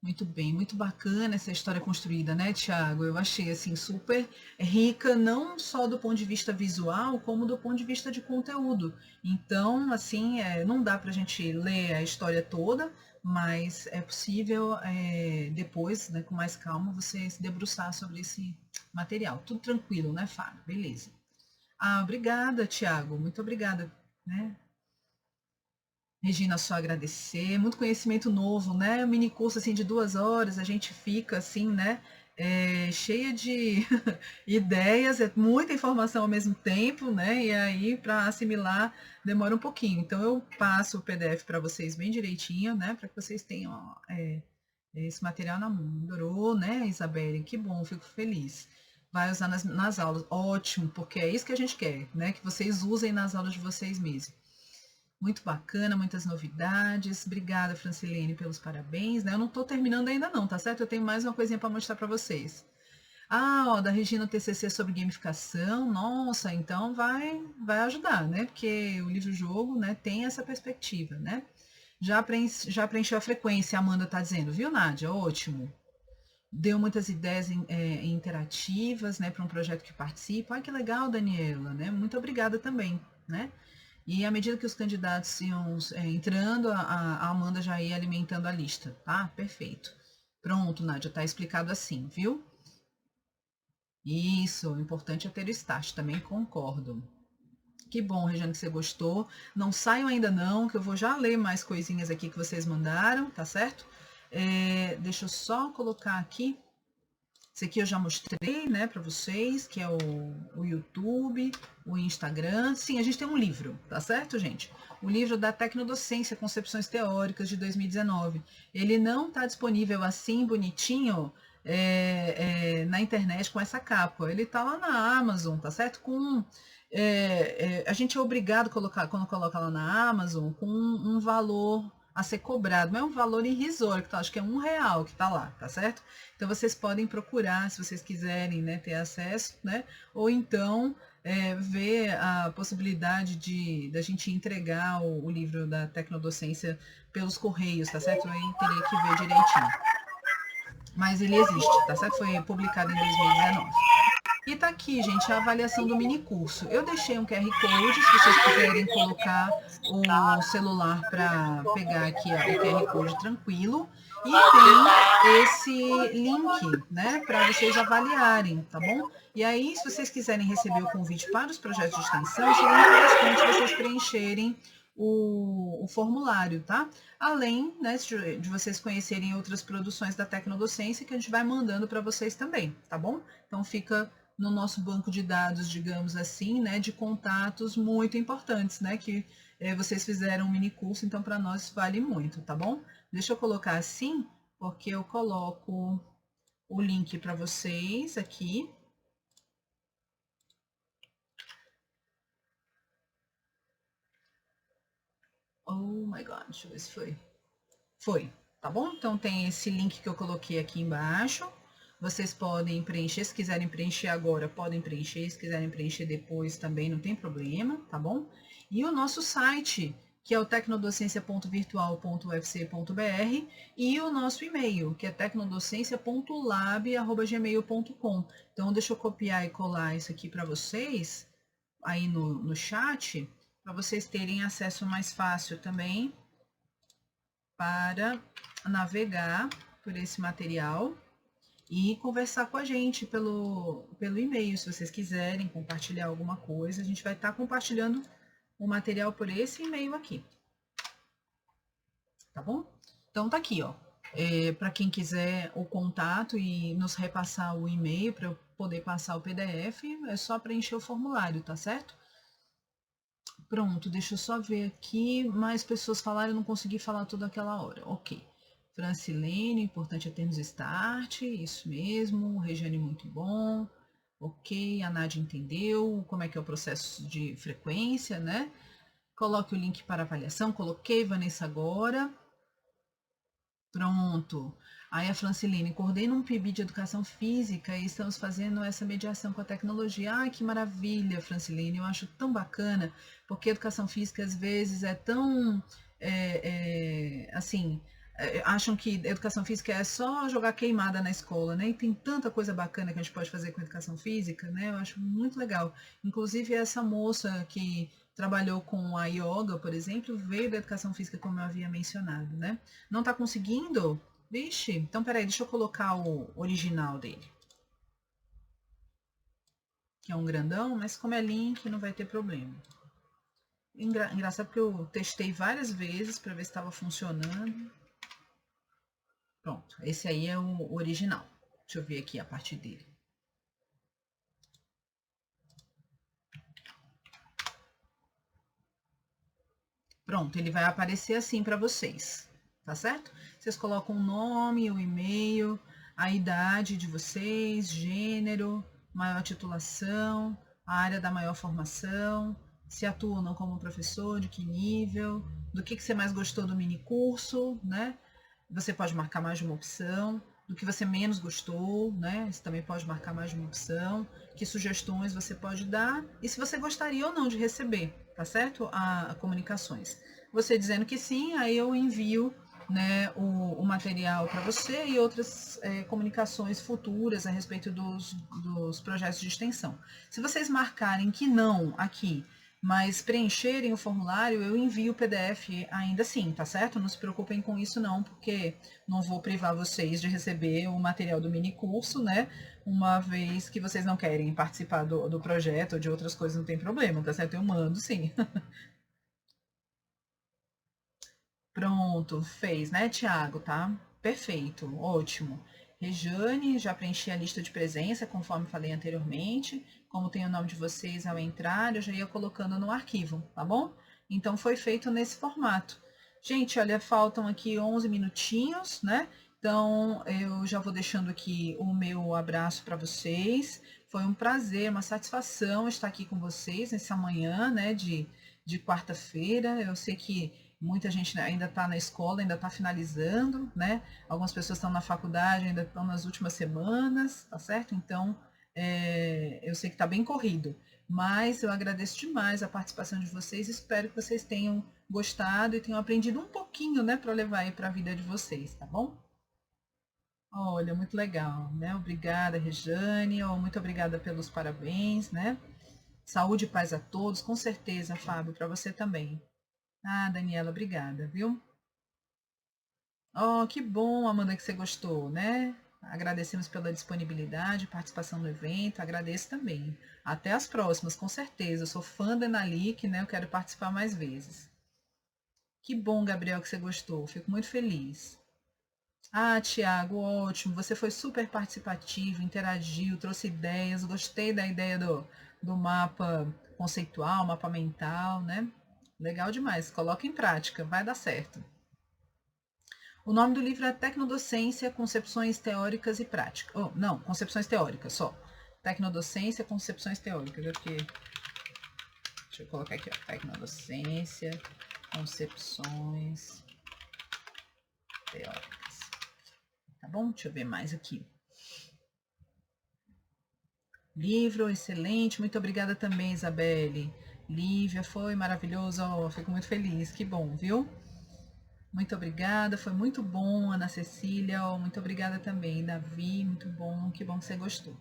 Speaker 1: Muito bem, muito bacana essa história construída, né, Tiago? Eu achei assim super rica, não só do ponto de vista visual, como do ponto de vista de conteúdo. Então, assim, não dá para a gente ler a história toda, mas é possível depois, né, com mais calma, você se debruçar sobre esse material. Tudo tranquilo, né, Fábio? Beleza. Ah, obrigada, Tiago. Muito obrigada, né? Regina, só agradecer, muito conhecimento novo, né? Um mini curso assim de 2 horas, a gente fica assim, né? Cheia de ideias, é muita informação ao mesmo tempo, né? E aí para assimilar demora um pouquinho. Então eu passo o PDF para vocês bem direitinho, né? Para que vocês tenham esse material na mão. Adorou, né, Isabelle? Que bom, fico feliz. Vai usar nas aulas, ótimo, porque é isso que a gente quer, né? Que vocês usem nas aulas de vocês mesmos. Muito bacana, muitas novidades. Obrigada, Francilene, pelos parabéns. Né? Eu não estou terminando ainda não, tá certo? Eu tenho mais uma coisinha para mostrar para vocês. Ah, ó, da Regina o TCC sobre gamificação. Nossa, então vai ajudar, né? Porque o livro-jogo, né, tem essa perspectiva, né? Já preencheu a frequência, a Amanda está dizendo, viu, Nádia? Ótimo. Deu muitas ideias interativas, né, para um projeto que participa. Ai, que legal, Daniela, né? Muito obrigada também, né? E à medida que os candidatos iam entrando, a Amanda já ia alimentando a lista, tá? Perfeito. Pronto, Nádia, tá explicado assim, viu? Isso, o importante é ter o start, também concordo. Que bom, Regiane, que você gostou. Não saiam ainda não, que eu vou já ler mais coisinhas aqui que vocês mandaram, tá certo? Deixa eu só colocar aqui. Esse aqui eu já mostrei, né, para vocês, que é o YouTube, o Instagram. Sim, a gente tem um livro, tá certo, gente? O livro da Tecnodocência, Concepções Teóricas, de 2019. Ele não está disponível assim, bonitinho, na internet com essa capa. Ele está lá na Amazon, tá certo? A gente é obrigado a colocar, quando coloca lá na Amazon, com um valor a ser cobrado, mas é um valor irrisório, que acho que é R$1 que está lá, tá certo? Então vocês podem procurar, se vocês quiserem, né, ter acesso, né? Ou então ver a possibilidade da gente entregar o livro da Tecnodocência pelos correios, tá certo? Aí teria que ver direitinho. Mas ele existe, tá certo? Foi publicado em 2019. E tá aqui, gente, a avaliação do minicurso. Eu deixei um QR Code, se vocês quiserem colocar o celular para pegar aqui o QR Code tranquilo. E tem esse link, né, para vocês avaliarem, tá bom? E aí, se vocês quiserem receber o convite para os projetos de extensão, seria interessante vocês preencherem o formulário, tá? Além, né, de vocês conhecerem outras produções da Tecnodocência que a gente vai mandando para vocês também, tá bom? Então fica no nosso banco de dados, digamos assim, né, de contatos muito importantes, né, que vocês fizeram um mini curso, então para nós vale muito, tá bom? Deixa eu colocar assim, porque eu coloco o link para vocês aqui. Oh my God, deixa eu ver se foi. Foi, tá bom? Então tem esse link que eu coloquei aqui embaixo. Vocês podem preencher, se quiserem preencher agora, podem preencher, se quiserem preencher depois também, não tem problema, tá bom? E o nosso site, que é o tecnodocência.virtual.ufc.br, e o nosso e-mail, que é tecnodocência.lab@gmail.com. Então, deixa eu copiar e colar isso aqui para vocês, aí no chat, para vocês terem acesso mais fácil também para navegar por esse material e conversar com a gente pelo e-mail, se vocês quiserem compartilhar alguma coisa. A gente vai estar compartilhando o material por esse e-mail aqui. Tá bom? Então tá aqui, ó. Para quem quiser o contato e nos repassar o e-mail para eu poder passar o PDF, é só preencher o formulário, tá certo? Pronto, deixa eu só ver aqui. Mais pessoas falaram, eu não consegui falar toda aquela hora. Ok. Francilene, importante é termos start, isso mesmo. Regiane, muito bom. Ok, a Nádia entendeu como é que é o processo de frequência, né? Coloque o link para avaliação. Coloquei, Vanessa, agora. Pronto. Aí a Francilene, coordena um PIB de educação física e estamos fazendo essa mediação com a tecnologia. Ai, que maravilha, Francilene, eu acho tão bacana, porque a educação física às vezes é tão, assim, acham que educação física é só jogar queimada na escola, né? E tem tanta coisa bacana que a gente pode fazer com educação física, né? Eu acho muito legal. Inclusive essa moça que trabalhou com a yoga, por exemplo, veio da educação física, como eu havia mencionado, né? Não está conseguindo? Vixe, então peraí, deixa eu colocar o original dele. Que é um grandão, mas como é link, não vai ter problema. Engraçado porque eu testei várias vezes para ver se estava funcionando. Pronto, esse aí é o original. Deixa eu ver aqui a parte dele. Pronto, ele vai aparecer assim para vocês, tá certo? Vocês colocam o nome, o e-mail, a idade de vocês, gênero, maior titulação, a área da maior formação, se atua ou não como professor, de que nível, do que você mais gostou do mini curso, né? Você pode marcar mais de uma opção, do que você menos gostou, né? Você também pode marcar mais de uma opção, que sugestões você pode dar e se você gostaria ou não de receber, tá certo? A comunicações. Você dizendo que sim, aí eu envio, né, o material para você e outras comunicações futuras a respeito dos projetos de extensão. Se vocês marcarem que não aqui, mas preencherem o formulário, eu envio o PDF ainda assim, tá certo? Não se preocupem com isso não, porque não vou privar vocês de receber o material do mini curso, né? Uma vez que vocês não querem participar do projeto ou de outras coisas, não tem problema, tá certo? Eu mando sim. Pronto, fez, né, Tiago, tá? Perfeito, ótimo. Rejane, já preenchi a lista de presença, conforme falei anteriormente. Como tem o nome de vocês ao entrar, eu já ia colocando no arquivo, tá bom? Então, foi feito nesse formato. Gente, olha, faltam aqui 11 minutinhos, né? Então, eu já vou deixando aqui o meu abraço para vocês. Foi um prazer, uma satisfação estar aqui com vocês nessa manhã, né, de quarta-feira. Eu sei que muita gente ainda está na escola, ainda está finalizando, né? Algumas pessoas estão na faculdade, ainda estão nas últimas semanas, tá certo? Então, eu sei que está bem corrido, mas eu agradeço demais a participação de vocês. Espero que vocês tenham gostado e tenham aprendido um pouquinho, né, para levar aí para a vida de vocês, tá bom? Olha, muito legal, né? Obrigada, Rejane, muito obrigada pelos parabéns, né? Saúde e paz a todos, com certeza, Fábio, para você também. Ah, Daniela, obrigada, viu? Oh, que bom, Amanda, que você gostou, né? Agradecemos pela disponibilidade, participação no evento, agradeço também. Até as próximas, com certeza. Eu sou fã da Enalic, né? Eu quero participar mais vezes. Que bom, Gabriel, que você gostou. Fico muito feliz. Ah, Tiago, ótimo. Você foi super participativo, interagiu, trouxe ideias. Gostei da ideia do mapa conceitual, mapa mental, né? Legal demais. Coloca em prática, vai dar certo. O nome do livro é Tecnodocência, Concepções Teóricas e Práticas. Oh, não, Concepções Teóricas só. Tecnodocência, Concepções Teóricas. Deixa eu colocar aqui, ó. Tecnodocência, Concepções Teóricas. Tá bom? Deixa eu ver mais aqui. Livro, excelente. Muito obrigada também, Isabelle. Lívia, foi maravilhoso. Oh, fico muito feliz. Que bom, viu? Muito obrigada, foi muito bom, Ana Cecília. Oh, muito obrigada também, Davi. Muito bom, que bom que você gostou.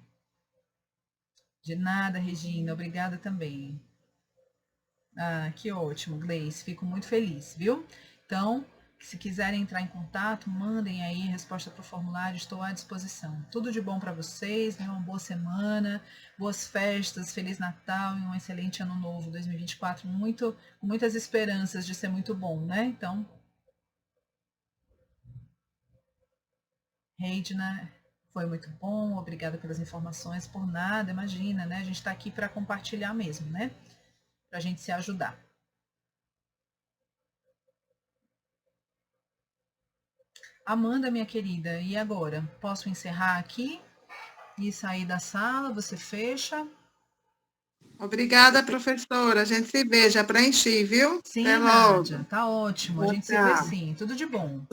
Speaker 1: De nada, Regina. Obrigada também. Ah, que ótimo, Gleice. Fico muito feliz, viu? Então, se quiserem entrar em contato, mandem aí a resposta para o formulário, estou à disposição. Tudo de bom para vocês, né? Uma boa semana, boas festas, Feliz Natal e um excelente ano novo, 2024, com muitas esperanças de ser muito bom, né? Então, Reidna, foi muito bom, obrigada pelas informações, por nada, imagina, né? A gente está aqui para compartilhar mesmo, né? Para a gente se ajudar. Amanda, minha querida, e agora? Posso encerrar aqui e sair da sala? Você fecha?
Speaker 5: Obrigada, professora. A gente se vê, já preenchi, viu?
Speaker 1: Sim,
Speaker 5: Até
Speaker 1: Nádia,
Speaker 5: logo.
Speaker 1: tá ótimo. A gente se vê sim. Tudo de bom.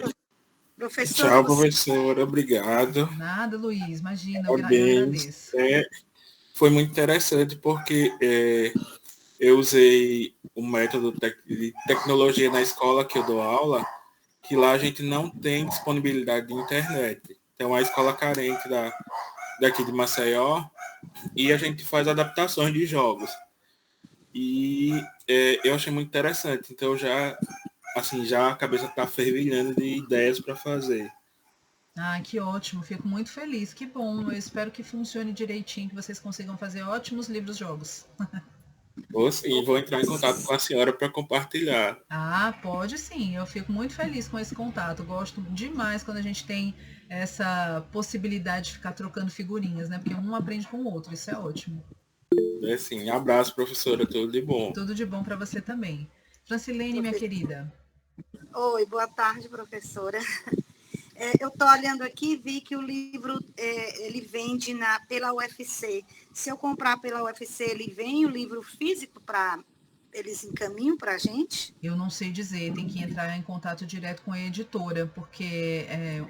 Speaker 6: Professora, tchau, professora. Obrigado.
Speaker 1: Nada, Luiz. Imagina, eu
Speaker 6: Parabéns.
Speaker 1: agradeço.
Speaker 6: Foi muito interessante porque eu usei o método de tecnologia na escola que eu dou aula, que lá a gente não tem disponibilidade de internet. Então, é a escola carente daqui de Maceió, e a gente faz adaptações de jogos. E eu achei muito interessante. Então, já a cabeça está fervilhando de ideias para fazer.
Speaker 1: Ah, que ótimo. Fico muito feliz. Que bom. Eu espero que funcione direitinho, que vocês consigam fazer ótimos livros-jogos.
Speaker 6: Vou entrar em contato com a senhora para compartilhar.
Speaker 1: Ah, pode sim. Eu fico muito feliz com esse contato. Gosto demais quando a gente tem essa possibilidade de ficar trocando figurinhas, né? Porque um aprende com o outro. Isso é ótimo.
Speaker 6: Sim. Abraço, professora. Tudo de bom.
Speaker 1: Tudo de bom para você também. Francilene, minha querida.
Speaker 7: Oi, boa tarde, professora. Eu estou olhando aqui e vi que o livro ele vende pela UFC. Se eu comprar pela UFC, ele vem o livro físico para eles encaminham para a gente?
Speaker 1: Eu não sei dizer, tem que entrar em contato direto com a editora, porque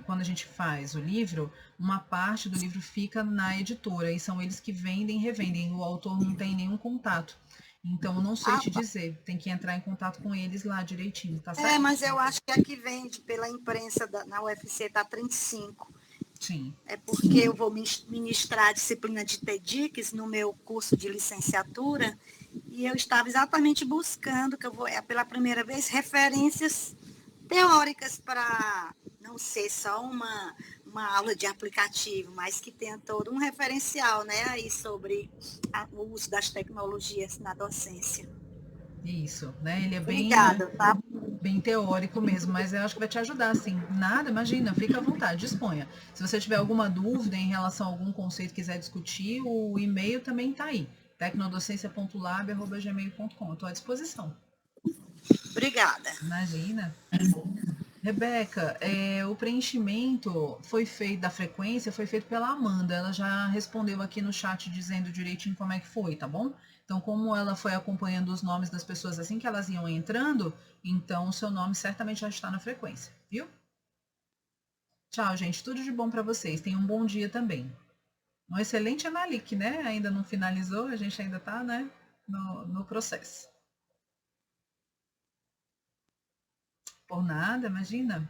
Speaker 1: quando a gente faz o livro, uma parte do livro fica na editora e são eles que vendem e revendem. O autor não tem nenhum contato. Então, eu não sei te dizer. Tem que entrar em contato com eles lá direitinho, tá certo?
Speaker 7: Mas eu acho que a que vende pela imprensa na UFC está 35.
Speaker 1: Sim.
Speaker 7: É porque eu vou ministrar a disciplina de TEDx no meu curso de licenciatura e eu estava exatamente buscando, que eu vou, pela primeira vez, referências teóricas para não ser só uma aula de aplicativo, mas que tenha todo um referencial, né, aí sobre o uso das tecnologias na docência.
Speaker 1: Isso, né? Ele é
Speaker 7: Obrigada, tá?
Speaker 1: bem teórico mesmo, mas eu acho que vai te ajudar, sim. Nada, imagina, fica à vontade, disponha. Se você tiver alguma dúvida em relação a algum conceito, quiser discutir, o e-mail também está aí, tecnodocência.lab@gmail.com. Estou à disposição.
Speaker 7: Obrigada.
Speaker 1: Imagina. Rebeca, o preenchimento foi feito da frequência, foi feito pela Amanda. Ela já respondeu aqui no chat dizendo direitinho como é que foi, tá bom? Então, como ela foi acompanhando os nomes das pessoas assim que elas iam entrando, então o seu nome certamente já está na frequência, viu? Tchau, gente. Tudo de bom para vocês. Tenham um bom dia também. Um excelente Analic, né? Ainda não finalizou, a gente ainda está, né, no processo. Por nada, imagina.